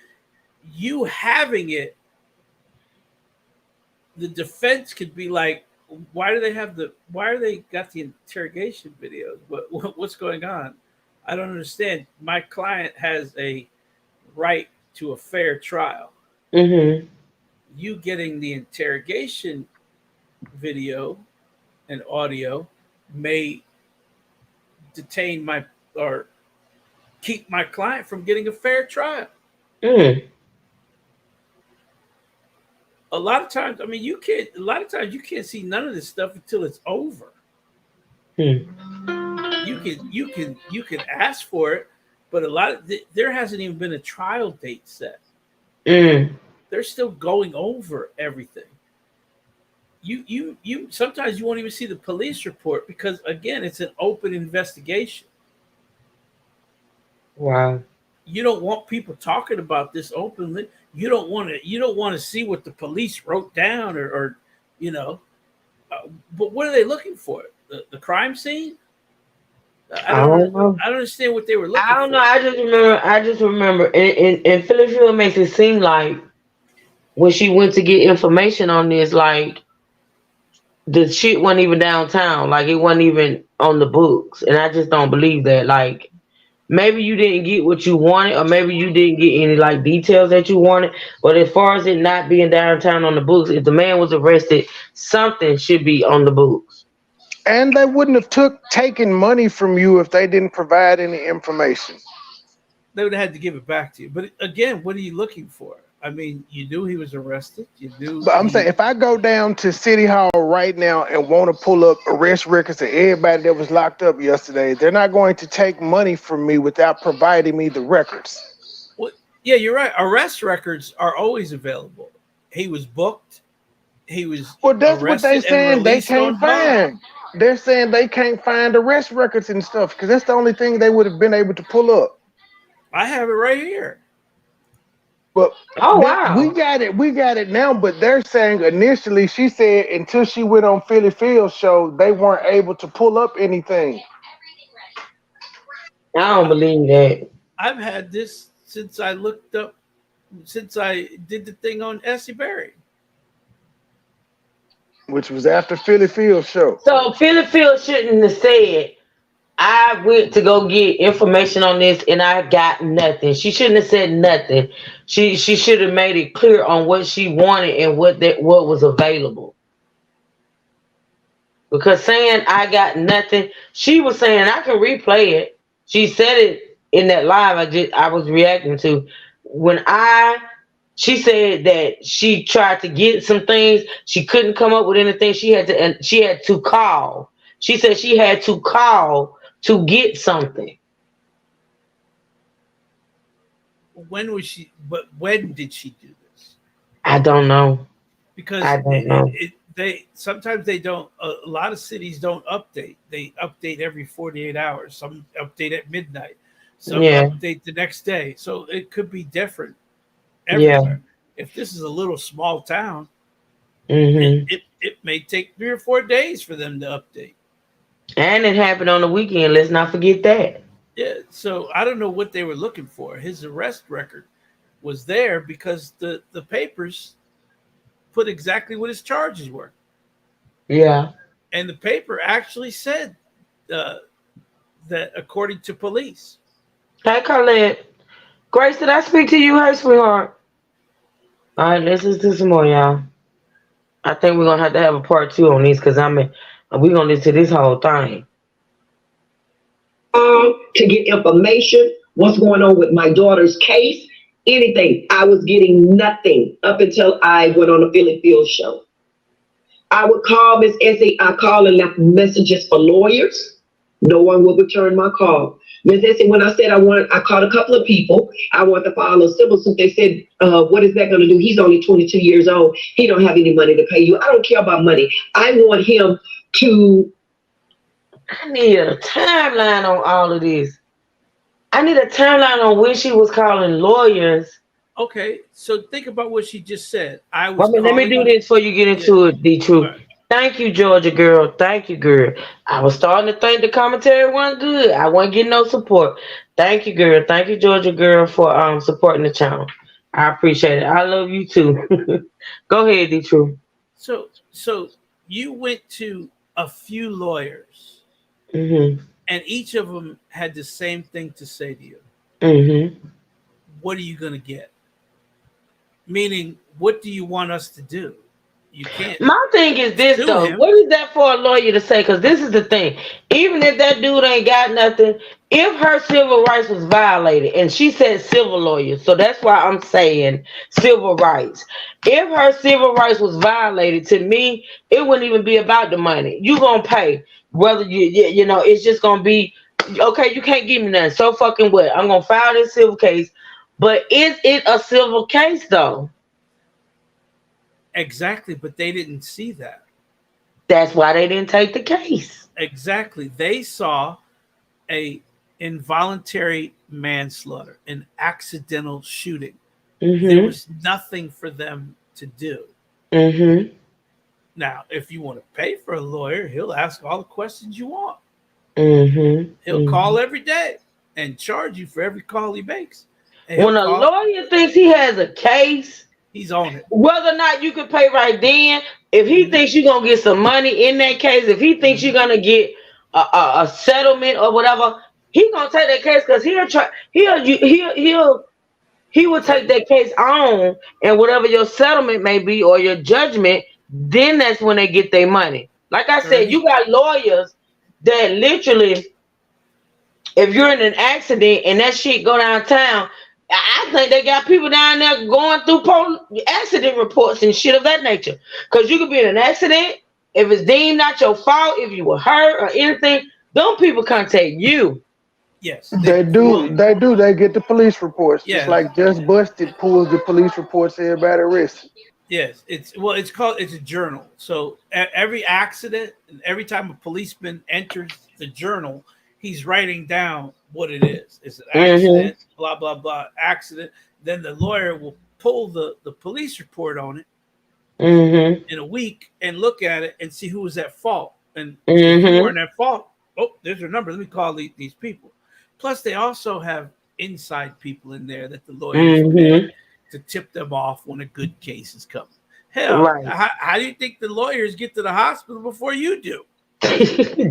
You having it, the defense could be like, why are they got the interrogation videos? What's going on? I don't understand. My client has a right to a fair trial. Mm-hmm. You getting the interrogation video and audio may detain or keep my client from getting a fair trial. Mm. A lot of times you can't see none of this stuff until it's over. Mm. You can ask for it, but there hasn't even been a trial date set. Mm. They're still going over everything. You sometimes you won't even see the police report because again it's an open investigation. Wow. You don't want people talking about this openly. You don't want to see what the police wrote down or but what are they looking for? The crime scene? I don't know. I don't understand what they were looking for. I don't know. I just remember and Philippield makes it seem like when she went to get information on this, like the shit wasn't even downtown. Like it wasn't even on the books. And I just don't believe that. Like maybe you didn't get what you wanted, or maybe you didn't get any like details that you wanted. But as far as it not being downtown on the books, if the man was arrested, something should be on the books. And they wouldn't have taken money from you if they didn't provide any information. They would have had to give it back to you. But again, what are you looking for? I mean, you knew he was arrested. You knew. But I'm saying, if I go down to City Hall right now and want to pull up arrest records of everybody that was locked up yesterday, they're not going to take money from me without providing me the records. Well, yeah, you're right. Arrest records are always available. He was booked. He was. Well, that's what they saying. They can't find. they're saying they can't find arrest records and stuff because that's the only thing they would have been able to pull up. I have it right here. But wow, we got it now. But they're saying initially, she said until she went on Philly Phil's show, they weren't able to pull up anything. I don't believe that. I've had this since I did the thing on Essie Berry, which was after Philly Phil's show. So Philly Phil shouldn't have said, I went to go get information on this and I got nothing. She shouldn't have said nothing. She should have made it clear on what she wanted and what was available. Because saying I got nothing, she was saying I can replay it. She said it in that live I was reacting to. She said that she tried to get some things, she couldn't come up with anything. She had to call. She said she had to call to get something. When did she do this? I don't know. Because I don't know. Sometimes they don't. A lot of cities don't update. They update every 48 hours. Some update at midnight. Some update the next day. So it could be different everywhere. Yeah. If this is a little small town, it may take 3 or 4 days for them to update. And it happened on the weekend. Let's not forget that. Yeah. So I don't know what they were looking for. His arrest record was there because the papers put exactly what his charges were. Yeah. And the paper actually said that according to police. Hey, Colette. Grace, did I speak to you? Hey, sweetheart. All right, let's listen to some more, y'all. I think we're going to have a part 2 on these because we're going to listen to this whole thing. To get information, what's going on with my daughter's case, anything. I was getting nothing up until I went on the Philly Phil show. I would call Miss Essie. I called and left messages for lawyers. No one would return my call. Miss Essie, when I said I called a couple of people. I want to file a civil suit. They said, what is that going to do? He's only 22 years old. He don't have any money to pay you. I don't care about money. I want him to. I need a timeline on all of this. I need a timeline on when she was calling lawyers. Okay, so think about what she just said. Let me do this before you get into it, D-Truth. Right. Thank you, Georgia girl. Thank you, girl. I was starting to think the commentary wasn't good. I wasn't getting no support. Thank you, girl. Thank you, Georgia girl, for supporting the channel. I appreciate it. I love you too. Go ahead, D-Truth. So you went to a few lawyers. Mm-hmm. And each of them had the same thing to say to you. Mm-hmm. What are you going to get? Meaning, what do you want us to do? You can't. My thing is this, though. Him. What is that for a lawyer to say? Because this is the thing. Even if that dude ain't got nothing, if her civil rights was violated, and she said civil lawyers, so that's why I'm saying civil rights. If her civil rights was violated, to me, it wouldn't even be about the money. You gonna pay. Whether you know, it's just gonna be okay. You can't give me nothing. So fucking what? I'm gonna file this civil case, but is it a civil case though? Exactly, but they didn't see that. That's why they didn't take the case. Exactly, they saw a involuntary manslaughter, an accidental shooting. Mm-hmm. There was nothing for them to do. Mm-hmm. Now, if you want to pay for a lawyer, he'll ask all the questions you want. Mm-hmm. He'll call every day and charge you for every call he makes. When a lawyer thinks he has a case, he's on it. Whether or not you can pay right then, if he thinks you're gonna get some money in that case, if he thinks you're gonna get a settlement or whatever, he's gonna take that case because he will take that case on, and whatever your settlement may be or your judgment, then that's when they get their money. Like I said, you got lawyers that literally, if you're in an accident and that shit go downtown, I think they got people down there going through accident reports and shit of that nature. Because you could be in an accident, if it's deemed not your fault, if you were hurt or anything, them people contact you. Yes, they do. They get the police reports. Yeah. Just like Just Busted pulls the police reports, everybody arrested. Yes, it's a journal. So every accident, every time a policeman enters the journal, he's writing down what it is. It's an accident, blah blah blah, accident. Then the lawyer will pull the police report on it in a week and look at it and see who was at fault. And if you weren't at fault, oh, there's your number. Let me call these people. Plus, they also have inside people in there that the lawyers pay to tip them off when a good case is coming. Hell, how do you think the lawyers get to the hospital before you do?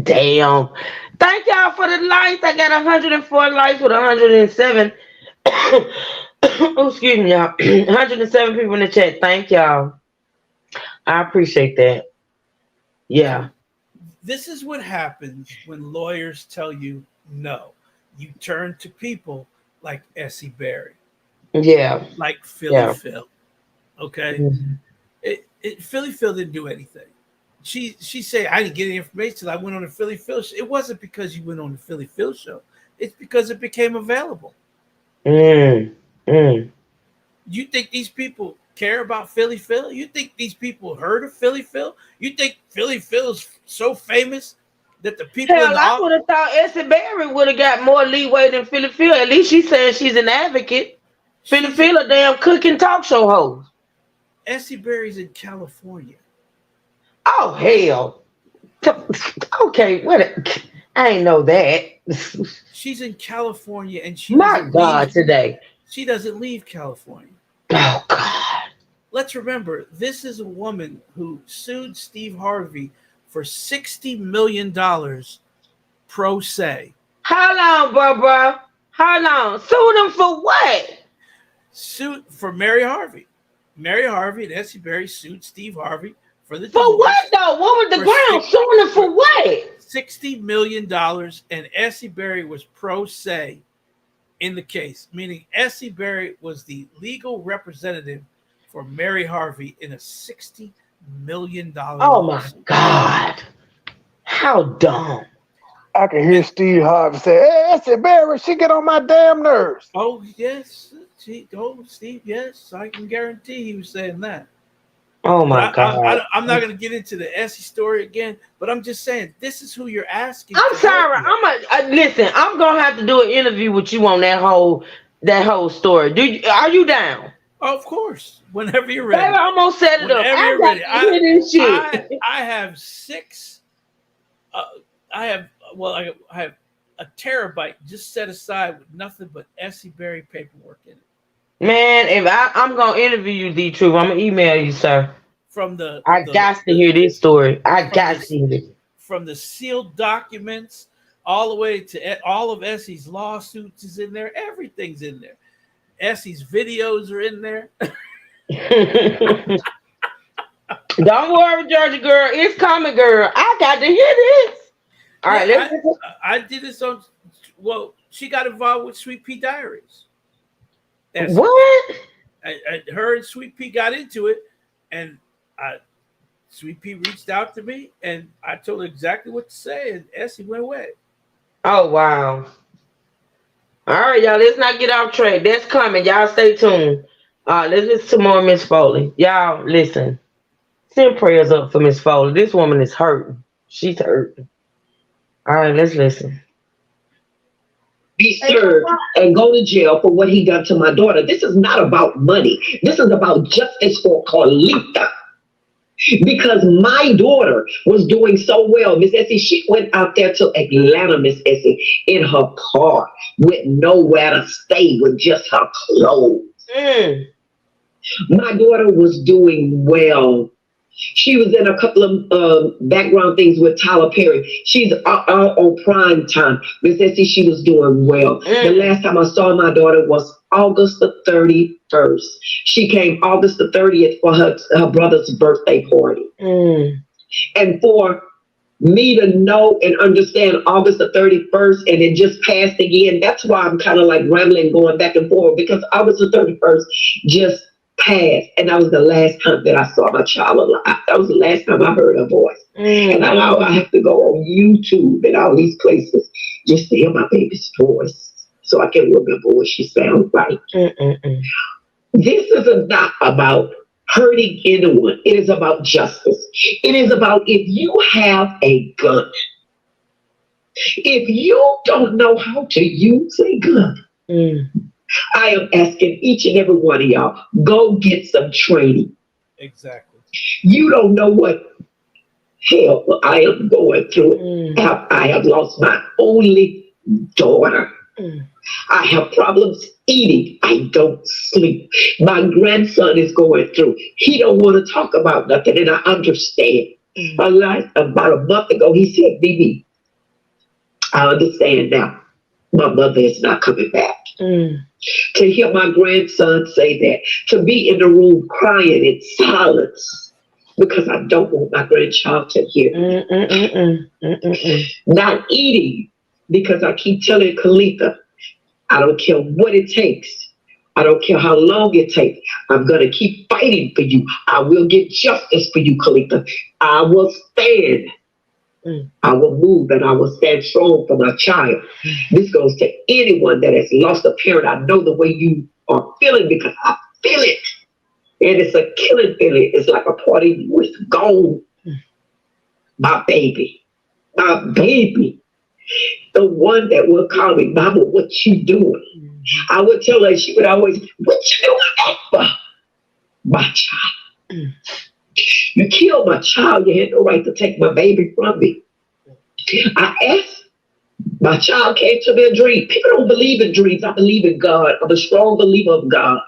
Damn. Thank y'all for the likes. I got 104 likes with 107. Oh, excuse me, y'all. 107 people in the chat. Thank y'all. I appreciate that. Yeah. This is what happens when lawyers tell you no. You turn to people like Essie Berry. Yeah. Like Philly Phil. Okay. Philly Phil didn't do anything. She said, I didn't get any information till I went on the Philly Phil show. It wasn't because you went on the Philly Phil show. It's because it became available. You think these people care about Philly Phil? You think these people heard of Philly Phil? You think Philly Phil's so famous that the people I would have thought Essie Berry would have got more leeway than Philly Phil. At least she's saying she's an advocate. Philly Phil a damn cooking talk show host. Essie Berry's in California. Oh hell. Okay, I ain't know that. She's in California and she she doesn't leave California. Oh God. Let's remember, this is a woman who sued Steve Harvey for $60 million pro se. How long, bro? How long? Sued him for what? Sued for Mary Harvey. Mary Harvey and Essie Berry sued Steve Harvey for the divorce. What though? What was the ground? Suing him for what? $60 million, and Essie Berry was pro se in the case, meaning Essie Berry was the legal representative for Mary Harvey in a $60 million lawsuit. My God. How dumb. I can hear Steve Harvey say, hey, Essie Berry, she get on my damn nerves. Oh, yes. Steve, yes. I can guarantee he was saying that. Oh, my God. I'm not going to get into the Essie story again, but I'm just saying, this is who you're asking. I'm sorry. Listen, I'm going to have to do an interview with you on that whole story. Are you down? Oh, of course. Whenever you're ready. I almost set it up. You're ready. I have 6. I have a terabyte just set aside with nothing but Essie Berry paperwork in it. Man, if I'm gonna interview you, D Truth, I'm gonna email you, sir. I got to hear this story. I got to hear it. From the sealed documents all the way to all of Essie's lawsuits is in there. Everything's in there. Essie's videos are in there. Don't worry, Georgia girl. It's coming, girl. I got to hear this. All right, I did this on. Well, she got involved with Sweet Pea Diaries. What? Her and Sweet Pea got into it, and Sweet Pea reached out to me, and I told her exactly what to say, and Essie went away. Oh wow! All right, y'all. Let's not get off track. That's coming. Y'all stay tuned. Let's listen to more Miss Foley. Y'all listen. Send prayers up for Miss Foley. This woman is hurting. She's hurting. All right, let's listen. Be served and go to jail for what he done to my daughter. This is not about money. This is about justice for Carlita. Because my daughter was doing so well. Miss Essie, she went out there to Atlanta, Miss Essie, in her car with nowhere to stay with just her clothes. My daughter was doing well. She was in a couple of background things with Tyler Perry. She's on prime time. Miss Essie, she was doing well. The last time I saw my daughter was August the 31st. She came August the 30th for her brother's birthday party. And for me to know and understand August the 31st and it just passed again, that's why I'm kind of like rambling, going back and forth, because August the 31st just passed, and that was the last time that I saw my child alive. That was the last time I heard her voice. And now I have to go on YouTube and all these places just to hear my baby's voice so I can remember what she sounds like. This is not about hurting anyone. It is about justice. It is about if you have a gun, if you don't know how to use a gun, I am asking each and every one of y'all, go get some training. Exactly. You don't know what hell I am going through. I have lost my only daughter. I have problems eating. I don't sleep. My grandson is going through. He don't want to talk about nothing, and I understand. About a month ago, he said, "Bibi, I understand now. My mother is not coming back." To hear my grandson say that, to be in the room crying in silence because I don't want my grandchild to hear me. Not eating because I keep telling Kalitha, I don't care what it takes. I don't care how long it takes. I'm going to keep fighting for you. I will get justice for you, Kalitha. I will stand. I will move and I will stand strong for my child. This goes to anyone that has lost a parent. I know the way you are feeling because I feel it. And it's a killing feeling. It's like a party with gold. My baby. My baby. The one that will call me, Mama, what you doing? I would tell her, she would always, what you doing that for? My child. You killed my child. You had no right to take my baby from me. I asked. My child came to me in a dream. People don't believe in dreams. I believe in God. I'm a strong believer of God.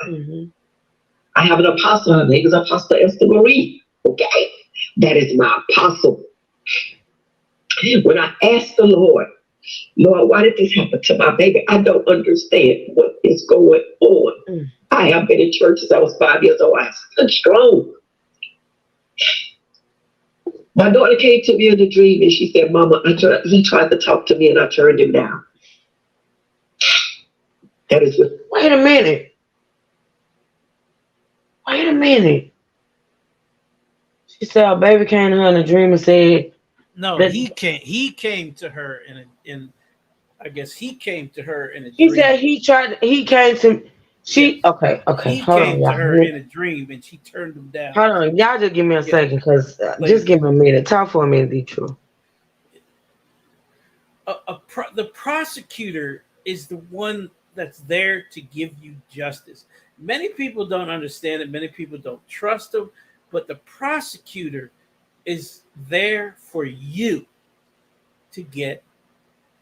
I have an apostle. Her name is Apostle Esther Marie. Okay? That is my apostle. When I asked the Lord, why did this happen to my baby? I don't understand what is going on. I have been in church since I was 5 years old. I stood strong. My daughter came to me in a dream and she said, Mama, he tried to talk to me and I turned him down. That is what. Wait a minute. Wait a minute. She said our baby came to her in a dream and said. No, he came to her in I guess he came to her in a dream. He said he came to. He came to her in a dream and she turned him down. Hold on, y'all just give me a second, because just give me a minute. Talk for a minute, Detroit. The prosecutor is the one that's there to give you justice. Many people don't understand it. Many people don't trust him, but the prosecutor is there for you to get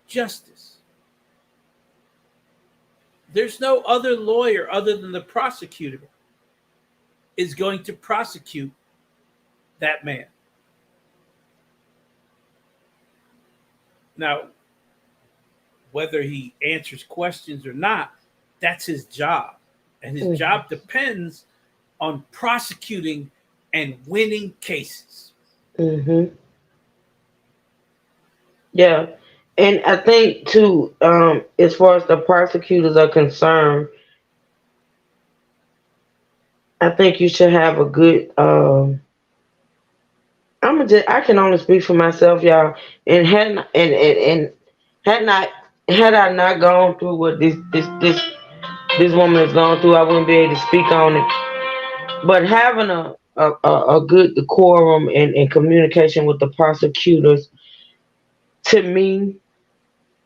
justice. There's no other lawyer other than the prosecutor is going to prosecute that man. Now, whether he answers questions or not, that's his job. And his job depends on prosecuting and winning cases. Yeah. And I think too, as far as the prosecutors are concerned, I think you should have a good. I can only speak for myself, y'all. And had I not gone through what this woman has gone through, I wouldn't be able to speak on it. But having a good decorum and communication with the prosecutors, to me,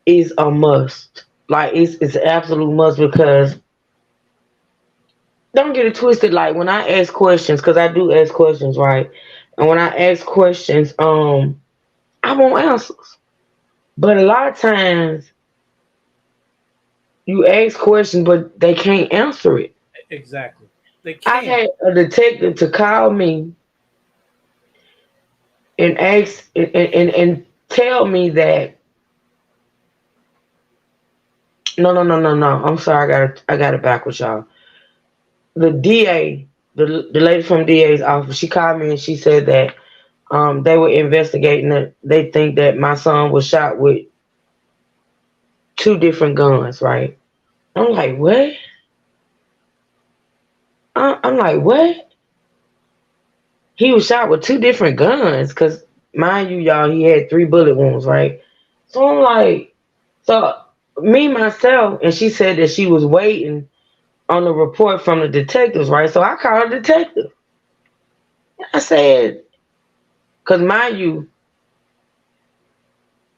is a must. Like it's an absolute must, because don't get it twisted. Like when I ask questions, because I do ask questions, right? And when I ask questions, I want answers. But a lot of times you ask questions, but they can't answer it. Exactly. They can't. I had a detective to call me and ask and tell me that no. I'm sorry, I got it backwards, y'all. The DA, the lady from DA's office, she called me and she said that they were investigating it. They think that my son was shot with 2 different guns, right? I'm like, what? I'm like, what? He was shot with 2 different guns, because mind you, y'all, he had 3 bullet wounds, right? So I'm like, me, myself, and she said that she was waiting on the report from the detectives, right? So I called a detective. I said, because mind you,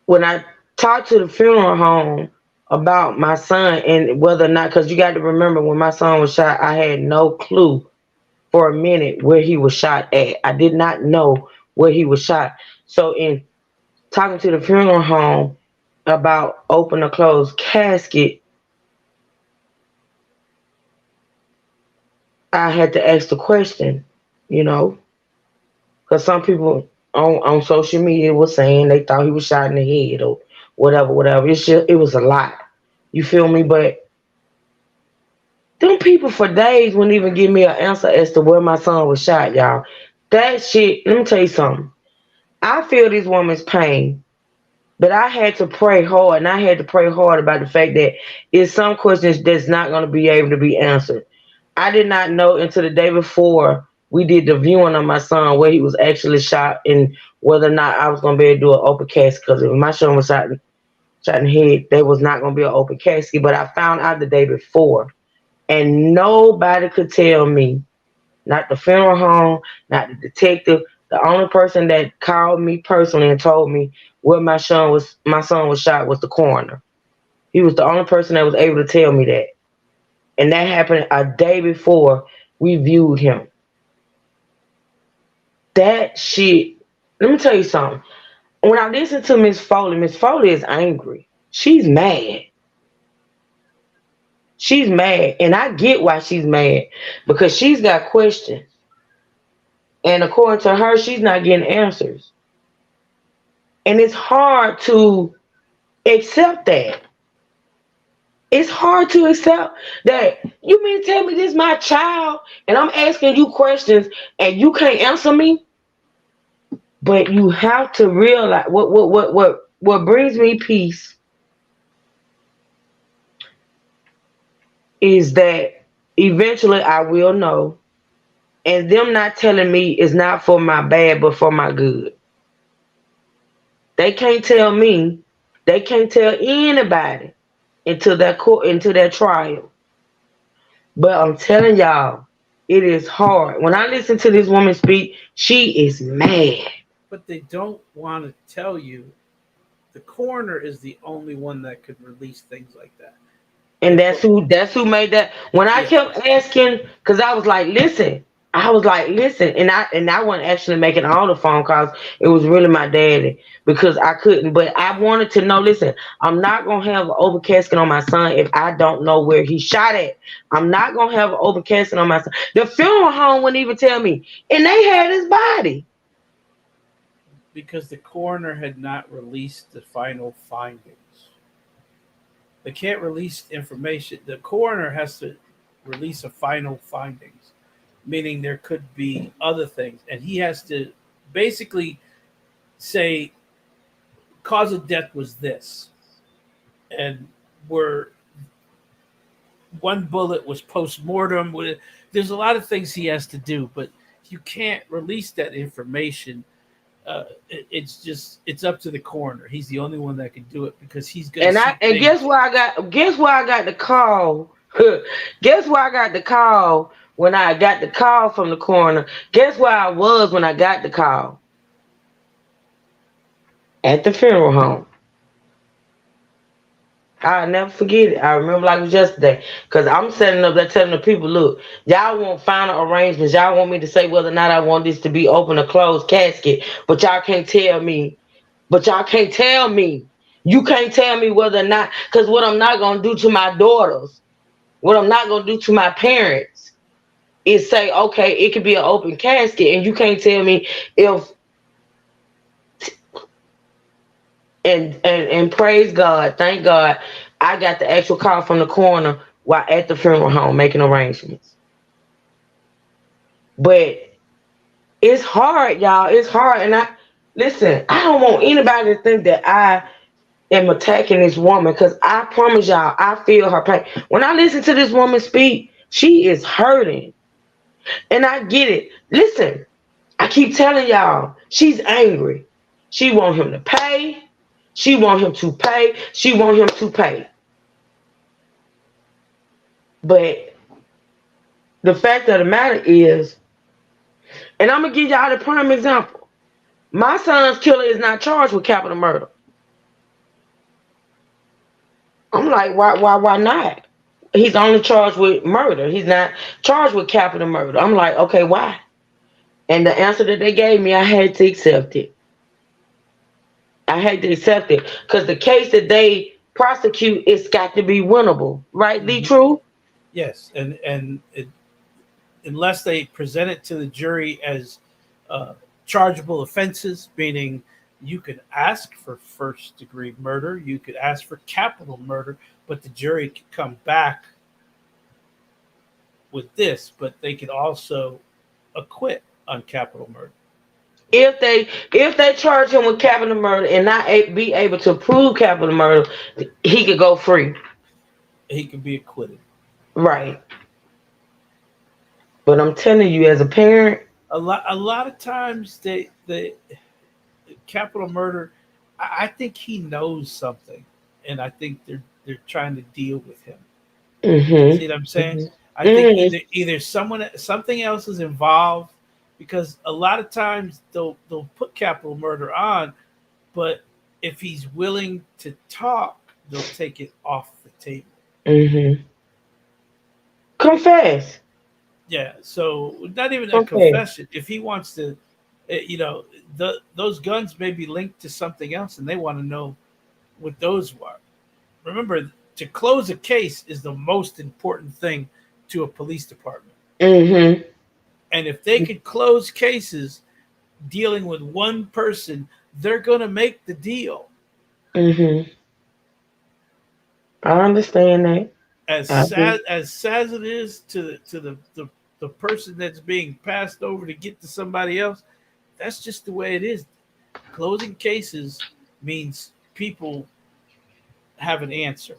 when I talked to the funeral home about my son and whether or not, because you got to remember when my son was shot, I had no clue for a minute where he was shot at. I did not know where he was shot. So in talking to the funeral home about open or closed casket, I had to ask the question, because some people on social media were saying they thought he was shot in the head or whatever. It was a lot. You feel me? But them people for days wouldn't even give me an answer as to where my son was shot, y'all. That shit, let me tell you something. I feel this woman's pain, but I had to pray hard, and I had to pray hard about the fact that it's some questions that's not going to be able to be answered. I did not know until the day before we did the viewing of my son where he was actually shot and whether or not I was going to be able to do an open casket, because if my son was shot in the head, there was not going to be an open casket. But I found out the day before, and nobody could tell me, not the funeral home, not the detective. The only person that called me personally and told me where my son was shot was the coroner. He was the only person that was able to tell me that. And that happened a day before we viewed him. That shit, let me tell you something. When I listen to Miss Foley is angry. She's mad. She's mad. And I get why she's mad. Because she's got questions. And according to her, she's not getting answers. And it's hard to accept that. It's hard to accept that. You mean tell me this is my child and I'm asking you questions and you can't answer me? But you have to realize what brings me peace is that eventually I will know, and them not telling me is not for my bad but for my good. They can't tell me, they can't tell anybody into that trial. But I'm telling y'all, it is hard. When I listen to this woman speak, she is mad. But they don't want to tell you the coroner is the only one that could release things like that. And that's who made that. When I kept asking, because I was like, listen, and I wasn't actually making all the phone calls. It was really my daddy, because I couldn't. But I wanted to know, listen, I'm not going to have an open casket on my son if I don't know where he shot at. I'm not going to have an open casket on my son. The funeral home wouldn't even tell me. And they had his body. Because the coroner had not released the final findings. They can't release information. The coroner has to release a final findings, meaning there could be other things. And he has to basically say, cause of death was this. And where one bullet was post-mortem. There's a lot of things he has to do, but you can't release that information. It's up to the coroner. He's the only one that can do it, because he's going to. And guess where I got the call? Guess where I got the call when I got the call from the coroner? Guess where I was when I got the call? At the funeral home. I'll never forget it. I remember like it was yesterday. Because I'm setting up there telling the people, look, y'all want final arrangements. Y'all want me to say whether or not I want this to be open or closed casket. But y'all can't tell me. You can't tell me whether or not. Because what I'm not going to do to my daughters, what I'm not going to do to my parents is say, okay, it could be an open casket. And you can't tell me if. And praise God, thank God, I got the actual call from the coroner while at the funeral home making arrangements. But it's hard, y'all. It's hard. And I don't want anybody to think that I am attacking this woman, because I promise y'all, I feel her pain. When I listen to this woman speak, she is hurting. And I get it. Listen, I keep telling y'all, she's angry. She want him to pay. She want him to pay. She want him to pay. But the fact of the matter is, And I'm gonna give y'all the prime example. My son's killer is not charged with capital murder. I'm like, why not? He's only charged with murder. He's not charged with capital murder. I'm like, okay, why? And the answer that they gave me, I had to accept it. I had to accept it because the case that they prosecute, it's got to be winnable, right? Lee True? Yes, and unless they present it to the jury as chargeable offenses, meaning you could ask for first-degree murder, you could ask for capital murder, but the jury could come back with this, but they could also acquit on capital murder. If they charge him with capital murder and not be able to prove capital murder, he could go free. He could be acquitted. Right. But I'm telling you, as a parent, a lot of times the capital murder, I think he knows something, and I think they're trying to deal with him. Mm-hmm. See what I'm saying? Mm-hmm. I think either something else is involved, because a lot of times they'll put capital murder on, but if he's willing to talk, they'll take it off the table. Mm-hmm. Confess. Yeah, so not even a confession. If he wants to, those guns may be linked to something else, and they want to know what those were. Remember, to close a case is the most important thing to a police department. Mm-hmm. And if they could close cases dealing with one person, they're going to make the deal. Mm-hmm. I understand that. As sad as it is to the person that's being passed over to get to somebody else, that's just the way it is. Closing cases means people have an answer.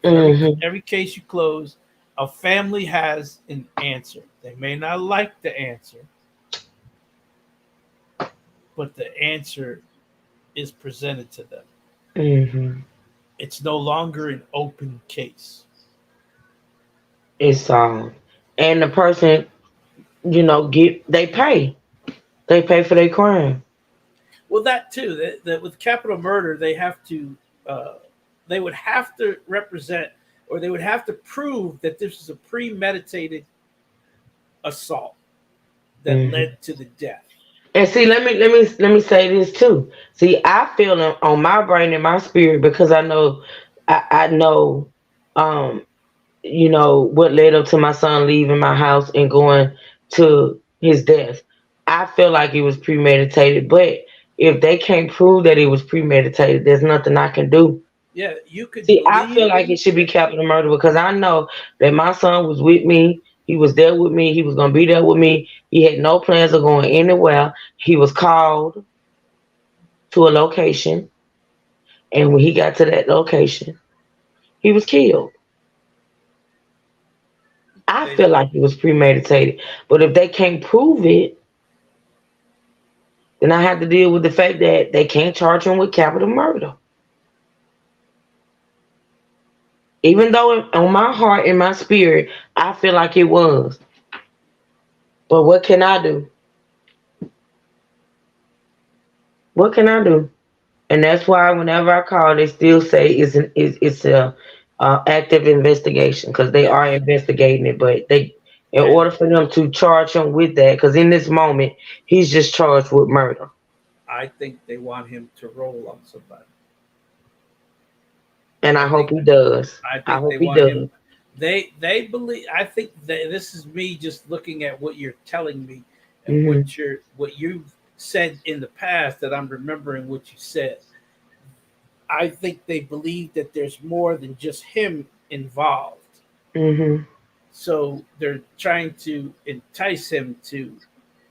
Mm-hmm. Every case you close, a family has an answer. They may not like the answer, but the answer is presented to them. Mm-hmm. It's no longer an open case. It's solved. And the person, they pay. They pay for their crime. Well, that too. That with capital murder, they have to, they would have to represent, or they would have to prove that this is a premeditated assault that led to the death. And see, let me say this too. See, I feel on my brain and my spirit, because I know, what led up to my son leaving my house and going to his death. I feel like it was premeditated, but if they can't prove that it was premeditated, there's nothing I can do. Yeah, you could. See, I feel like it should be capital murder, because I know that my son was with me. He was there with me. He was going to be there with me. He had no plans of going anywhere. He was called to a location, and when he got to that location, he was killed. I feel like it was premeditated, but if they can't prove it, then I have to deal with the fact that they can't charge him with capital murder. Even though on my heart and my spirit, I feel like it was. But what can I do? What can I do? And that's why whenever I call, they still say it's a active investigation, because they are investigating it. But in order for them to charge him with that, because in this moment he's just charged with murder. I think they want him to roll on somebody. And I hope he does. I hope he does. They believe. I think this is me just looking at what you're telling me and what you've said in the past, that I'm remembering what you said. I think they believe that there's more than just him involved. Mm-hmm. So they're trying to entice him to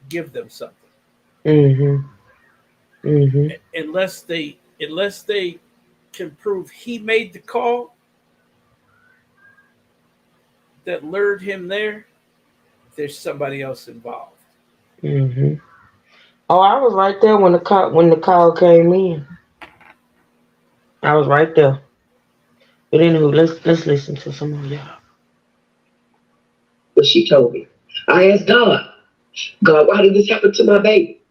give them something. Mm-hmm. Mm-hmm. Unless they can prove he made the call that lured him there, there's somebody else involved. Mm-hmm. Oh, I was right there when the call came in. I was right there. But anyway, let's listen to some of y'all. What she told me. I asked God, God, why did this happen to my baby?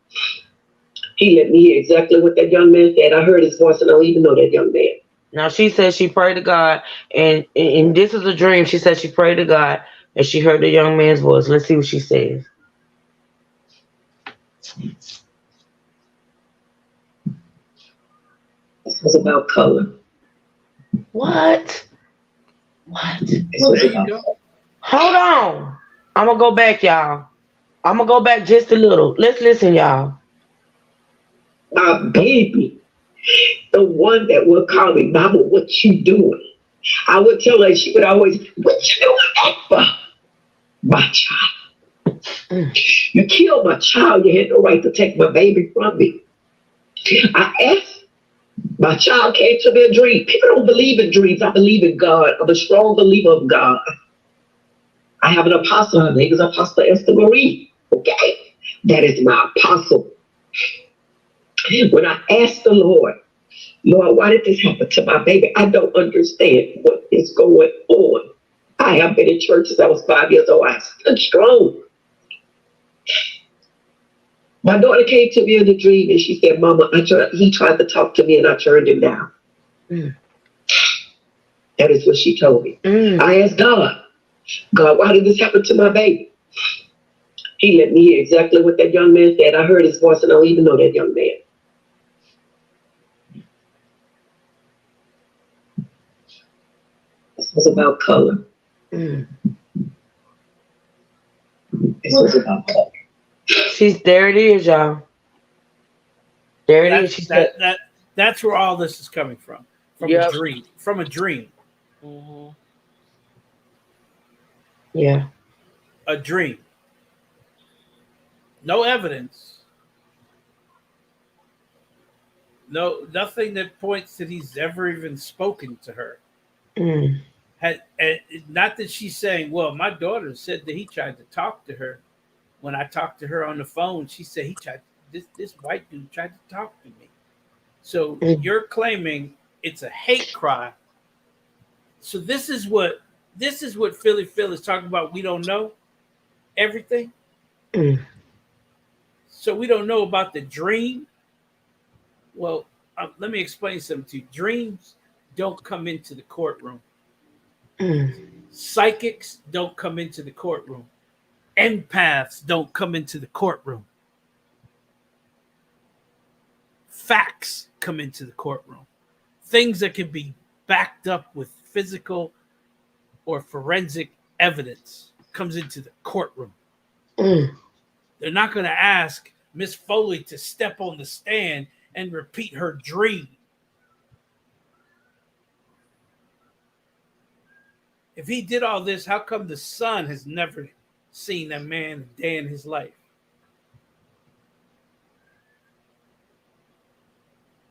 He let me hear exactly what that young man said. I heard his voice and I don't even know that young man. Now she said she prayed to God, and this is a dream. She said she prayed to God and she heard the young man's voice. Let's see what she says. This was about color. What? There you go. Hold on. I'm gonna go back, y'all. I'm gonna go back just a little. Let's listen, y'all. My baby, the one that would call me, Mama, what you doing? I would tell her, she would always, what you doing that for? My child. You killed my child. You had no right to take my baby from me. I asked. My child came to me in a dream. People don't believe in dreams. I believe in God. I'm a strong believer of God. I have an apostle. Her name is Apostle Esther Marie. Okay? That is my apostle. When I asked the Lord, why did this happen to my baby? I don't understand what is going on. I have been in church since I was 5 years old. I stood strong. My daughter came to me in a dream and she said, Mama, he tried to talk to me and I turned him down. That is what she told me. I asked God, why did this happen to my baby? He let me hear exactly what that young man said. I heard his voice and I don't even know that young man. This was about color. This was about color. There it is, y'all. There it is. That's where all this is coming from. From a dream. From a dream. Mm-hmm. Yeah. A dream. No evidence. No, nothing that points that he's ever even spoken to her. Not that she's saying, well, my daughter said that he tried to talk to her. When I talked to her on the phone, she said this white dude tried to talk to me. So you're claiming it's a hate crime. So this is what Philly Phil is talking about. We don't know everything. So we don't know about the dream. Well, let me explain something to you. Dreams don't come into the courtroom. Psychics don't come into the courtroom. Empaths don't come into the courtroom. Facts come into the courtroom. Things that can be backed up with physical or forensic evidence comes into the courtroom. They're not going to ask Miss Foley to step on the stand and repeat her dream. If he did all this, how come the son has never seen that man a day in his life?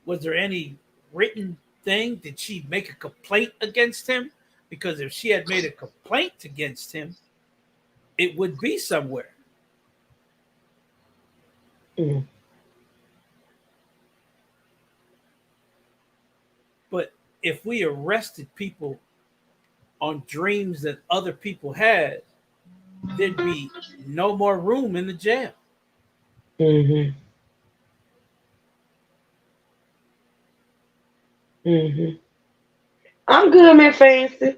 Was there any written thing? Did she make a complaint against him? Because if she had made a complaint against him, it would be somewhere. But if we arrested people on dreams that other people had, there'd be no more room in the jail. I'm good, man, Fancy.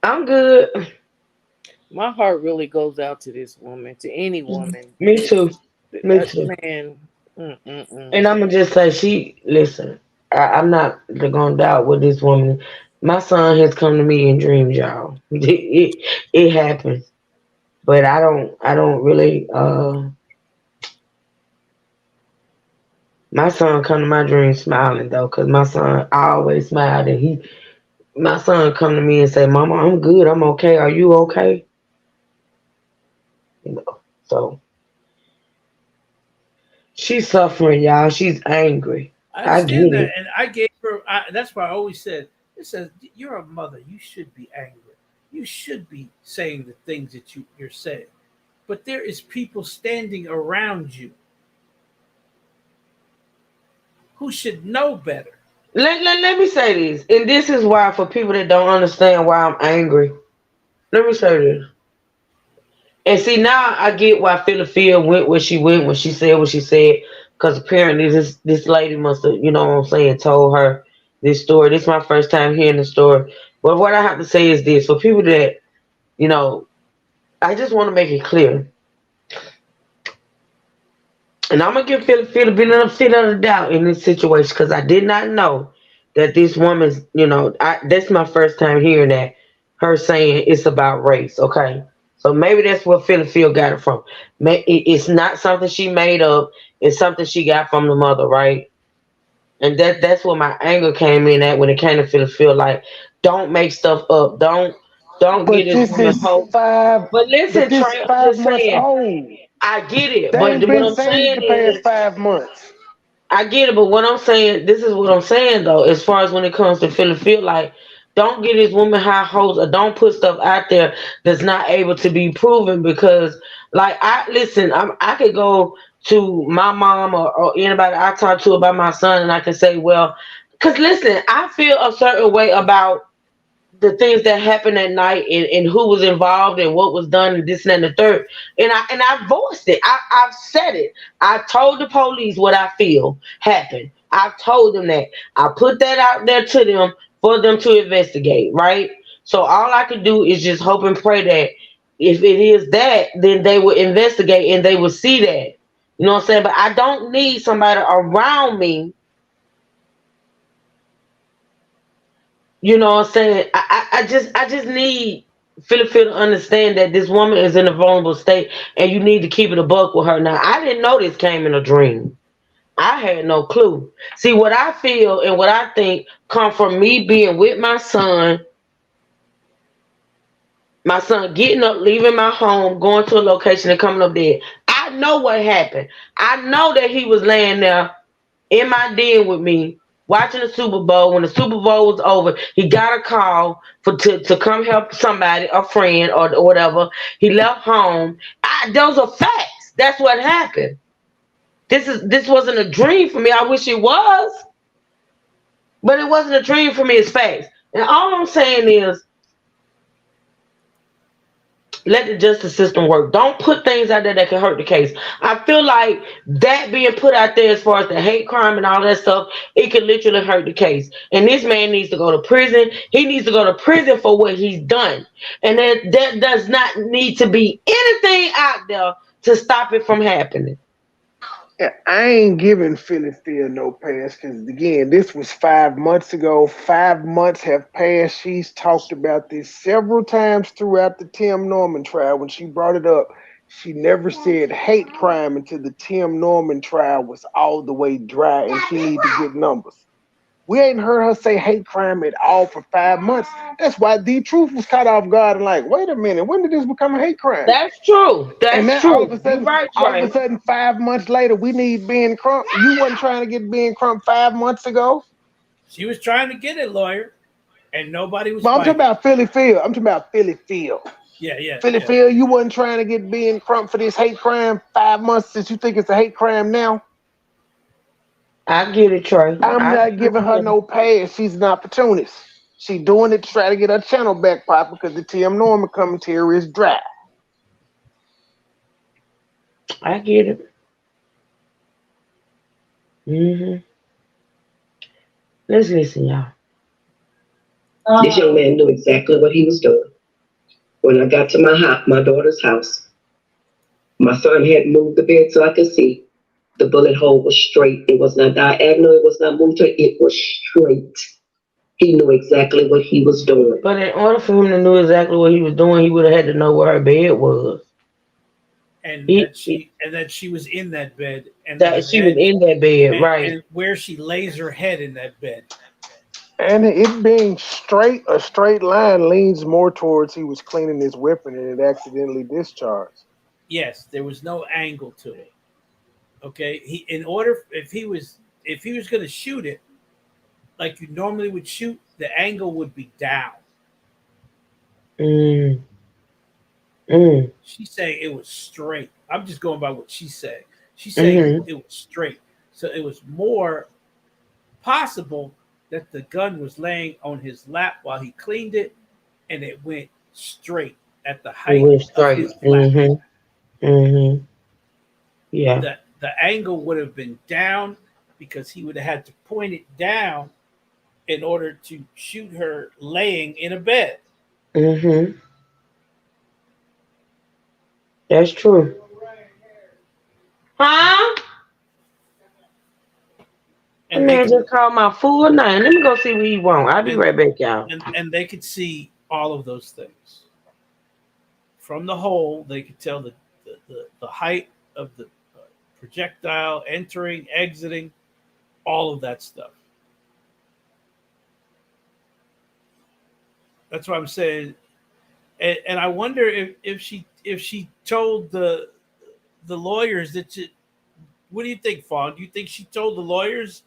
I'm good. My heart really goes out to this woman, to any woman. Me too. Me too. Man. And I'm gonna just say, listen. I'm not gonna doubt what this woman. My son has come to me in dreams, y'all. It happens, but I don't really. My son come to my dreams smiling though, cause my son always smiled, and my son come to me and say, "Mama, I'm good. I'm okay. Are you okay?" You know, so she's suffering, y'all. She's angry. I understand that, and I gave her. That's why I always said, "It says you're a mother. You should be angry. You should be saying the things that you're saying." But there is people standing around you who should know better. Let me say this, and this is why, for people that don't understand why I'm angry, let me say this. And see, now I get why Philadelphia went where she went when she said what she said. Because apparently this lady must have, you know what I'm saying, told her this story. This is my first time hearing the story. But what I have to say is this: for people that, you know, I just want to make it clear. And I'm gonna give Phil a benefit of the doubt in this situation because I did not know that this woman's, you know, that's my first time hearing that her saying it's about race. Okay, so maybe that's where Phil got it from. It's not something she made up. It's something she got from the mother, right? And that's where my anger came in at when it came to Phil. Like, don't make stuff up. Don't But get this this woman is hope. But listen, this Trey, I'm 5 just months saying. old. I get it, They but ain't what been I'm saying saying the is, past 5 months. I get it, but what I'm saying, this is what I'm saying though, as far as when it comes to feel like, don't get this woman high hopes or don't put stuff out there that's not able to be proven because, like, I could go to my mom or anybody I talk to about my son and I can say, well, because listen, I feel a certain way about the things that happened at night and who was involved and what was done and this and the third. And I voiced it. I've said it. I told the police what I feel happened. I told them that. I put that out there to them for them to investigate, right? So all I could do is just hope and pray that if it is that, then they will investigate and they will see that. You know what I'm saying? But I don't need somebody around me. You know what I'm saying? I just need Philip to understand that this woman is in a vulnerable state and you need to keep it a buck with her. Now, I didn't know this came in a dream. I had no clue. See, what I feel and what I think come from me being with my son getting up, leaving my home, going to a location and coming up dead. I know what happened. I know that he was laying there in my den with me watching the Super Bowl. When the Super Bowl was over, he got a call to come help somebody, a friend or whatever. He left home. Those are facts. That's what happened. This wasn't a dream for me. I wish it was, but it wasn't a dream for me. It's facts. And all I'm saying is, let the justice system work. Don't put things out there that can hurt the case. I feel like that being put out there as far as the hate crime and all that stuff, it can literally hurt the case. And this man needs to go to prison. He needs to go to prison for what he's done. And that does not need to be anything out there to stop it from happening. I ain't giving Philadelphia no pass because, again, this was 5 months ago. 5 months have passed. She's talked about this several times throughout the Tim Norman trial. When she brought it up, she never said hate crime until the Tim Norman trial was all the way dry and she needed to get numbers. We ain't heard her say hate crime at all for 5 months. That's why The Truth was caught off guard and like, wait a minute, when did this become a hate crime? That's true. And then True. all of a sudden, all of a sudden, 5 months later, we need Ben Crump. You wasn't trying to get Ben Crump 5 months ago. She was trying to get a lawyer, and nobody was. But I'm talking about Philly Phil. I'm talking about Philly Phil. Yeah. Philly Phil, you wasn't trying to get Ben Crump for this hate crime 5 months since you think it's a hate crime now. I get it, Trey. I'm not giving her no pass. She's an opportunist. She's doing it to try to get her channel back popping because the Tim Norman commentary is dry. I get it. Let's listen, y'all. This young man knew exactly what he was doing. When I got to my daughter's house, my son had moved the bed so I could see. The bullet hole was straight. It was not diagonal. It was not moved. It was straight. He knew exactly what he was doing. But in order for him to know exactly what he was doing, he would have had to know where her bed was. And that she was in that bed. And that she was in that bed, right. And where she lays her head in that bed. And it being straight, a straight line leans more towards he was cleaning his weapon and it accidentally discharged. Yes, there was no angle to it. Okay, if he was going to shoot it like you normally would shoot, the angle would be down. She's saying it was straight. I'm just going by what she said. She's saying it was straight. So it was more possible that the gun was laying on his lap while he cleaned it, and it went straight. at the It height went of straight. his flat. Yeah. The angle would have been down because he would have had to point it down in order to shoot her laying in a bed. That's true. Huh? The And they man could, just called my full name. Let me go see what he want. I'll be and, right back, y'all. and they could see all of those things. From the hole, they could tell the height of the projectile, entering, exiting, all of that stuff. That's what I'm saying. And I wonder if she told the lawyers that what do you think, Fawn? Do you think she told the lawyers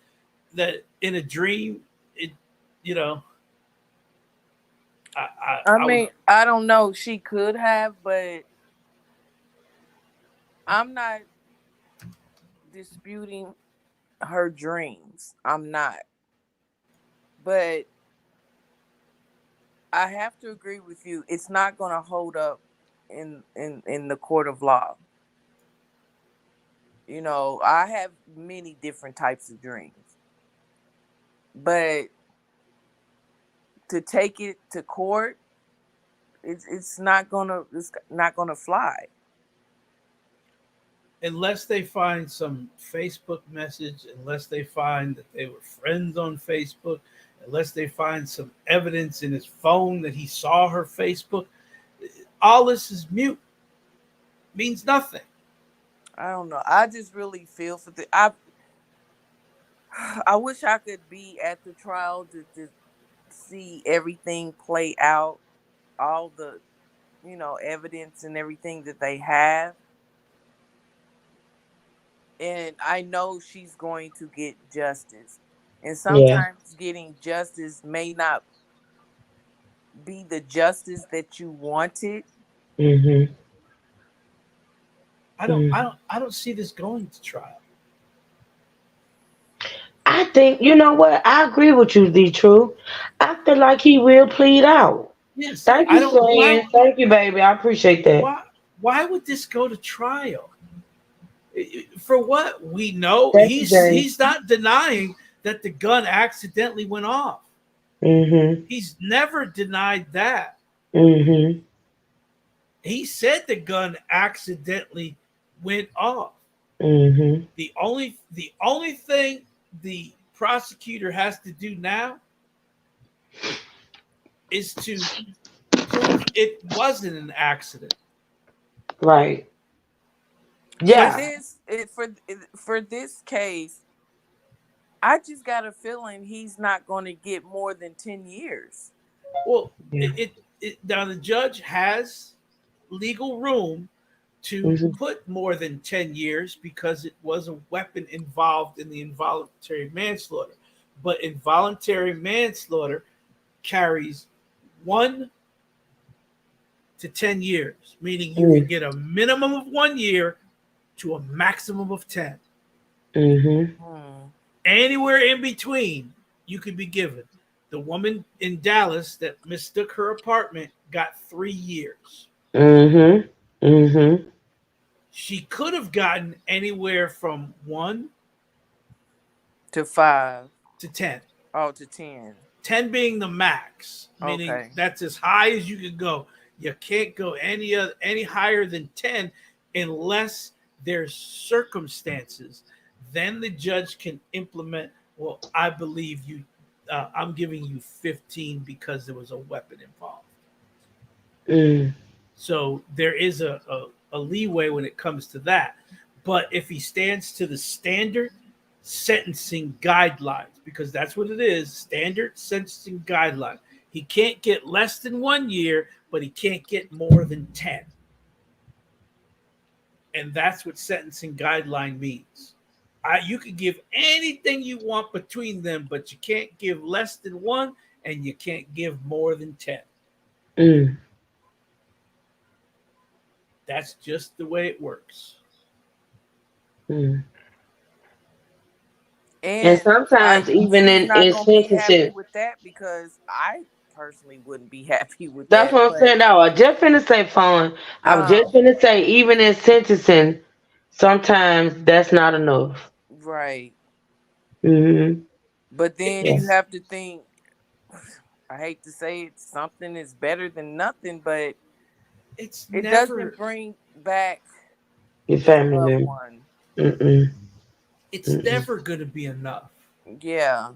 that in a dream, it, you know? I mean, I don't know. She could have, but I'm not disputing her dreams. I'm not. But I have to agree with you. It's not going to hold up in the court of law. You know, I have many different types of dreams. But to take it to court, it's not gonna fly. Unless they find some Facebook message, unless they find that they were friends on Facebook, unless they find some evidence in his phone that he saw her Facebook, all this is mute. Means nothing. I don't know. I just really feel for I wish I could be at the trial to see everything play out, all the evidence and everything that they have. And I know she's going to get justice. And sometimes getting justice may not be the justice that you wanted. I don't see this going to trial. I think, you know what? I agree with you, D True. I feel like he will plead out. Yes. Thank you, Stan. Thank you, baby. I appreciate that. Why would this go to trial? For what we know, he's not denying that the gun accidentally went off. He's never denied that. He said the gun accidentally went off. The only thing the prosecutor has to do now is to prove it wasn't an accident. Right. Yeah. For this case, I just got a feeling he's not going to get more than 10 years. Well, now the judge has legal room to put more than 10 years because it was a weapon involved in the involuntary manslaughter. But involuntary manslaughter carries 1 to 10 years, meaning you can get a minimum of 1 year to a maximum of 10. Anywhere in between, you could be given. The woman in Dallas that mistook her apartment got 3 years. She could have gotten anywhere from 1 to 5 to 10. Oh, to 10. 10 being the max, meaning that's as high as you can go. You can't go any higher than 10 unless there's circumstances. Then the judge can implement, well, I believe you, I'm giving you 15 because there was a weapon involved. So there is a leeway when it comes to that. But if he stands to the standard sentencing guidelines, because that's what it is, standard sentencing guideline, he can't get less than 1 year, but he can't get more than 10. And that's what sentencing guideline means. You can give anything you want between them, but you can't give less than 1 and you can't give more than 10. That's just the way it works. And sometimes even in sentences with that, because personally wouldn't be happy with That's that. what I'm saying. Now, I just finna say fun. I was just finna say even in sentencing, sometimes that's not enough. Right. Mm-hmm. But then you have to think. I hate to say it, something is better than nothing, but it doesn't bring back your family loved member. one. Mm-mm. It's never going to be enough. Yeah.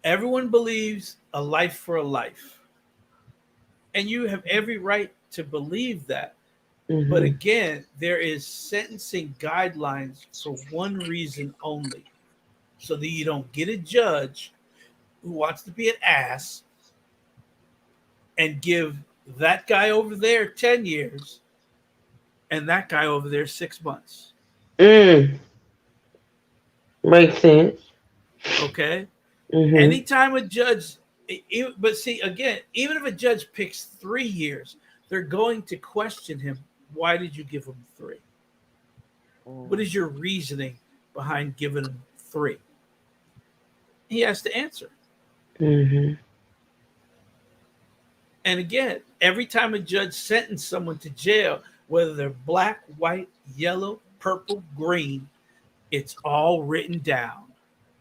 Everyone believes a life for a life. And you have every right to believe that. Mm-hmm. But again, there is sentencing guidelines for one reason only. So that you don't get a judge who wants to be an ass and give that guy over there 10 years and that guy over there 6 months. Makes sense. Okay? Mm-hmm. Anytime a judge, but see, again, even if a judge picks 3 years, they're going to question him. Why did you give him 3? What is your reasoning behind giving him 3? He has to answer. Mm-hmm. And again, every time a judge sentences someone to jail, whether they're black, white, yellow, purple, green, it's all written down.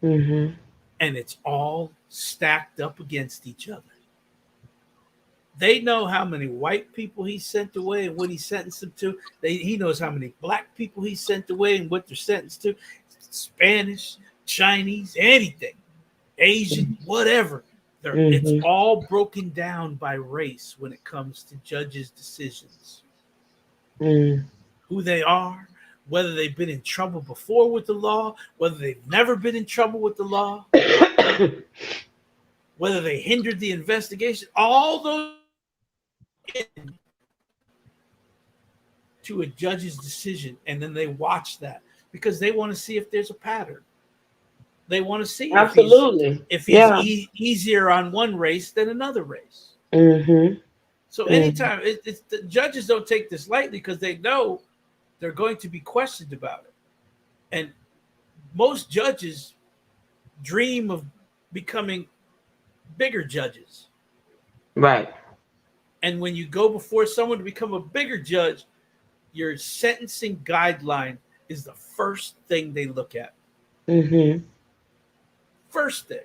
Mm-hmm. And it's all stacked up against each other. They know how many white people he sent away and what he sentenced them to. He knows how many black people he sent away and what they're sentenced to. Spanish, Chinese, anything. Asian, whatever. It's all broken down by race when it comes to judges' decisions. Who they are, whether they've been in trouble before with the law, whether they've never been in trouble with the law, whether they hindered the investigation, all those to a judge's decision, and then they watch that because they want to see if there's a pattern. They want to see if he's easier on one race than another race. Mm-hmm. So anytime the judges don't take this lightly because they know they're going to be questioned about it. And most judges dream of becoming bigger judges. Right. And when you go before someone to become a bigger judge, your sentencing guideline is the first thing they look at. Mm-hmm. First thing.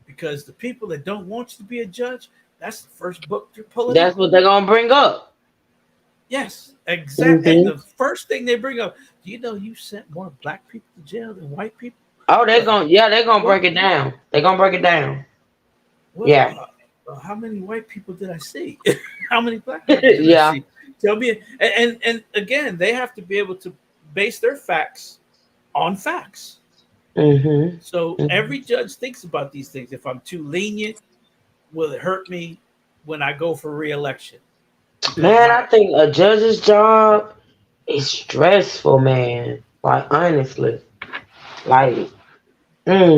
Because the people that don't want you to be a judge, that's the first book they're pulling That's up. what they're going to bring up. Yes, exactly. And the first thing they bring up, do you know you sent more black people to jail than white people? Oh, they're going to break it down. They're going to break it down. Well, how many white people did I see? How many black people did I see? Tell me. And again, they have to be able to base their facts on facts. Mm-hmm. So every judge thinks about these things. If I'm too lenient, will it hurt me when I go for re-election? Man, I think a judge's job is stressful, man. Like, honestly. Like, All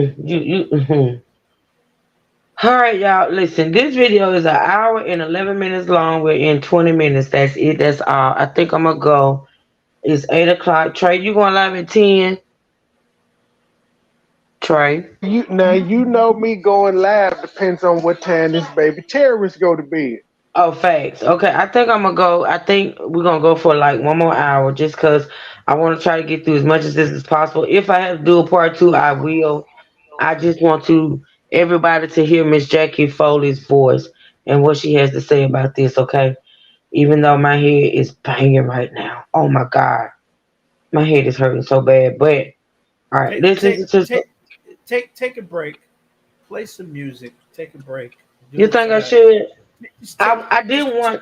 right, y'all. Listen, this video is 1 hour and 11 minutes long. We're in 20 minutes. That's it. That's all. I think I'm going to go. It's 8 o'clock. Trey, you going live at 10? Trey? You know me going live depends on what time this baby terrorist go to bed. Oh, facts. Okay, I think I'm going to go. I think we're going to go for like 1 more hour just because I want to try to get through as much of this as possible. If I have to do a part 2, I will. I just want everybody to hear Miss Jackie Foley's voice and what she has to say about this, okay? Even though my head is banging right now. Oh my God. My head is hurting so bad. But all right, take a break. Play some music. Take a break. You think I should? I didn't want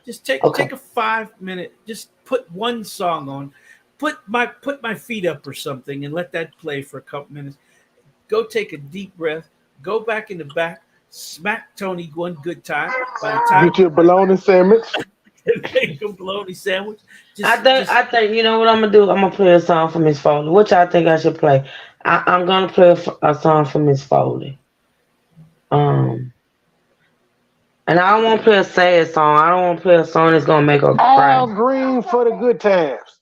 just take a 5 minute, just put one song on. Put my feet up or something and let that play for a couple minutes. Go take a deep breath. Go back in the back. Smack Tony one good time. By the time get your bologna sandwich. Make a bologna sandwich. I think you know what I'm gonna do. I'm gonna play a song for Miss Foley. What y'all think I should play? I'm gonna play a song for Miss Foley. And I don't want to play a sad song. I don't want to play a song that's gonna make her cry. Al Green for the good times.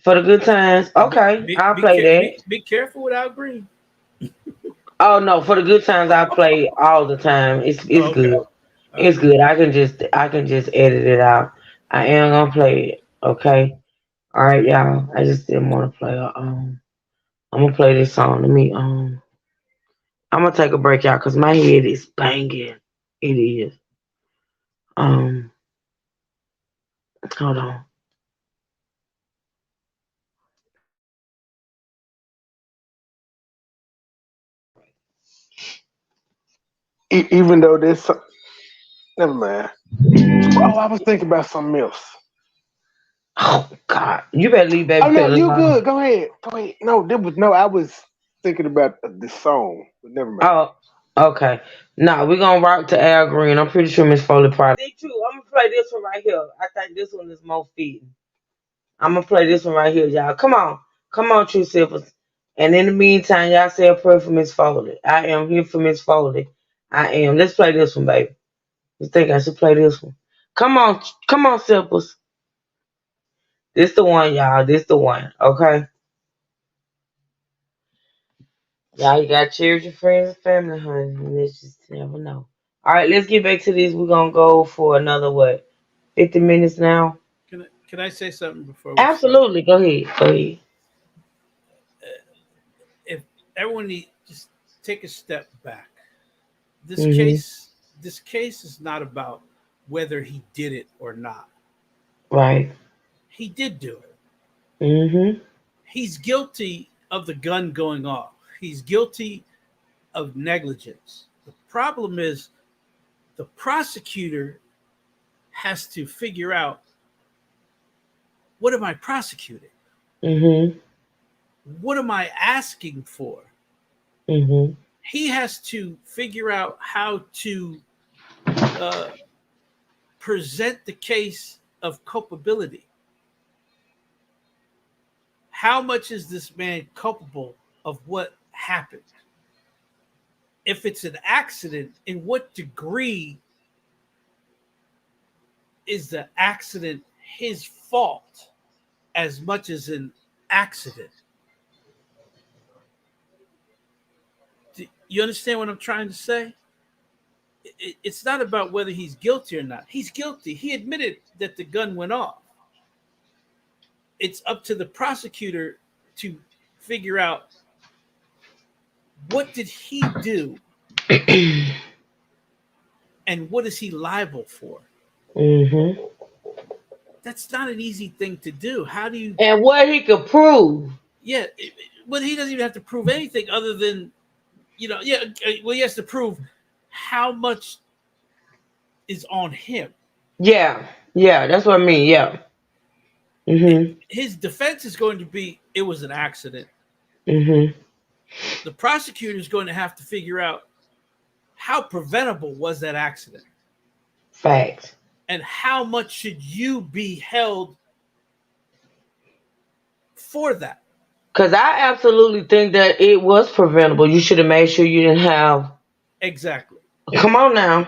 For the good times. Okay, I'll play that. Be careful with Al Green. Oh no, for the good times I play all the time. It's Okay. good. It's good. I can just edit it out. I am gonna play it. Okay. All right, y'all. I just didn't want to play. I'm gonna play this song. Let me. I'm gonna take a break, y'all, cause my head is banging. It is. Um. Hold on. Even though there's never mind. Oh, I was thinking about something else. Oh God, you better leave baby. Oh no, you good. Go ahead. Go ahead. No. I was thinking about the song, but never mind. Oh, okay. Nah, we're gonna rock to Al Green. I'm pretty sure Miss Foley probably. Me too. I'm gonna play this one right here. I think this one is more fitting. I'm gonna play this one right here, y'all. Come on, True Sippers. And in the meantime, y'all say a prayer for Miss Foley. I am here for Miss Foley. I am. Let's play this one, baby. You think I should play this one? Come on, Sippers. This the one, y'all. This the one. Okay. Y'all, you gotta cherish your friends and family, honey. And let's just never know. All right, let's get back to this. We're gonna go for another what? 50 minutes now. Can I say something before we Absolutely. start? Go ahead. Go ahead. If everyone just take a step back. This case is not about whether he did it or not. Right. He did do it. Mm-hmm. He's guilty of the gun going off. He's guilty of negligence. The problem is the prosecutor has to figure out, what am I prosecuting? Mm-hmm. What am I asking for? Mm-hmm. He has to figure out how to present the case of culpability. How much is this man culpable of what happened? If it's an accident, in what degree is the accident his fault as much as an accident? Do you understand what I'm trying to say? It's not about whether he's guilty or not. He's guilty. He admitted that the gun went off. It's up to the prosecutor to figure out, what did he do and what is he liable for? Mm-hmm. That's not an easy thing to do. How do you... And what he could prove. Yeah, but he doesn't even have to prove anything other than, he has to prove how much is on him. Yeah, that's what I mean. Yeah. Mm-hmm. His defense is going to be, it was an accident. Mm-hmm. The prosecutor is going to have to figure out, how preventable was that accident? Facts. And how much should you be held for that? Because I absolutely think that it was preventable. You should have made sure you didn't have. Exactly. Come on now.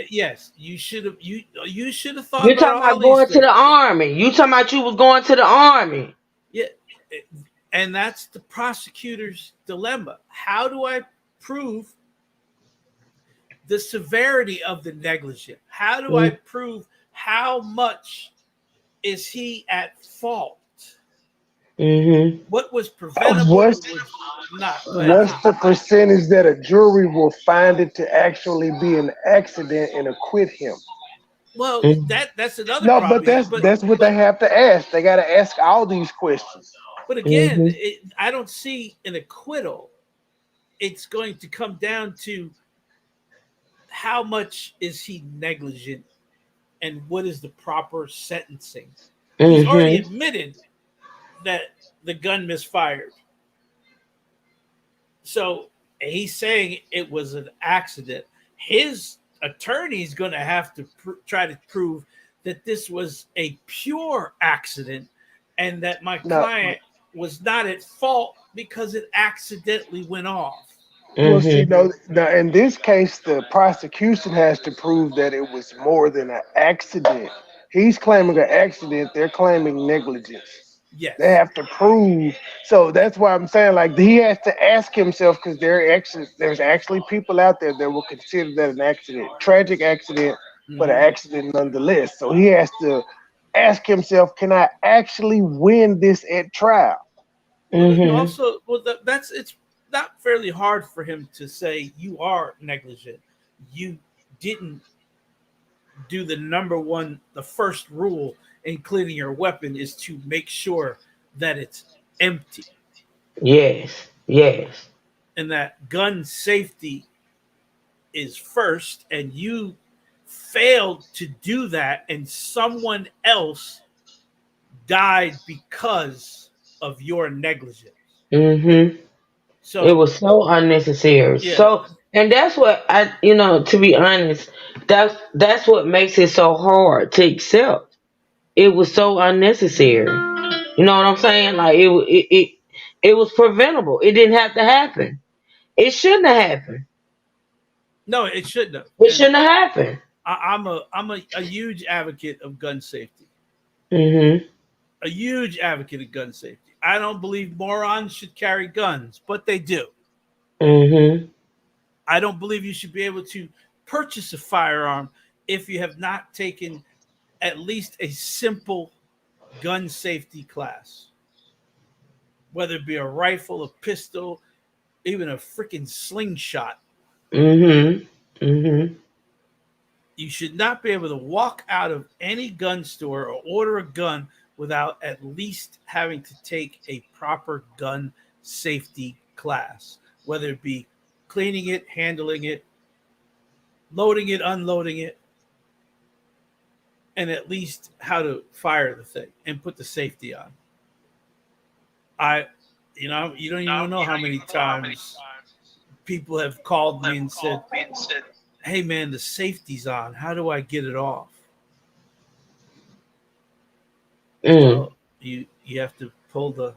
Yes, you should have. You should have thought. You're talking about going to the army. You talking about you was going to the army. Yeah, and that's the prosecutor's dilemma. How do I prove the severity of the negligence? How do I prove how much is he at fault? Mm-hmm. What was preventable? What's the percentage that a jury will find it to actually be an accident and acquit him? Well, that's another. No, problem. but that's what they have to ask. They got to ask all these questions. But again, I don't see an acquittal. It's going to come down to, how much is he negligent and what is the proper sentencing? He's already admitted that the gun misfired. So he's saying it was an accident. His attorney is going to have to try to prove that this was a pure accident and that my client was not at fault because it accidentally went off. Well, see, now in this case, the prosecution has to prove that it was more than an accident. He's claiming an accident. They're claiming negligence. Yes. They have to prove. So that's why I'm saying, like, he has to ask himself, because there's actually people out there that will consider that an accident, tragic accident, but an accident nonetheless. So he has to ask himself, can I actually win this at trial? Also, it's not fairly hard for him to say you are negligent. You didn't do the first rule in cleaning your weapon is to make sure that it's empty. Yes. And that gun safety is first, and you failed to do that, and someone else died because of your negligence. So it was so unnecessary. Yeah. So, and that's what to be honest, that's what makes it so hard to accept. It was so unnecessary. You know what I'm saying? Like it was preventable. It didn't have to happen. It shouldn't have happened. No, it shouldn't have. It shouldn't have happened. I'm a huge advocate of gun safety. A huge advocate of gun safety. I don't believe morons should carry guns, but they do. I don't believe you should be able to purchase a firearm if you have not taken at least a simple gun safety class. Whether it be a rifle, a pistol, even a freaking slingshot. You should not be able to walk out of any gun store or order a gun without at least having to take a proper gun safety class, whether it be cleaning it, handling it, loading it, unloading it, and at least how to fire the thing and put the safety on. You don't even know how many times people have called me and said, "Hey man, the safety's on. How do I get it off?" Well, you have to pull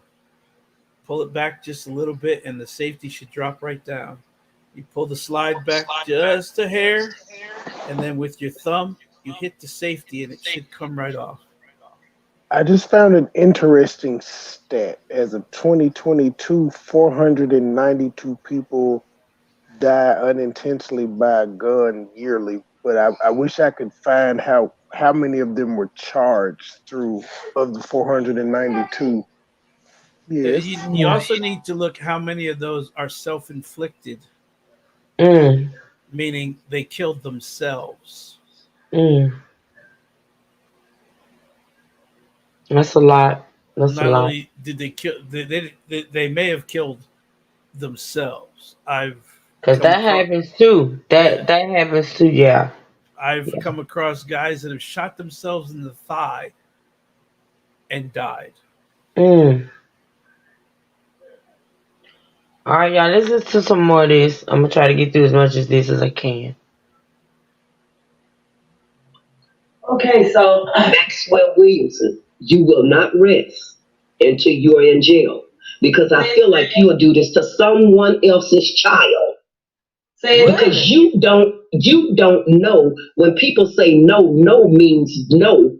it back just a little bit, and the safety should drop right down. You pull the slide back just a hair, and then with your thumb, you hit the safety, and it should come right off. I just found an interesting stat. As of 2022, 492 people die unintentionally by a gun yearly. But I wish I could find how many of them were charged through of the 492. Yes. You also need to look how many of those are self-inflicted, meaning they killed themselves. That's a lot. Not only did they kill, they may have killed themselves. Because that happens too. That happens too. Yeah. I've come across guys that have shot themselves in the thigh and died. All right, y'all. Let's listen to some more of this. I'm gonna try to get through as much of this as I can. Okay, so Maxwell Williamson, you will not rest until you are in jail, because I feel like you will do this to someone else's child. Because you don't know when people say no means no.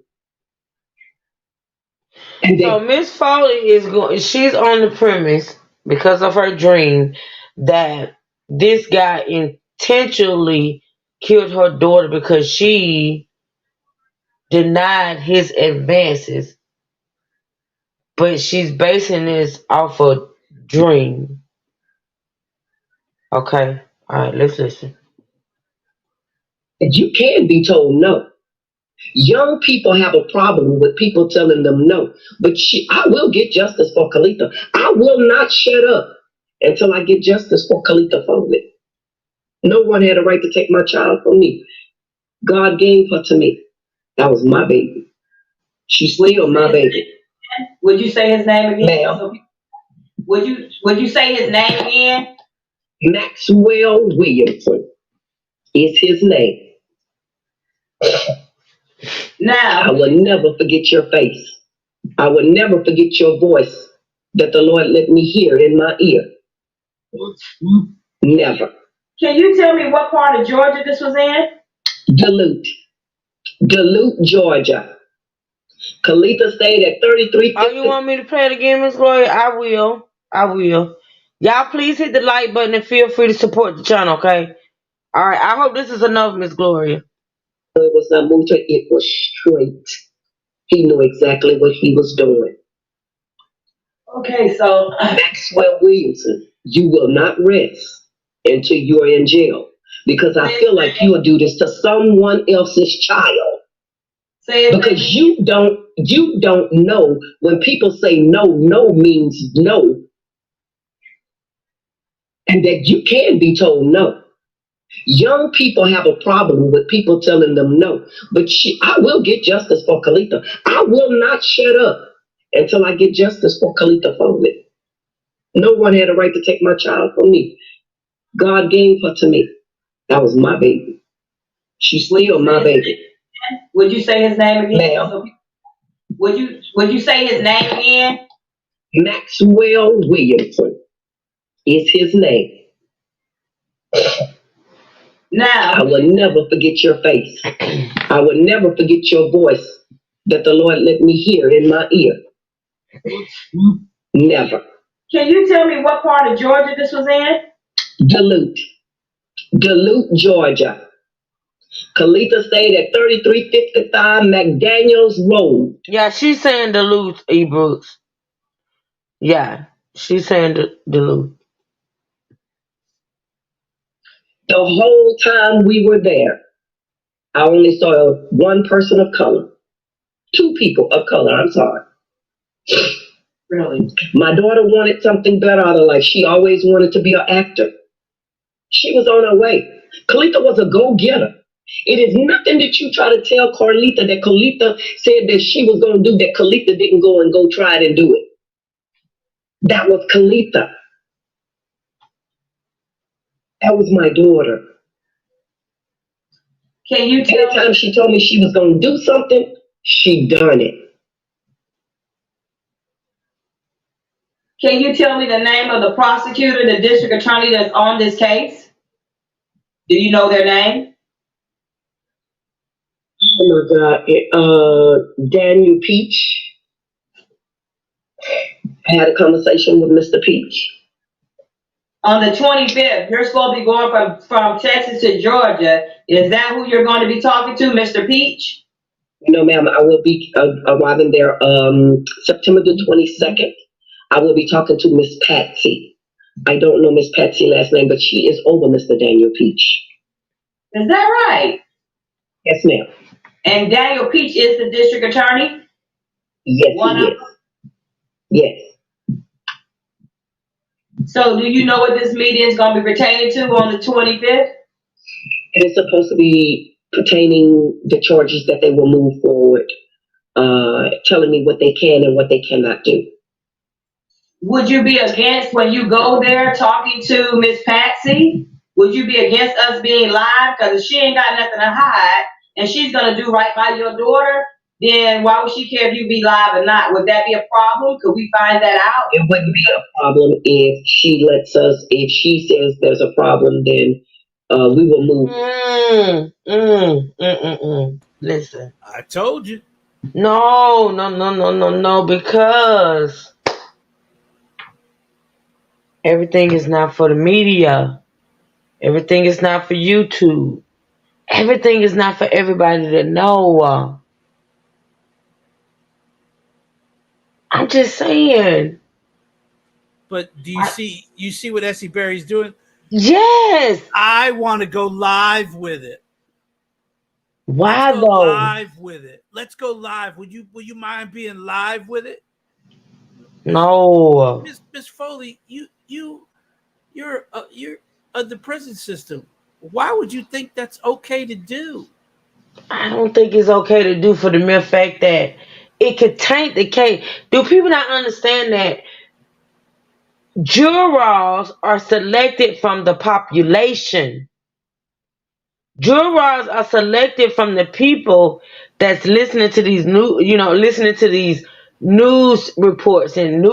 And so Miss Foley she's on the premise, because of her dream, that this guy intentionally killed her daughter because she denied his advances. But she's basing this off a dream. Okay. All right, let's listen. You can be told no. Young people have a problem with people telling them no. But I will get justice for Kalitha. I will not shut up until I get justice for Kalitha Foley. No one had a right to take my child from me. God gave her to me. That was my baby. She's still my baby. Would you say his name again? Ma'am. Would you say his name again? Maxwell Williamson is his name. Now, I will never forget your face. I will never forget your voice that the Lord let me hear in my ear. Never. Can you tell me what part of Georgia this was in? Duluth, Georgia. Kalitha stayed at 33. Oh, you want me to play it again, Miss Gloria? I will. I will. Y'all please hit the like button and feel free to support the channel, okay? All right. I hope this is enough, Miss Gloria. It was not moved. It was straight. He knew exactly what he was doing. Okay, so Maxwell Williamson, you will not rest until you are in jail, because I feel like you will do this to someone else's child. Because you don't know when people say no, no means no, and that you can be told no. Young people have a problem with people telling them no, but I will get justice for Kalitha. I will not shut up until I get justice for Kalitha Foley. No one had a right to take my child from me. God gave her to me. That was my baby. She's still my baby. Would you say his name again? Ma'am. Would you say his name again? Maxwell Williamson is his name. Now, I will never forget your face. I will never forget your voice that the Lord let me hear in my ear. Never. Can you tell me what part of Georgia this was in? Duluth, Georgia. Kalitha stayed at 3355 McDaniels Road. Yeah, she's saying Duluth, E. Brooks. Yeah, she's saying Duluth. The whole time we were there, I only saw one person of color. Two people of color, I'm sorry. Really? My daughter wanted something better out of life. She always wanted to be an actor. She was on her way. Kalitha was a go-getter. It is nothing that you try to tell Carlita that Kalitha said that she was going to do that Kalitha didn't go and go try it and do it. That was Kalitha. That was my daughter. Can you tell Anytime she told me she was going to do something, she done it. Can you tell me the name of the prosecutor, the district attorney that's on this case? Do you know their name? Oh my God. Daniel Peach. I had a conversation with Mr. Peach. On the 25th, you're supposed to be going from Texas to Georgia. Is that who you're going to be talking to, Mr. Peach? No, ma'am. I will be arriving there September the 22nd. I will be talking to Miss Patsy. I don't know Miss Patsy last name, but she is over Mr. Daniel Peach. Is that right? Yes, ma'am. And Daniel Peach is the district attorney? Yes, he is. Yes. So do you know what this meeting is going to be pertaining to on the 25th? It is supposed to be pertaining the charges that they will move forward, telling me what they can and what they cannot do. Would you be against, when you go there talking to Miss Patsy, would you be against us being live? Because if she ain't got nothing to hide and she's going to do right by your daughter, then why would she care if you be live or not? Would that be a problem? Could we find that out? It wouldn't be a problem if she lets us, if she says there's a problem, then we will move. Listen. I told you. No, because everything is not for the media. Everything is not for YouTube. Everything is not for everybody to know. I'm just saying. But do you see what Essie Berry's doing? Yes. I want to go live with it. Why Let's go though? live with it. Let's go live. Would you mind being live with it? No. Miss Foley, you're the prison system. Why would you think that's okay to do? I don't think it's okay to do for the mere fact that it could taint the case. Do people not understand that jurors are selected from the population? Jurors are selected from the people that's listening to these listening to these news reports and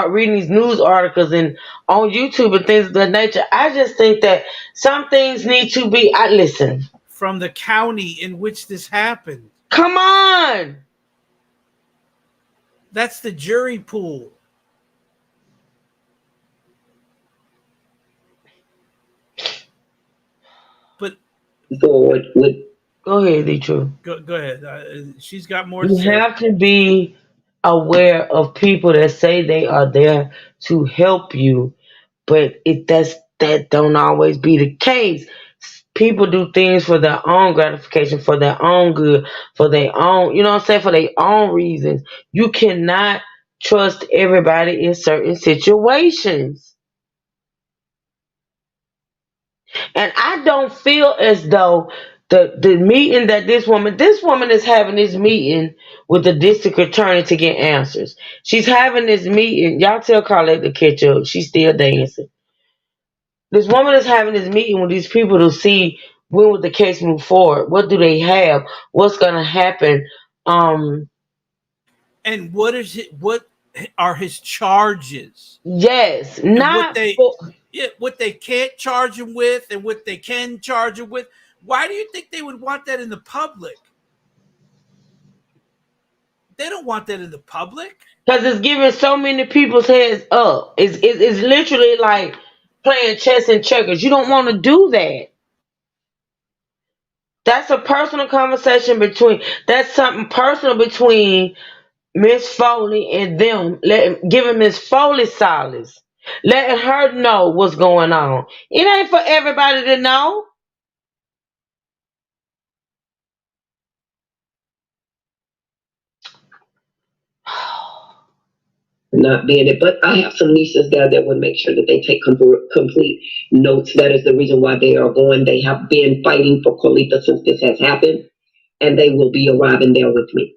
reading these news articles and on YouTube and things of that nature. I just think that some things need to be. Listen. From the county in which this happened. Come on. That's the jury pool. But forward with. Go ahead, D-True. Go ahead. She's got more. You have to be aware of people that say they are there to help you, but that don't always be the case. People do things for their own gratification, for their own good, for their own, you know what I'm saying, for their own reasons. You cannot trust everybody in certain situations. And I don't feel as though the meeting that this woman is having this meeting with the district attorney to get answers. She's having this meeting. Y'all tell Carlette to catch up. She's still dancing. This woman is having this meeting with these people to see when would the case move forward. What do they have? What's going to happen? And what are his charges? Yes, and not what they can't charge him with and what they can charge him with. Why do you think they would want that in the public? They don't want that in the public. Because it's giving so many people's heads up. It's literally like playing chess and checkers. You don't want to do that. That's a personal conversation that's something personal between Miss Foley and them. Giving Miss Foley solace. Letting her know what's going on. It ain't for everybody to know. Not being it, but I have some nieces there that would make sure that they take complete notes. That is the reason why they are going. They have been fighting for Carlita since this has happened, and they will be arriving there with me.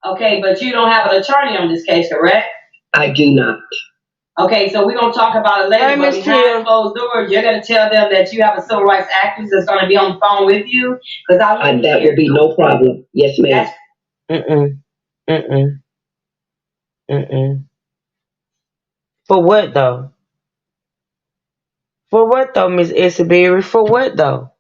Okay, but you don't have an attorney on this case, correct? I do not. Okay, so we're going to talk about it later, but behind closed doors, you're going to tell them that you have a civil rights activist that's going to be on the phone with you? That will be no problem. Yes, ma'am. For what, though? For what, though, Miss Isabel? For what, though?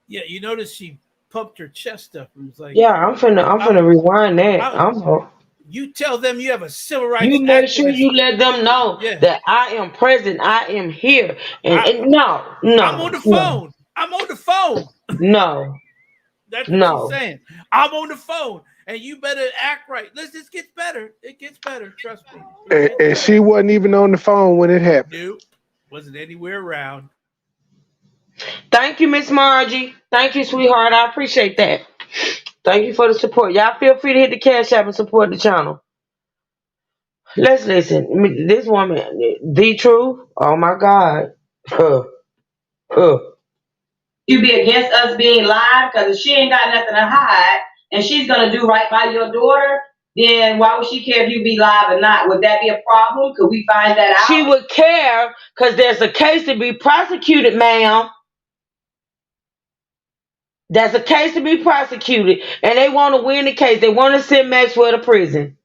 Yeah, you notice she pumped her chest up and was like, yeah, I'm finna rewind that. You tell them you have a civil rights. You make sure you let them know that I am present. I am here. And no. I'm on the phone. I'm on the phone. No. That's what she's saying. I'm on the phone. And you better act right. This gets better. It gets better. Trust me. And she wasn't even on the phone when it happened. Nope. Wasn't anywhere around. Thank you, Miss Margie. Thank you, sweetheart. I appreciate that. Thank you for the support. Y'all feel free to hit the Cash App and support the channel. Let's listen. This woman, the truth. Oh my God. You be against us being live because if she ain't got nothing to hide and she's gonna do right by your daughter, then why would she care if you be live or not? Would that be a problem? Could we find that out? She would care because there's a case to be prosecuted, ma'am. There's a case to be prosecuted, and they want to win the case. They want to send Maxwell to prison.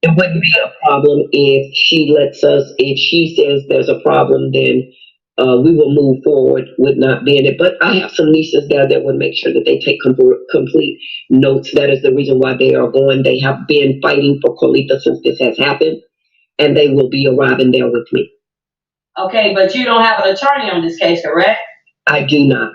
It wouldn't be a problem if she lets us, if she says there's a problem, then we will move forward with not being it. But I have some nieces there that would make sure that they take complete notes. That is the reason why they are going. They have been fighting for Carlita since this has happened, and they will be arriving there with me. Okay, but you don't have an attorney on this case, correct? I do not.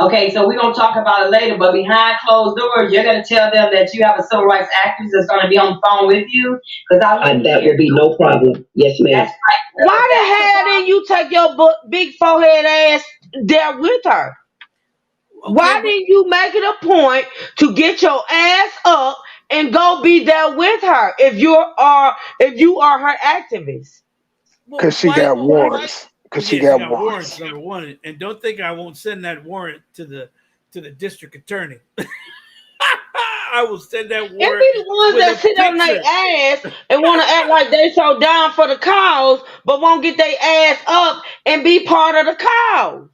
Okay, so we're going to talk about it later, but behind closed doors, you're going to tell them that you have a civil rights activist that's going to be on the phone with you? That will be no problem. Yes, ma'am. That's right. Why the hell didn't you take your big forehead ass there with her? Okay, why didn't you make it a point to get your ass up and go be there with her if you are her activist? Because she got warrants. Because she got warrants, number one, and don't think I won't send that warrant to the district attorney. I will send that warrant. It be the ones that sit on their ass and want to act like they so down for the cause, but won't get their ass up and be part of the cause.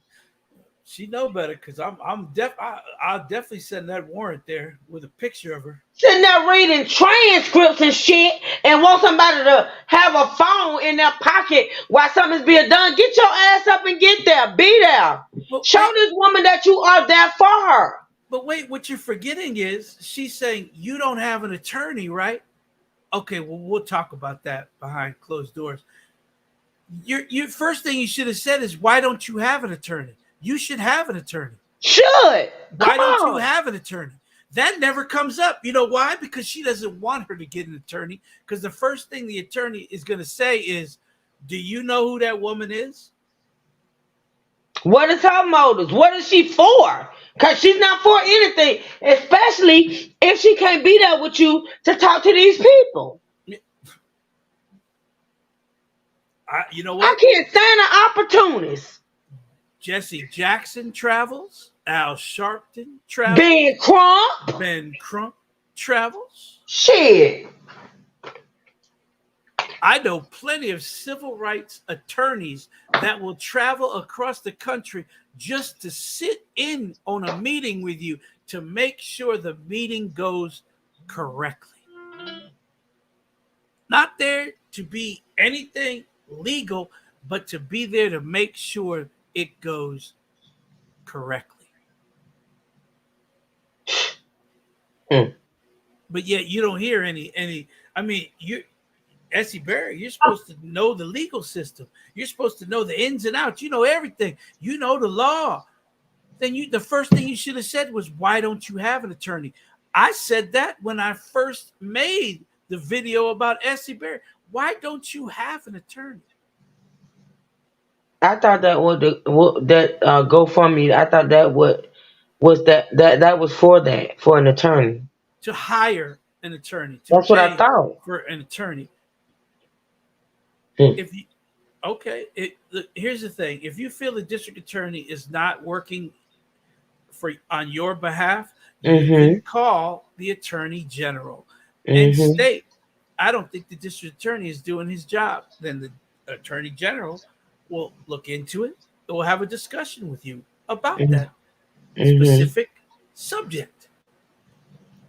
She know better because I'll definitely send that warrant there with a picture of her. Sitting there reading transcripts and shit and want somebody to have a phone in their pocket while something's being done. Get your ass up and get there. Be there. Show this woman that you are there for her. But wait, what you're forgetting is she's saying you don't have an attorney, right? Okay, well, we'll talk about that behind closed doors. Your first thing you should have said is, why don't you have an attorney? You should have an attorney. Should. Why don't you have an attorney? That never comes up. You know why? Because she doesn't want her to get an attorney. Because the first thing the attorney is going to say is, do you know who that woman is? What is her motives? What is she for? Because she's not for anything, especially if she can't be there with you to talk to these people. You know what? I can't stand the opportunists. Jesse Jackson travels. Al Sharpton travels. Ben Crump travels. Shit. I know plenty of civil rights attorneys that will travel across the country just to sit in on a meeting with you to make sure the meeting goes correctly. Not there to be anything legal, but to be there to make sure it goes correctly. But yet you don't hear any. I mean, Essie Berry, you're supposed to know the legal system. You're supposed to know the ins and outs. You know everything. You know the law. Then the first thing you should have said was, why don't you have an attorney? I said that when I first made the video about Essie Berry. Why don't you have an attorney? I thought that GoFundMe. I thought that was for an attorney. To hire an attorney. That's what I thought. For an attorney. Here's the thing. If you feel the district attorney is not working on your behalf, you can call the attorney general and state, I don't think the district attorney is doing his job. Then the attorney general will look into it. We'll have a discussion with you about that specific subject.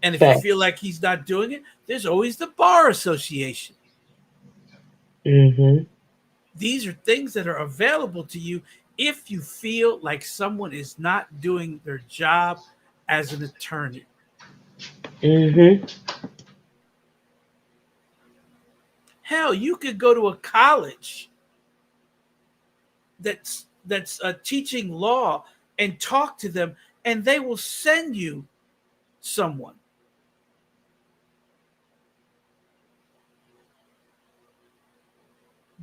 And if you feel like he's not doing it, there's always the Bar Association. These are things that are available to you if you feel like someone is not doing their job as an attorney. Hell, you could go to a college that's teaching law and talk to them, and they will send you someone.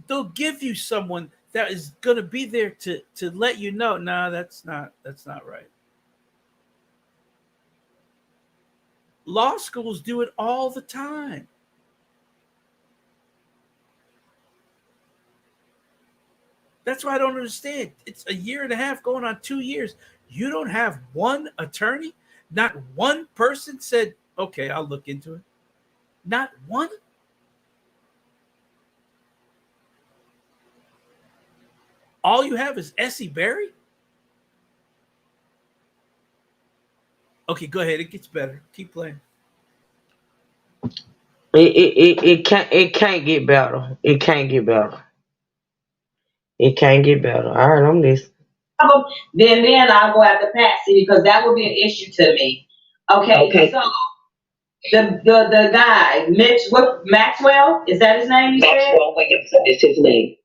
They'll give you someone that is going to be there to let you know, no, that's not right. Law schools do it all the time. That's why I don't understand. It's a year and a half going on 2 years. You don't have one attorney? Not one person said, okay, I'll look into it. Not one? All you have is Essie Berry? Okay, go ahead. It gets better. Keep playing. It can't get better. It can't get better. It can't get better. All right, I'm listening. Then I'll go after Patsy because that would be an issue to me. Okay. So the guy, Maxwell, is that his name? Maxwell Williamson is his name.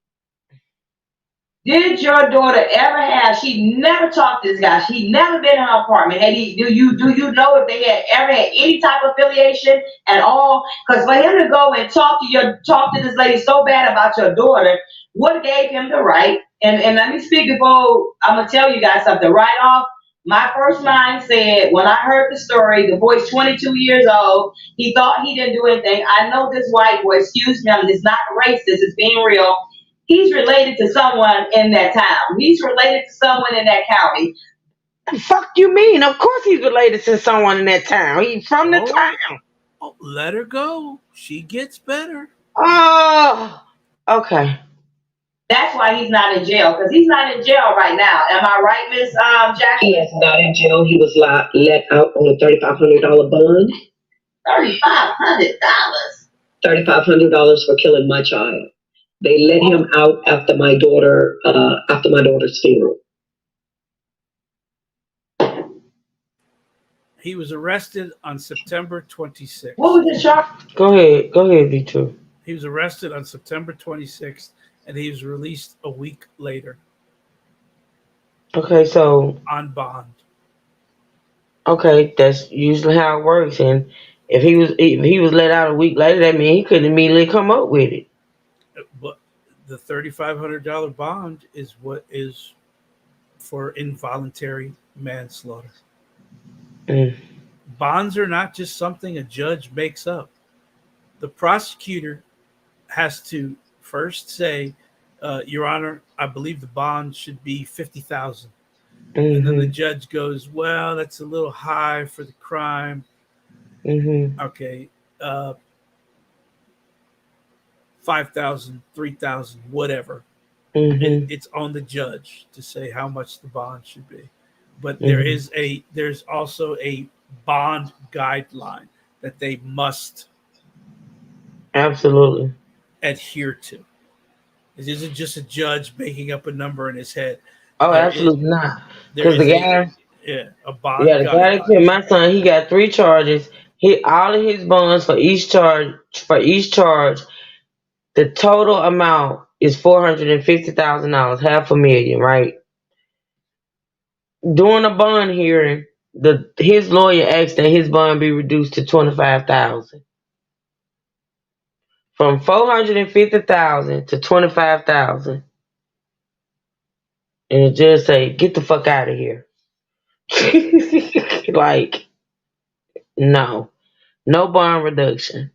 Did your daughter ever have? She never talked to this guy. She never been in her apartment. Do you know if they had ever had any type of affiliation at all? Because for him to go and talk to this lady so bad about your daughter, what gave him the right? And let me speak before I'm gonna tell you guys something. Right off, my first mind said when I heard the story, the boy's 22 years old. He thought he didn't do anything. I know this white boy. Excuse me, it's not racist. It's being real. He's related to someone in that town. He's related to someone in that county. The fuck you mean? Of course he's related to someone in that town. He's from the town. Oh, let her go. She gets better. Oh, okay. That's why he's not in jail, because he's not in jail right now. Am I right, Miss Jackson? He is not in jail. He was let out on a $3,500 bond. $3,500? $3,500 for killing my child. They let him out after my daughter's funeral. He was arrested on September 26th. What was the charge? Go ahead, V2. He was arrested on September 26th, and he was released a week later. Okay, so on bond. Okay, that's usually how it works. And if he was let out a week later, that means he couldn't immediately come up with it. But the $3,500 bond is what is for involuntary manslaughter. Bonds are not just something a judge makes up. The prosecutor has to first say, Your Honor, I believe the bond should be $50,000. And then the judge goes, well, that's a little high for the crime. Okay, 5,000, 3,000, whatever. It's on the judge to say how much the bond should be. But there's also a bond guideline that they must absolutely adhere to. It isn't just a judge making up a number in his head. Oh, absolutely not. Because the guy, a bond. Yeah, the guy that killed my son, he got 3 charges. All of his bonds for each charge. The total amount is $450,000, $500,000, right? During a bond hearing, his lawyer asked that his bond be reduced to $25,000. From $450,000 to $25,000. And the judge say, get the fuck out of here. Like, no bond reduction.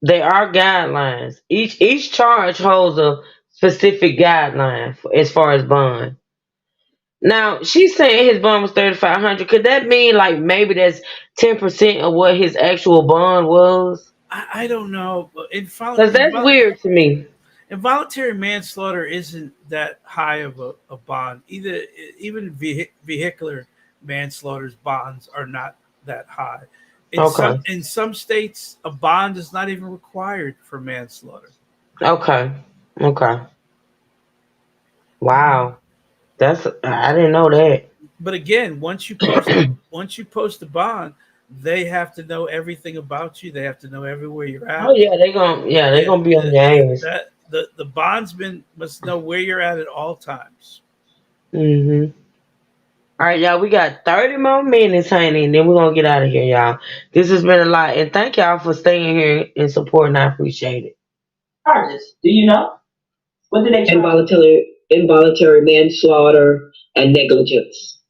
There are guidelines. Each charge holds a specific guideline as far as bond. Now, she's saying his bond was $3,500. Could that mean like maybe that's 10% of what his actual bond was? I don't know. Because that's weird to me. Involuntary manslaughter isn't that high of a bond. Even vehicular manslaughter's bonds are not that high. In some states, a bond is not even required for manslaughter. Okay. Wow. I didn't know that. But again, once you post a bond, they have to know everything about you. They have to know everywhere you're at. Oh yeah, they're gonna be on your ass. The bondsman must know where you're at all times. All right, y'all. We got 30 more minutes, honey, and then we're gonna get out of here, y'all. This has been a lot, and thank y'all for staying here and supporting. I appreciate it. Charges? Do you know? What did they charge? Involuntary manslaughter and negligence.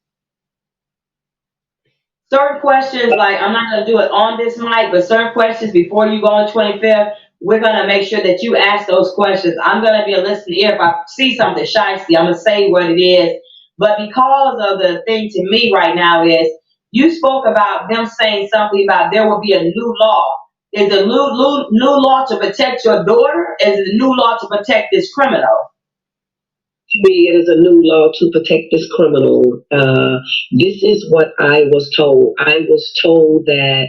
Certain questions, like I'm not going to do it on this mic, but certain questions before you go on 25th, we're going to make sure that you ask those questions. I'm going to be a listening ear. If I see something shysty, I'm going to say what it is. But because of the thing to me right now is, you spoke about them saying something about there will be a new law. Is the new law to protect your daughter? Is it a new law to protect this criminal? To me, it is a new law to protect this criminal. This is what I was told. I was told that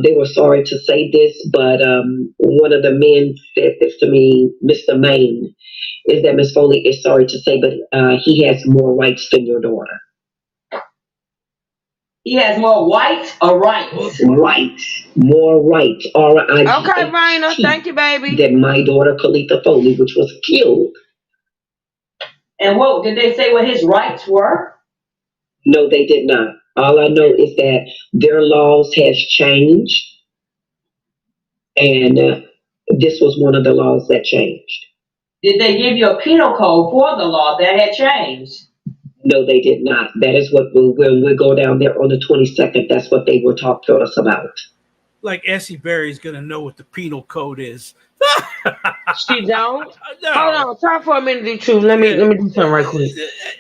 they were sorry to say this, but one of the men said this to me, Mr. Maine, is that Ms. Foley is sorry to say, but he has more rights than your daughter. He has more rights or rights? Rights. More rights. R-I-G-H-T. Okay, Raina. Thank you, baby. Than my daughter, Kalitha Foley, which was killed. And what did they say what his rights were? No, they did not. All I know is that their laws has changed, and this was one of the laws that changed. Did they give you a penal code for the law that had changed? No, they did not. That is what when we go down there on the 22nd, that's what they were talking to us about. Like Essie Berry's going to know what the penal code is. She don't? No. Hold on. Talk for a minute, do truth. Let me do something right quick.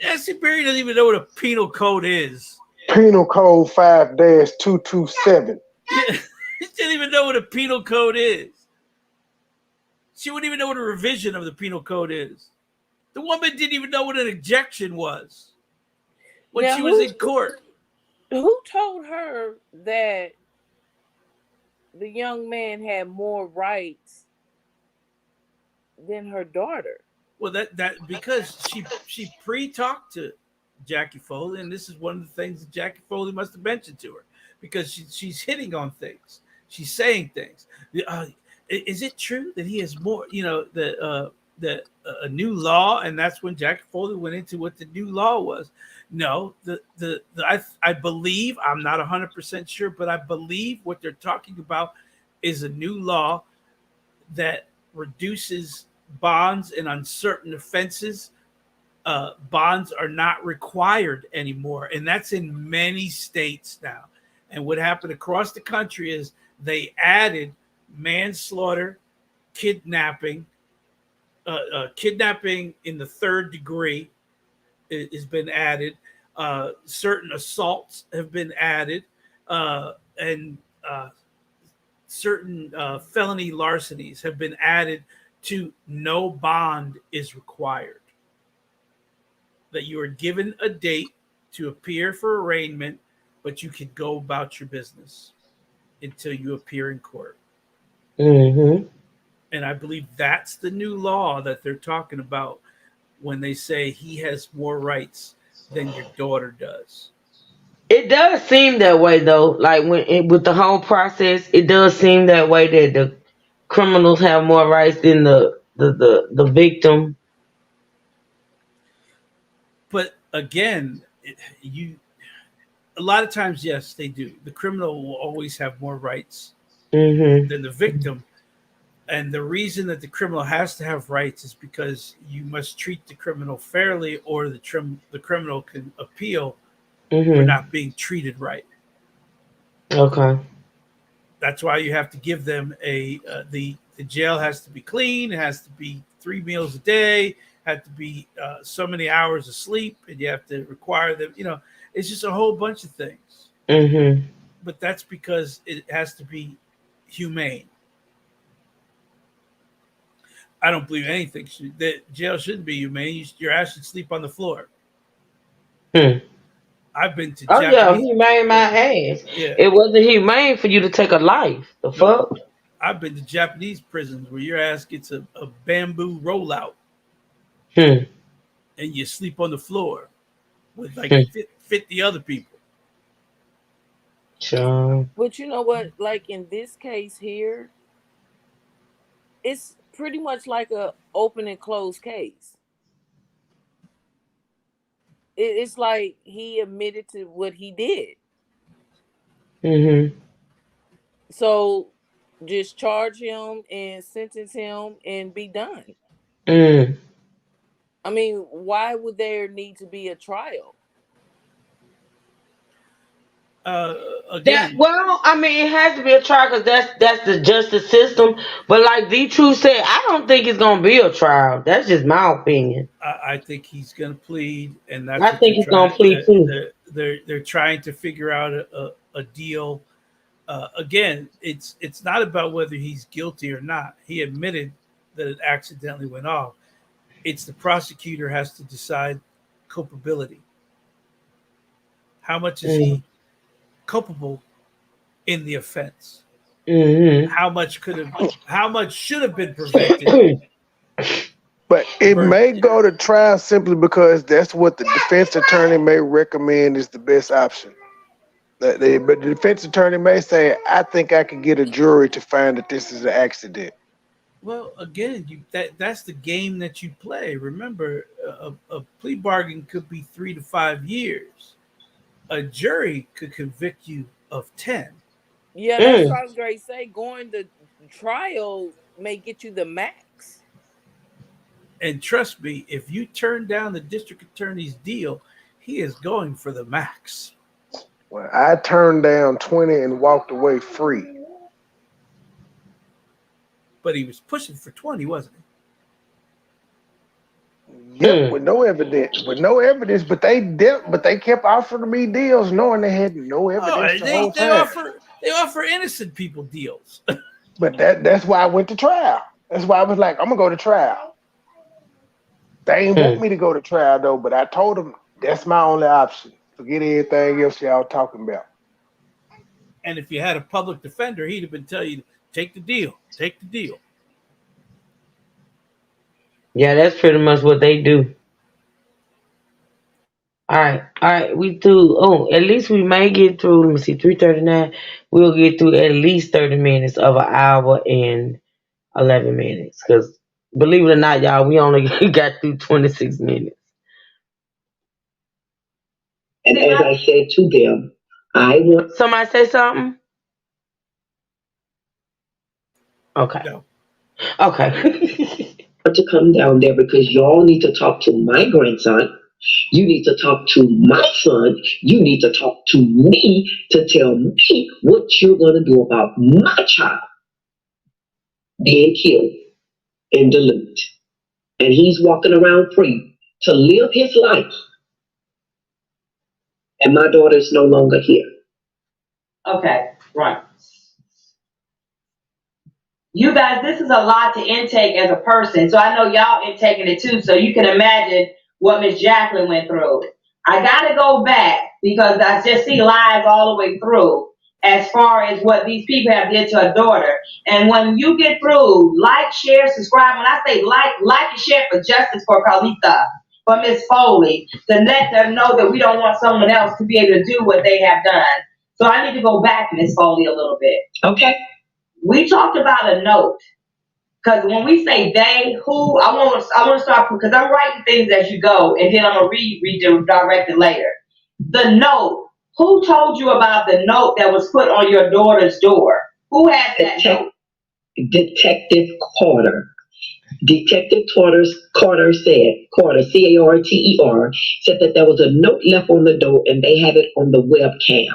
Essie Berry doesn't even know what a penal code is. Penal code 5-227. She didn't even know what a penal code is. She wouldn't even know what a revision of the penal code is. The woman didn't even know what an ejection was when she was in court. Who told her that the young man had more rights than her daughter? Well, that because she pre-talked to Jackie Foley, and this is one of the things that Jackie Foley must have mentioned to her because she's hitting on things. She's saying things. Is it true that he has more? A new law, and that's when Jackie Foley went into what the new law was. No, I believe, I'm not 100% sure, but I believe what they're talking about is a new law that reduces bonds in uncertain offenses. Bonds are not required anymore, and that's in many states now. And what happened across the country is they added manslaughter, kidnapping in the third degree has been added. Certain assaults have been added, and certain felony larcenies have been added to no bond is required. That you are given a date to appear for arraignment, but you can go about your business until you appear in court. Mm-hmm. And I believe that's the new law that they're talking about when they say he has more rights than your daughter does. It does seem that way, though. Like with the whole process, it does seem that way that the criminals have more rights than the victim. But again, a lot of times, yes, they do. The criminal will always have more rights Mm-hmm. than the victim. And the reason that the criminal has to have rights is because you must treat the criminal fairly, or the criminal can appeal for not being treated right. Okay. That's why you have to give them the jail has to be clean. It has to be 3 meals a day. Have to be so many hours of sleep, and you have to require them. It's just a whole bunch of things. Mm-hmm. But that's because it has to be humane. I don't believe anything. That jail shouldn't be humane. Your ass should sleep on the floor. I've been to Japanese. Yeah, humane my ass. Yeah. It wasn't humane for you to take a life. The fuck? I've been to Japanese prisons where your ass gets a bamboo rollout. And you sleep on the floor with like 50 other people. Sure. But you know what? Like in this case here, it's pretty much like a open and closed case. It's like he admitted to what he did. Mm-hmm. So just charge him and sentence him and be done. I mean, why would there need to be a trial? Again, I mean, it has to be a trial because that's the justice system. But like D True said, I don't think it's gonna be a trial. That's just my opinion. I think he's gonna plead, and that's I think he's gonna plead too. They're trying to figure out a deal. Again, it's not about whether he's guilty or not. He admitted that it accidentally went off. It's the prosecutor has to decide culpability. How much is he culpable in the offense? Mm-hmm. How much should have been prevented? But it may go to trial simply because that's what the defense attorney may recommend is the best option. But the defense attorney may say, I think I can get a jury to find that this is an accident. Well, again, that's the game that you play. Remember, a plea bargain could be 3 to 5 years. A jury could convict you of 10. Yeah, that's what I was going to say. Going to trial may get you the max. And trust me, if you turn down the district attorney's deal, he is going for the max. Well, I turned down 20 and walked away free. But he was pushing for 20, wasn't he? Yep, with no evidence. But they kept offering me deals knowing they had no evidence. They offer innocent people deals. But that's why I went to trial. That's why I was like, I'm gonna go to trial. They ain't want me to go to trial though, but I told them that's my only option. Forget anything else y'all talking about. And if you had a public defender, he'd have been telling you, take the deal. Take the deal. Yeah, that's pretty much what they do. All right. We through. Oh, at least we may get through. Let me see, 3:39. We'll get through at least 30 minutes of an hour and 11 minutes. Cause believe it or not, y'all, we only got through 26 minutes. And as I said to them, I want Somebody say something. Okay. No. Okay. to come down there because y'all need to talk to my grandson. You need to talk to my son. You need to talk to me to tell me what you're going to do about my child being killed in Duluth. And he's walking around free to live his life. And my daughter is no longer here. Okay, right. You guys, this is a lot to intake as a person. So I know y'all intaking it too. So you can imagine what Miss Jacqueline went through. I got to go back because I just see lies all the way through as far as what these people have did to her daughter. And when you get through, like, share, subscribe. When I say like and share for justice for Carlita, for Miss Foley, to let them know that we don't want someone else to be able to do what they have done. So I need to go back, Miss Foley, a little bit. Okay. We talked about a note. Because when we say they, who, I want to start, because I'm writing things as you go, and then I'm going to redirect it later. The note. Who told you about the note that was put on your daughter's door? Who has that note? Detective Carter. Detective Carter said, Carter, C-A-R-T-E-R, said that there was a note left on the door and they had it on the webcam.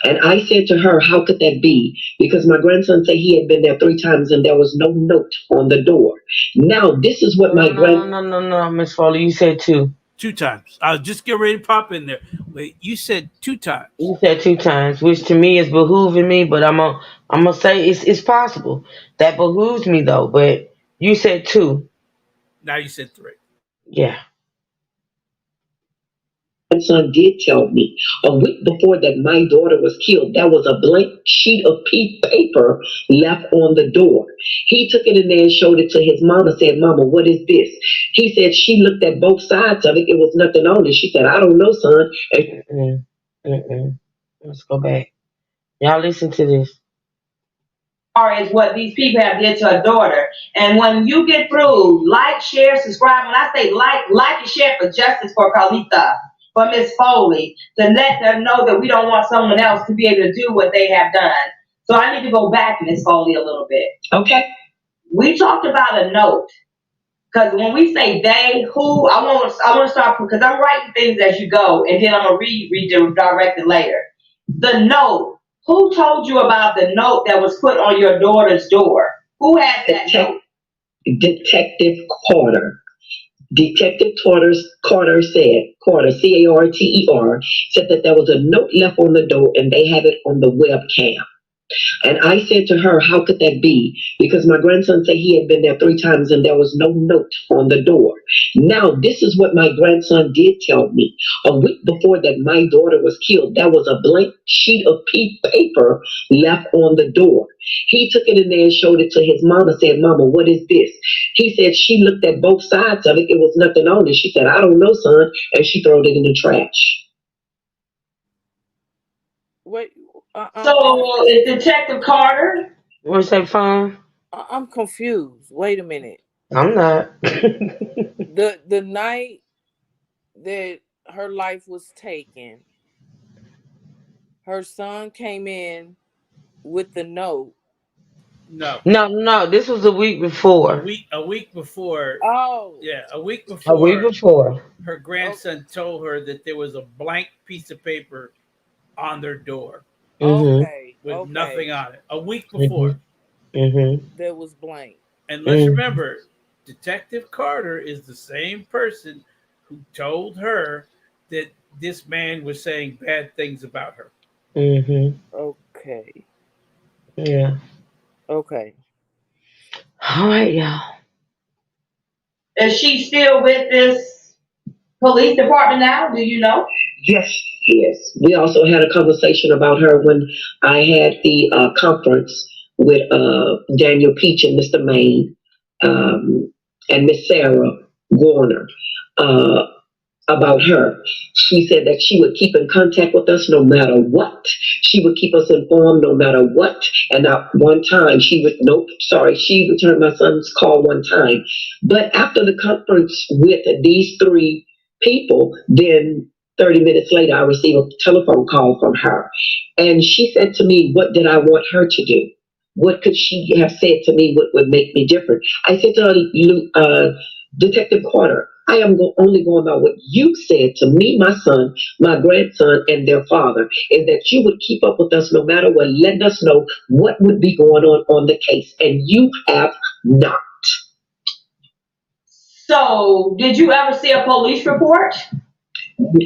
And I said to her, how could that be? Because my grandson said he had been there 3 times and there was no note on the door. Now, this is what my grandson... No, Miss Foley, you said 2. 2 times. I'll just get ready to pop in there. Wait, you said 2 times. You said 2 times, which to me is behooving me, but I'm gonna say it's possible. That behooves me though, but you said 2. Now you said 3. Yeah. My son did tell me a week before that my daughter was killed, there was a blank sheet of paper left on the door. He took it in there and showed it to his mama, said, Mama, what is this? He said she looked at both sides of it. It was nothing on it. She said, I don't know, son. Let's go back. Y'all listen to this. As what these people have did to her daughter. And when you get through, like, share, subscribe. When I say like and share for justice for Carlita, for Miss Foley, to let them know that we don't want someone else to be able to do what they have done. So I need to go back, Miss Foley, a little bit. Okay. We talked about a note. Because when we say they, who, I want to start, because I'm writing things as you go, and then I'm going to redirect it later. The note. Who told you about the note that was put on your daughter's door? Who has that note? Detective Carter. Detective Carter said, Carter, C-A-R-T-E-R, said that there was a note left on the door and they had it on the webcam. And I said to her, how could that be? Because my grandson said he had been there 3 times and there was no note on the door. Now, this is what my grandson did tell me. A week before that my daughter was killed, there was a blank sheet of paper left on the door. He took it in there and showed it to his mama, said, Mama, what is this? He said she looked at both sides of it. It was nothing on it. She said, I don't know, son. And she threw it in the trash. Wait. So is Detective Carter? What's that phone? I'm confused. Wait a minute. I'm not. The night that her life was taken, her son came in with the note. No. This was a week before. A week before. Oh. Yeah, a week before. A week before. Her grandson told her that there was a blank piece of paper on their door. Okay. With nothing on it. A week before. There was blank. And let's remember, Detective Carter is the same person who told her that this man was saying bad things about her. Okay. Yeah. Okay. All right, y'all. Is she still with this police department now? Do you know? Yes. We also had a conversation about her when I had the conference with Daniel Peach and Mr. Maine and Miss Sarah Warner. about her. She said that she would keep in contact with us no matter what. She would keep us informed no matter what. And not one time she returned my son's call one time. But after the conference with these three people, then 30 minutes later, I received a telephone call from her. And she said to me, what did I want her to do? What could she have said to me what would make me different? I said to her, Detective Carter, I am only going by what you said to me, my son, my grandson, and their father, is that you would keep up with us no matter what, letting us know what would be going on the case. And you have not. So, did you ever see a police report?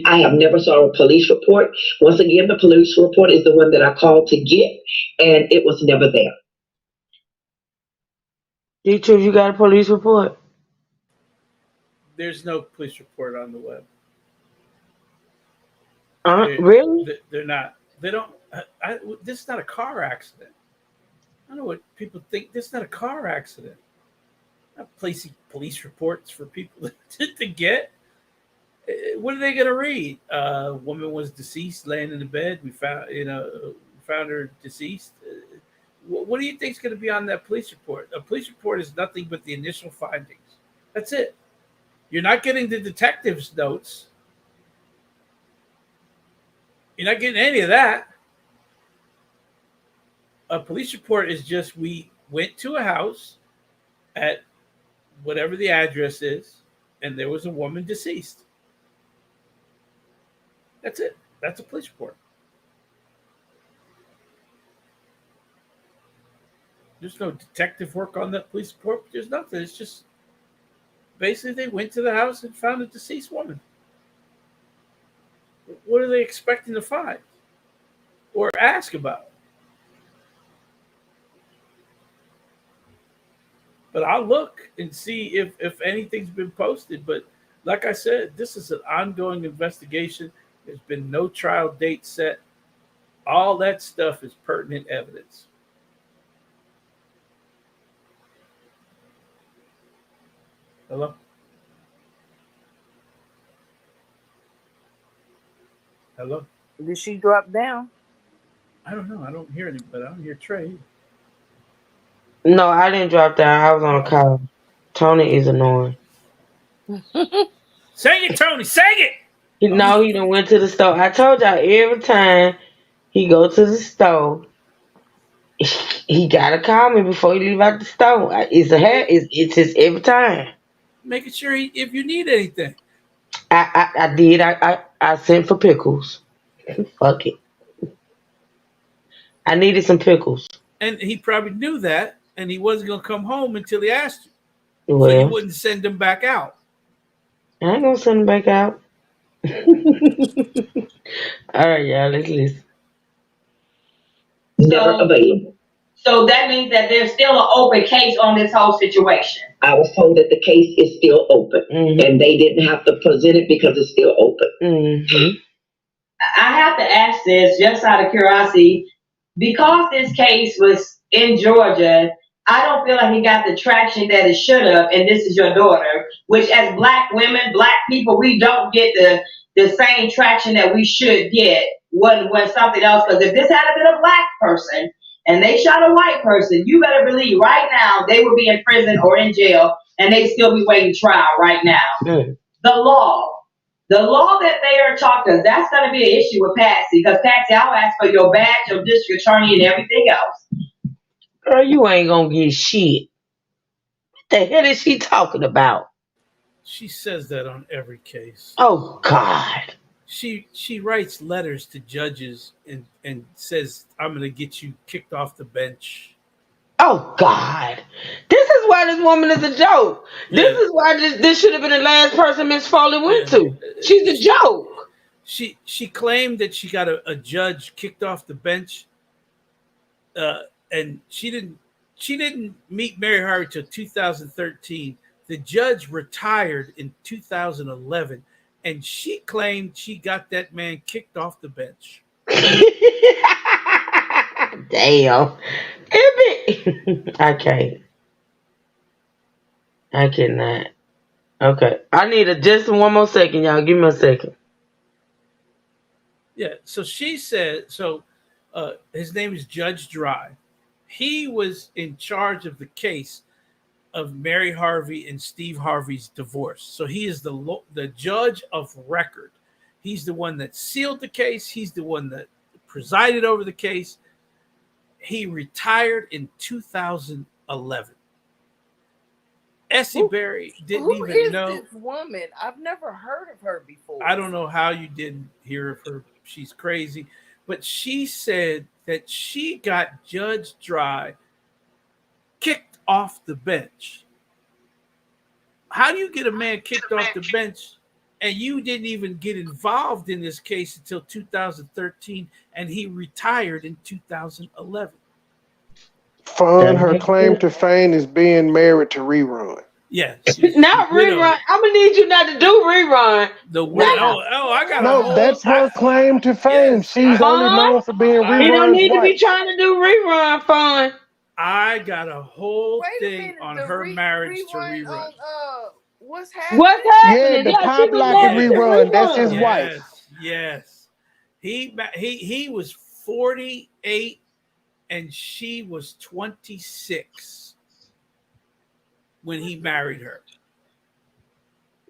I have never saw a police report. Once again, the police report is the one that I called to get, and it was never there. Dietrich, you got a police report? There's no police report on the web. Really? They're not. They don't. This is not a car accident. I don't know what people think. This is not a car accident. I'm not placing police reports for people to get. What are they going to read? A woman was deceased, laying in the bed. We found her deceased. What do you think is going to be on that police report? A police report is nothing but the initial findings. That's it. You're not getting the detective's notes. You're not getting any of that. A police report is just, we went to a house at whatever the address is, and there was a woman deceased. That's it. That's a police report. There's no detective work on that police report. There's nothing. It's just basically they went to the house and found a deceased woman. What are they expecting to find or ask about? But I'll look and see if anything's been posted. But like I said, this is an ongoing investigation. There's been no trial date set. All that stuff is pertinent evidence. Hello? Hello? Did she drop down? I don't know. I don't hear anything, but I don't hear Trey. No, I didn't drop down. I was on a call. Tony is annoying. Sing it, Tony. Sing it. No, he done went to the store. I told y'all every time he go to the store, he gotta call me before he leave out the store. It's his every time. Making sure if you need anything. I did. I sent for pickles. Fuck it. I needed some pickles. And he probably knew that, and he wasn't gonna come home until he asked you. Well, so you wouldn't send him back out. I ain't gonna send him back out. All right, y'all, let's listen. Never available. So that means that there's still an open case on this whole situation. I was told that the case is still open, and they didn't have to present it because it's still open. I have to ask this just out of curiosity, because this case was in Georgia. I don't feel like he got the traction that it should have, and this is your daughter, which as Black women, Black people, we don't get the same traction that we should get when something else, because if this had been a Black person and they shot a white person, you better believe right now they would be in prison or in jail, and they still be waiting trial right now. The law that they are talking, that's going to be an issue with Patsy, because Patsy, I'll ask for your badge, your district attorney, and everything else. Girl, you ain't gonna get shit. What the hell is she talking about? She says that on every case. Oh God. She writes letters to judges and says, I'm gonna get you kicked off the bench. Oh God. This is why this woman is a joke. Yeah. This is why this should have been the last person Miss Foley went to. She's a joke. She claimed that she got a judge kicked off the bench. And she didn't meet Mary Harvey till 2013. The judge retired in 2011, and she claimed she got that man kicked off the bench. Damn. I can't. I cannot. Okay. I need just one more second, y'all. Give me a second. Yeah. So she said, his name is Judge Dry. He was in charge of the case of Mary Harvey and Steve Harvey's divorce. So he is the judge of record. He's the one that sealed the case. He's the one that presided over the case. He retired in 2011. Essie Berry didn't even know. Who is this woman? I've never heard of her before. I don't know how you didn't hear of her. She's crazy. But she said that she got Judge Dry kicked off the bench. How do you get a man kicked off the bench and you didn't even get involved in this case until 2013 and he retired in 2011? Fun, her claim to fame is being married to Rerun. Yes. Not Rerun. I'm gonna need you not to do Rerun. I got that's her claim to fame. Yes, she's only known for being Rerun. You don't need to be trying to do Rerun, Fun. I got a whole thing on her marriage to Rerun. What's happening? Yeah, the pop lock Rerun. That's his wife. Yes. He was 48 and she was 26 when he married her.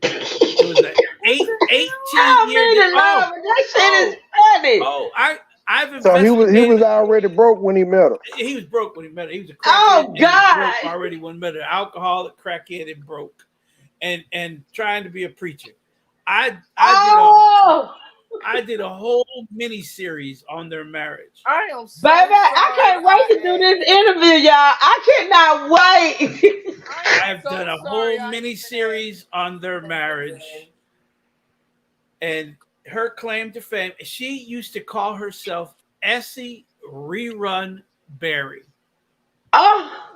It was an 18-year. That shit is funny. So he was already broke when he met her. He was broke when he met her. He was a crackhead. God! Broke already when he met her. Alcoholic, crackhead, and broke, and trying to be a preacher. I did a whole mini series on their marriage. Baby, I can't wait to do this interview, y'all. I cannot wait. I've done a whole mini series on their marriage, and her claim to fame. She used to call herself Essie Rerun Berry. Oh,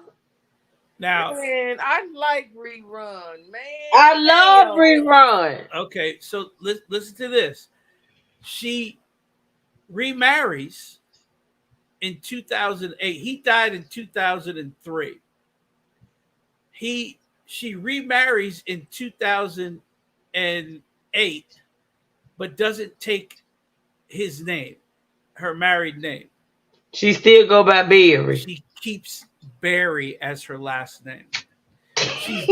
now, man, I like Rerun, man. I love Rerun. Okay, so listen to this. She remarries in 2008. He died in 2003. She remarries in 2008, but doesn't take his name, her married name. She still go by Berry. She keeps Berry as her last name. She's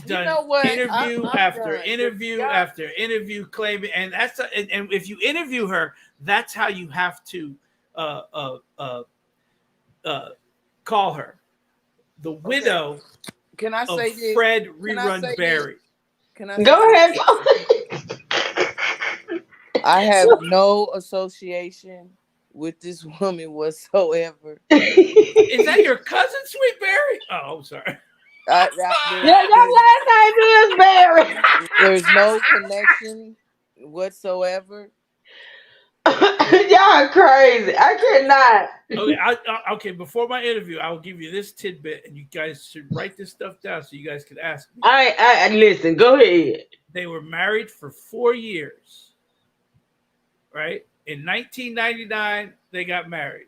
done interview after interview claiming, and and if you interview her, that's how you have to call her the widow. Can I say this? Fred Rerun Berry. Can I go ahead? I have no association with this woman whatsoever. Is that your cousin, Sweet Berry? Oh, I'm sorry. That last name is Berry. There's no connection whatsoever. Y'all crazy. I cannot. Okay, before my interview, I will give you this tidbit, and you guys should write this stuff down so you guys can ask me. I listen. Go ahead. They were married for 4 years, right? In 1999, they got married.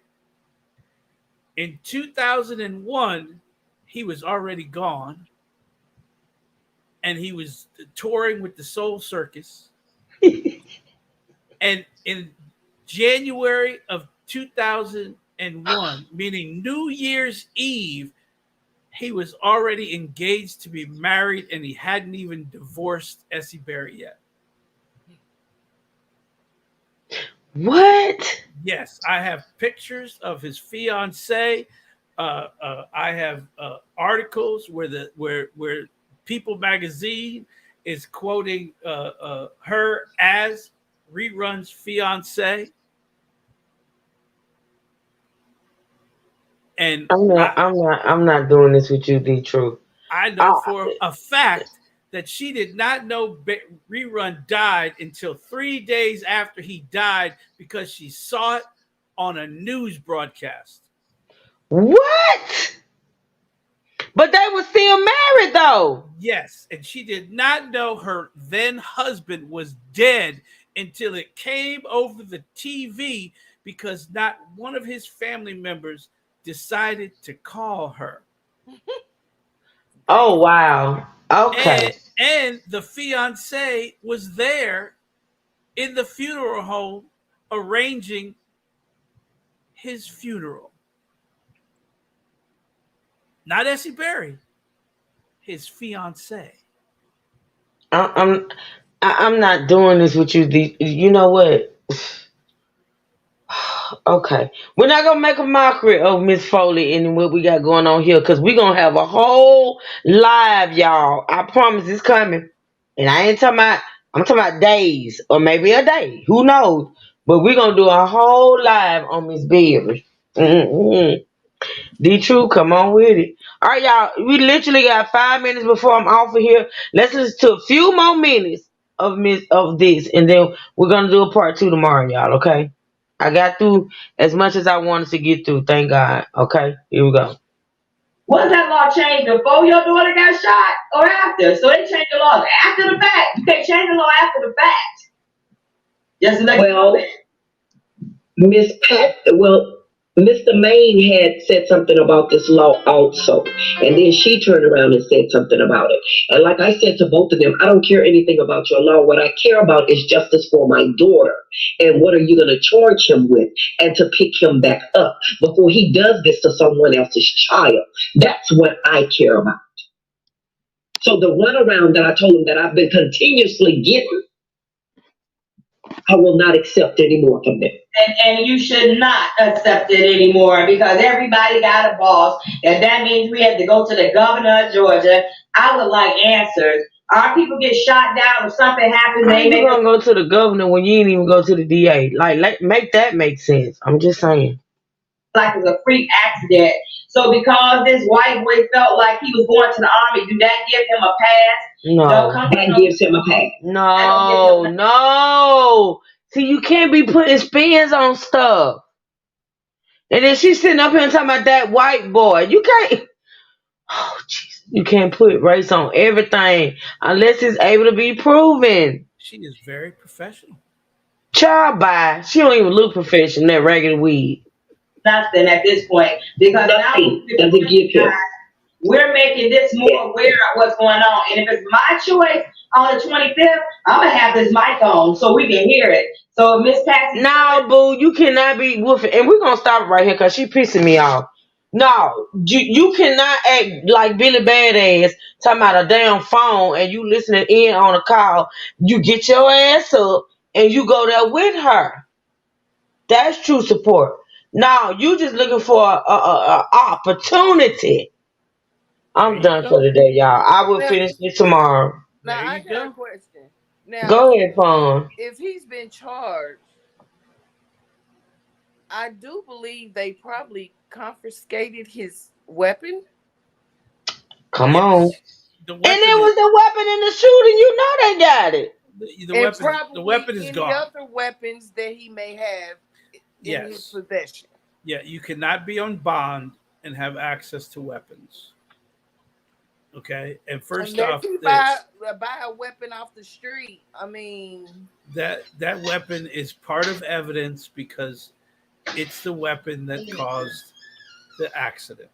In 2001, he was already gone, and he was touring with the Soul Circus. And in January of 2001, meaning New Year's Eve, he was already engaged to be married, and he hadn't even divorced Essie Berry yet. What? Yes, I have pictures of his fiancée. I have articles where People Magazine is quoting her as Rerun's fiancée. And I'm not doing this with you, D. True. I know for a fact that she did not know Rerun died until 3 days after he died because she saw it on a news broadcast. What? But they were still married, though. Yes, and she did not know her then husband was dead until it came over the TV because not one of his family members decided to call her. Oh, wow. Okay. And the fiance was there in the funeral home arranging his funeral. Not Essie Berry, his fiance. I'm not doing this with you. You know what? Okay, we're not gonna make a mockery of Miss Foley and what we got going on here, because we're gonna have a whole live, y'all. I promise it's coming. And I ain't talking about, I'm talking about days or maybe a day. Who knows? But we're gonna do a whole live on Miss Berry. Mm-hmm. D-True, come on with it. All right, y'all. We literally got 5 minutes before I'm off of here. Let's listen to a few more minutes of this, and then we're gonna do a part 2 tomorrow, y'all. Okay? I got through as much as I wanted to get through. Thank God. Okay, here we go. Was that law changed before your daughter got shot or after? So they changed the laws after the fact. You can't change the law after the fact. Just like Mr. Maine had said something about this law also, and then she turned around and said something about it. And like I said to both of them, I don't care anything about your law. What I care about is justice for my daughter. And what are you going to charge him with, and to pick him back up before he does this to someone else's child? That's what I care about. So the runaround that I told him that I've been continuously getting, I will not accept anymore from them. And you should not accept it anymore, because everybody got a boss, and that means we have to go to the governor of Georgia. I would like answers. Our people get shot down or something happens. How you gonna go to the governor when you ain't even go to the DA? Like make that make sense. I'm just saying. Like it's a freak accident. So because this white boy felt like he was going to the army, do that give him a pass? No, that gives him a pass. No. See, you can't be putting spins on stuff. And then she's sitting up here and talking about that white boy. You can't. Oh, jeez. You can't put race on everything unless it's able to be proven. She is very professional. Child, bye. She don't even look professional, that raggedy wig. Nothing at this point, because doesn't give him. We're making this more aware of what's going on. And if it's my choice on the 25th, I'm going to have this mic on so we can hear it. So Miss Patsy. No, boo, you cannot be woofing. And we're going to stop right here because she pissing me off. No, you cannot act like Billy Badass talking about a damn phone and you listening in on a call. You get your ass up and you go there with her. That's true support. No, you just looking for a opportunity. I'm done for today, y'all. I will finish this tomorrow. Now, I got a question. Now, go ahead, Fawn. If he's been charged, I do believe they probably confiscated his weapon. Come on. And it was the weapon in the shooting. You know they got it. The weapon is gone. Other weapons that he may have in his possession. Yeah, you cannot be on bond and have access to weapons. Okay, and first off, you buy a weapon off the street. I mean, that weapon is part of evidence because it's the weapon that caused the accident.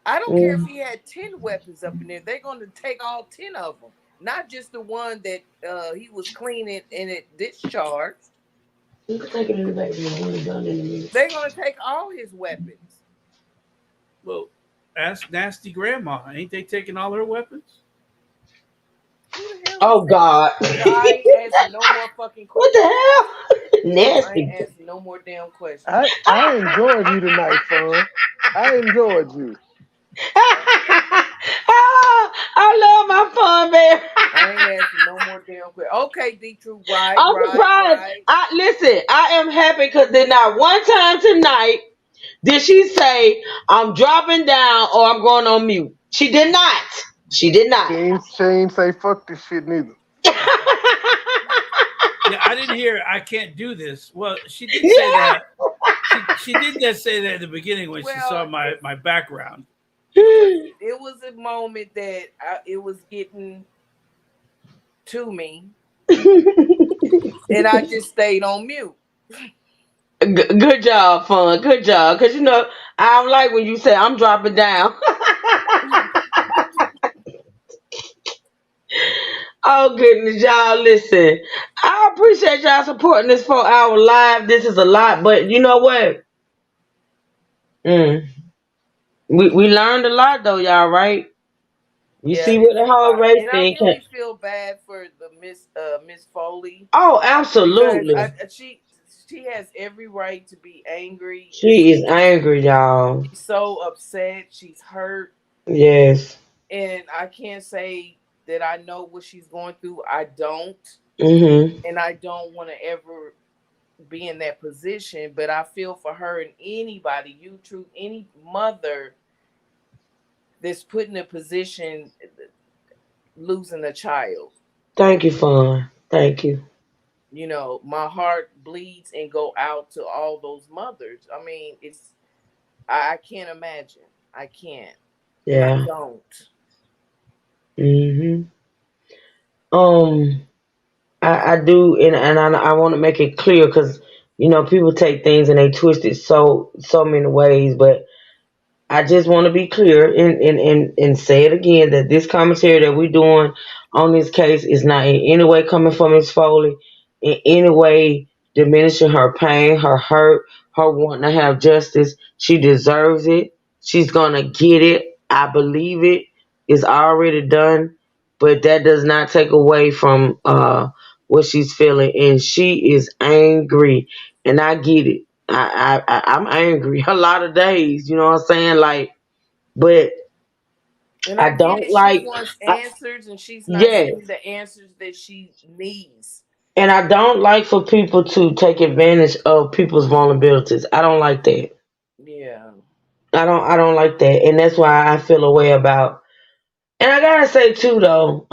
I don't care if he had 10 weapons up in there. They're going to take all 10 of them, not just the one that he was cleaning and it discharged. They're going to take all his weapons. Well, ask Nasty Grandma. Ain't they taking all her weapons? Oh, God. I ain't asking no more fucking questions. What the hell? Nasty. I ain't asking no more damn questions. I enjoyed you tonight, son. I enjoyed you. I love my fun, baby. I ain't asking no more damn questions. Okay, D-True, right. I'm surprised. Listen, I am happy because then not one time tonight did she say, I'm dropping down or I'm going on mute. She did not. She did not. She ain't say fuck this shit neither. Yeah, I didn't hear I can't do this. Well, she did say that. She did just say that at the beginning when she saw my background. It was a moment that it was getting to me. And I just stayed on mute. Good job, Fun. Good job. Because, I don't like when you say I'm dropping down. Oh goodness, y'all! Listen, I appreciate y'all supporting this 4 hour live. This is a lot, but you know what? Mm. We learned a lot though, y'all. Right? You Yeah, see it what is the a whole lot, race and I thing can. really feel bad for the Miss Foley Oh, because absolutely. she has every right to be angry. She is angry, y'all. She's so upset. She's hurt, Yes. and I can't say that I know what she's going through. I don't, Mhm. and I don't want to ever be in that position. But I feel for her and anybody, you truth, any mother that's put in a position losing a child. Thank you, Fawn. Thank you. You know, my heart bleeds and go out to all those mothers. I mean, I can't imagine. I can't, and I Yeah. don't. Mhm. Um, I do, and I want to make it clear because people take things and they twist it so many ways, but I just want to be clear and say it again that this commentary that we're doing on this case is not in any way coming from Miss Foley, in any way diminishing her pain, her hurt, her wanting to have justice. She deserves it. She's gonna get it. I believe it. It's already done, but that does not take away from what she's feeling, and she is angry, and I get it. I'm angry a lot of days, you know what I'm saying? Like, but And I I get don't it. She like, wants answers, and she's not yeah, getting the answers that she needs. and I don't like for people to take advantage of people's vulnerabilities. I don't like that. Yeah. I don't like that, and that's why I feel a way about. And I gotta say too, though,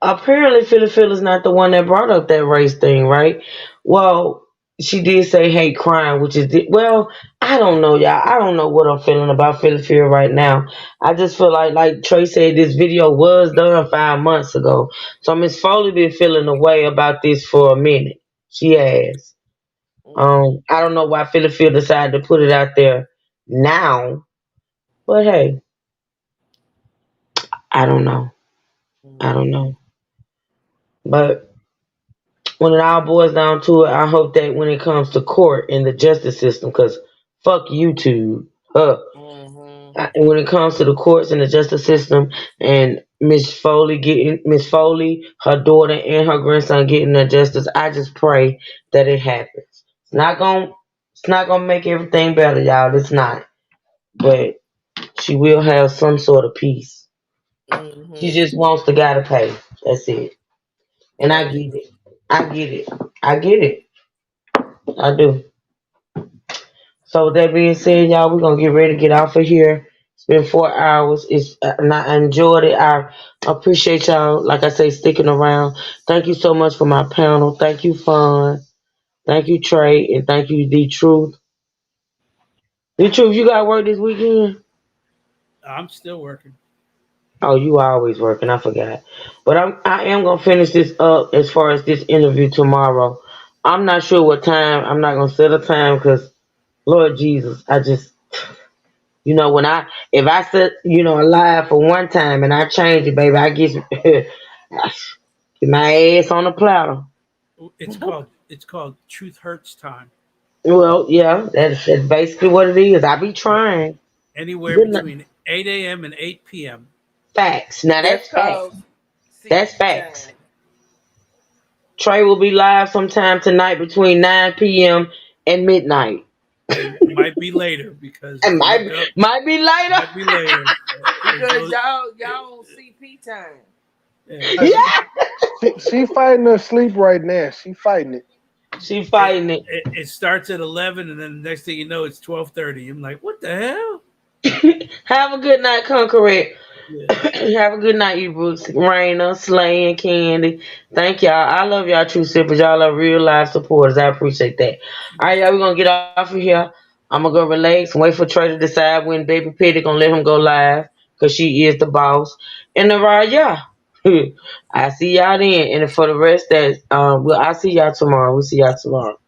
apparently Philly is not the one that brought up that race thing, right? Well, she did say hate crime, which is well, I don't know, y'all. I don't know what I'm feeling about Philly right now. I just feel like Trey said, this video was done 5 months ago, so Miss Foley been feeling a way about this for a minute. She has. I don't know why Philly decided to put it out there now, but hey, I don't know. I don't know, but when it all boils down to it, I hope that when it comes to court and the justice system, because fuck YouTube, and when it comes to the courts and the justice system, and Miss Foley, her daughter and her grandson getting their justice, I just pray that it happens. It's not gonna make everything better, y'all. It's not, but she will have some sort of peace. She just wants the guy to pay. That's it, and I get it. I get it. I get it. I do. So with that being said, y'all, we're gonna get ready to get off of here. It's been 4 hours. And I enjoyed it. I appreciate y'all, like I say, sticking around. Thank you so much for my panel. Thank you, Fun. Thank you, Trey, and thank you, D Truth. D Truth, you got work this weekend? I'm still working. Oh, you always working. I forgot. But I am gonna finish this up as far as this interview tomorrow. I'm not sure what time. I'm not gonna set a time because Lord Jesus, I just if I set alive for one time and I change it, baby, I get my ass on the platter. It's called Truth Hurts Time. Well, yeah, that's basically what it is. I be trying. Anywhere Good night. between 8 a.m. and 8 p.m. Facts. Now That's that's facts. called That's CP facts. time. Trey will be live sometime tonight between 9 p.m. and midnight. It might be later because It if you look up, might be later. might be later. Because y'all on CP time. Yeah. She fighting her sleep right now. She fighting it. She fighting it. It starts at 11, and then the next thing you know, it's 12:30. I'm like, what the hell? Have a good night, Concrete. Yeah. Have a good night, you Brooks, Raina, Slay, and Candy. Thank y'all. I love y'all, true sippers. Y'all are real life supporters. I appreciate that. All right, y'all, we're going to get off of here. I'm going to go relax and wait for Trey to decide when Baby Petty going to let him go live because she is the boss. And yeah. I see y'all then. And for the rest, I'll see y'all tomorrow. We'll see y'all tomorrow.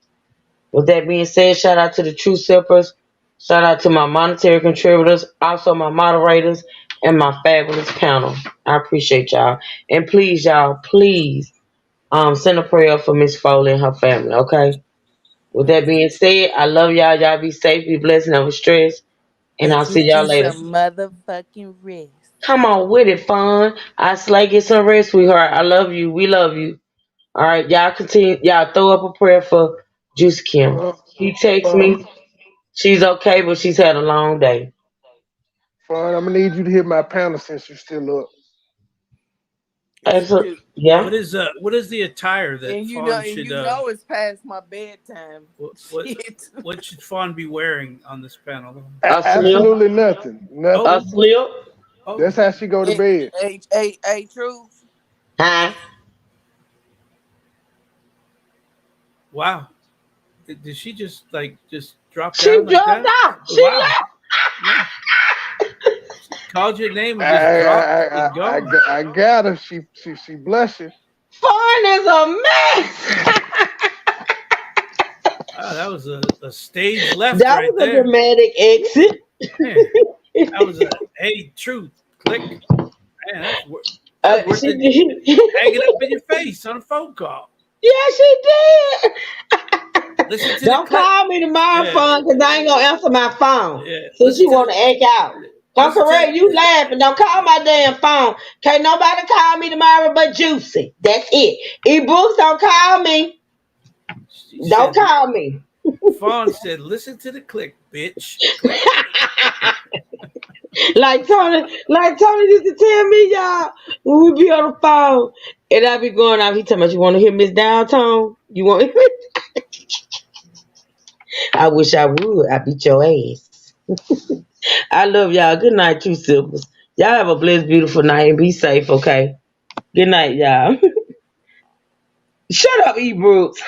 With that being said, shout out to the true sippers. Shout out to my monetary contributors, also my moderators, and my fabulous panel. I appreciate y'all. And please, y'all, please send a prayer for Miss Foley and her family, okay? With that being said, I love y'all. Y'all be safe, be blessed, never stress. And I'll see y'all later. Some motherfucking rest. Come on with it, fun. I slay, get some rest, sweetheart. I love you. We love you. All right, y'all continue. Y'all throw up a prayer for Juicy Kim. He texts me. She's okay, but she's had a long day. Fine, I'm gonna need you to hit my panel since you're still up. Yeah. What is the attire that and you Fawn know, should? And you know it's past my bedtime. What should Fawn be wearing on this panel? Absolutely nothing. Nothing. A slip. That's how she go to bed. Hey, Truth. Huh? Wow. Did she just drop she down? She dropped off. She left. Yeah. Called your name and just dropped and gone. I got her. She blushing. Fawn is a mess. Wow, that was a stage left. That right was a there. dramatic exit. That was hey, Truth. Click. Man, that's worth hanging up in your face on a phone call. Yeah, she did. Don't call me tomorrow, Fawn, because I ain't gonna answer my phone. Yeah. Since you want to act out. Don't correct you laughing. Don't call my damn phone. Can't nobody call me tomorrow but Juicy. That's it. E-Books, don't call me. Don't call me. Fawn said, listen to the click, bitch. like Tony used to tell me, y'all, when we be on the phone, and I be going out, he talking about, you want to hear Miss Downtown? You want I wish I would. I beat your ass. I love y'all. Good night, you siblings. Y'all have a blessed, beautiful night and be safe, okay? Good night, y'all. Shut up, E. Brooks.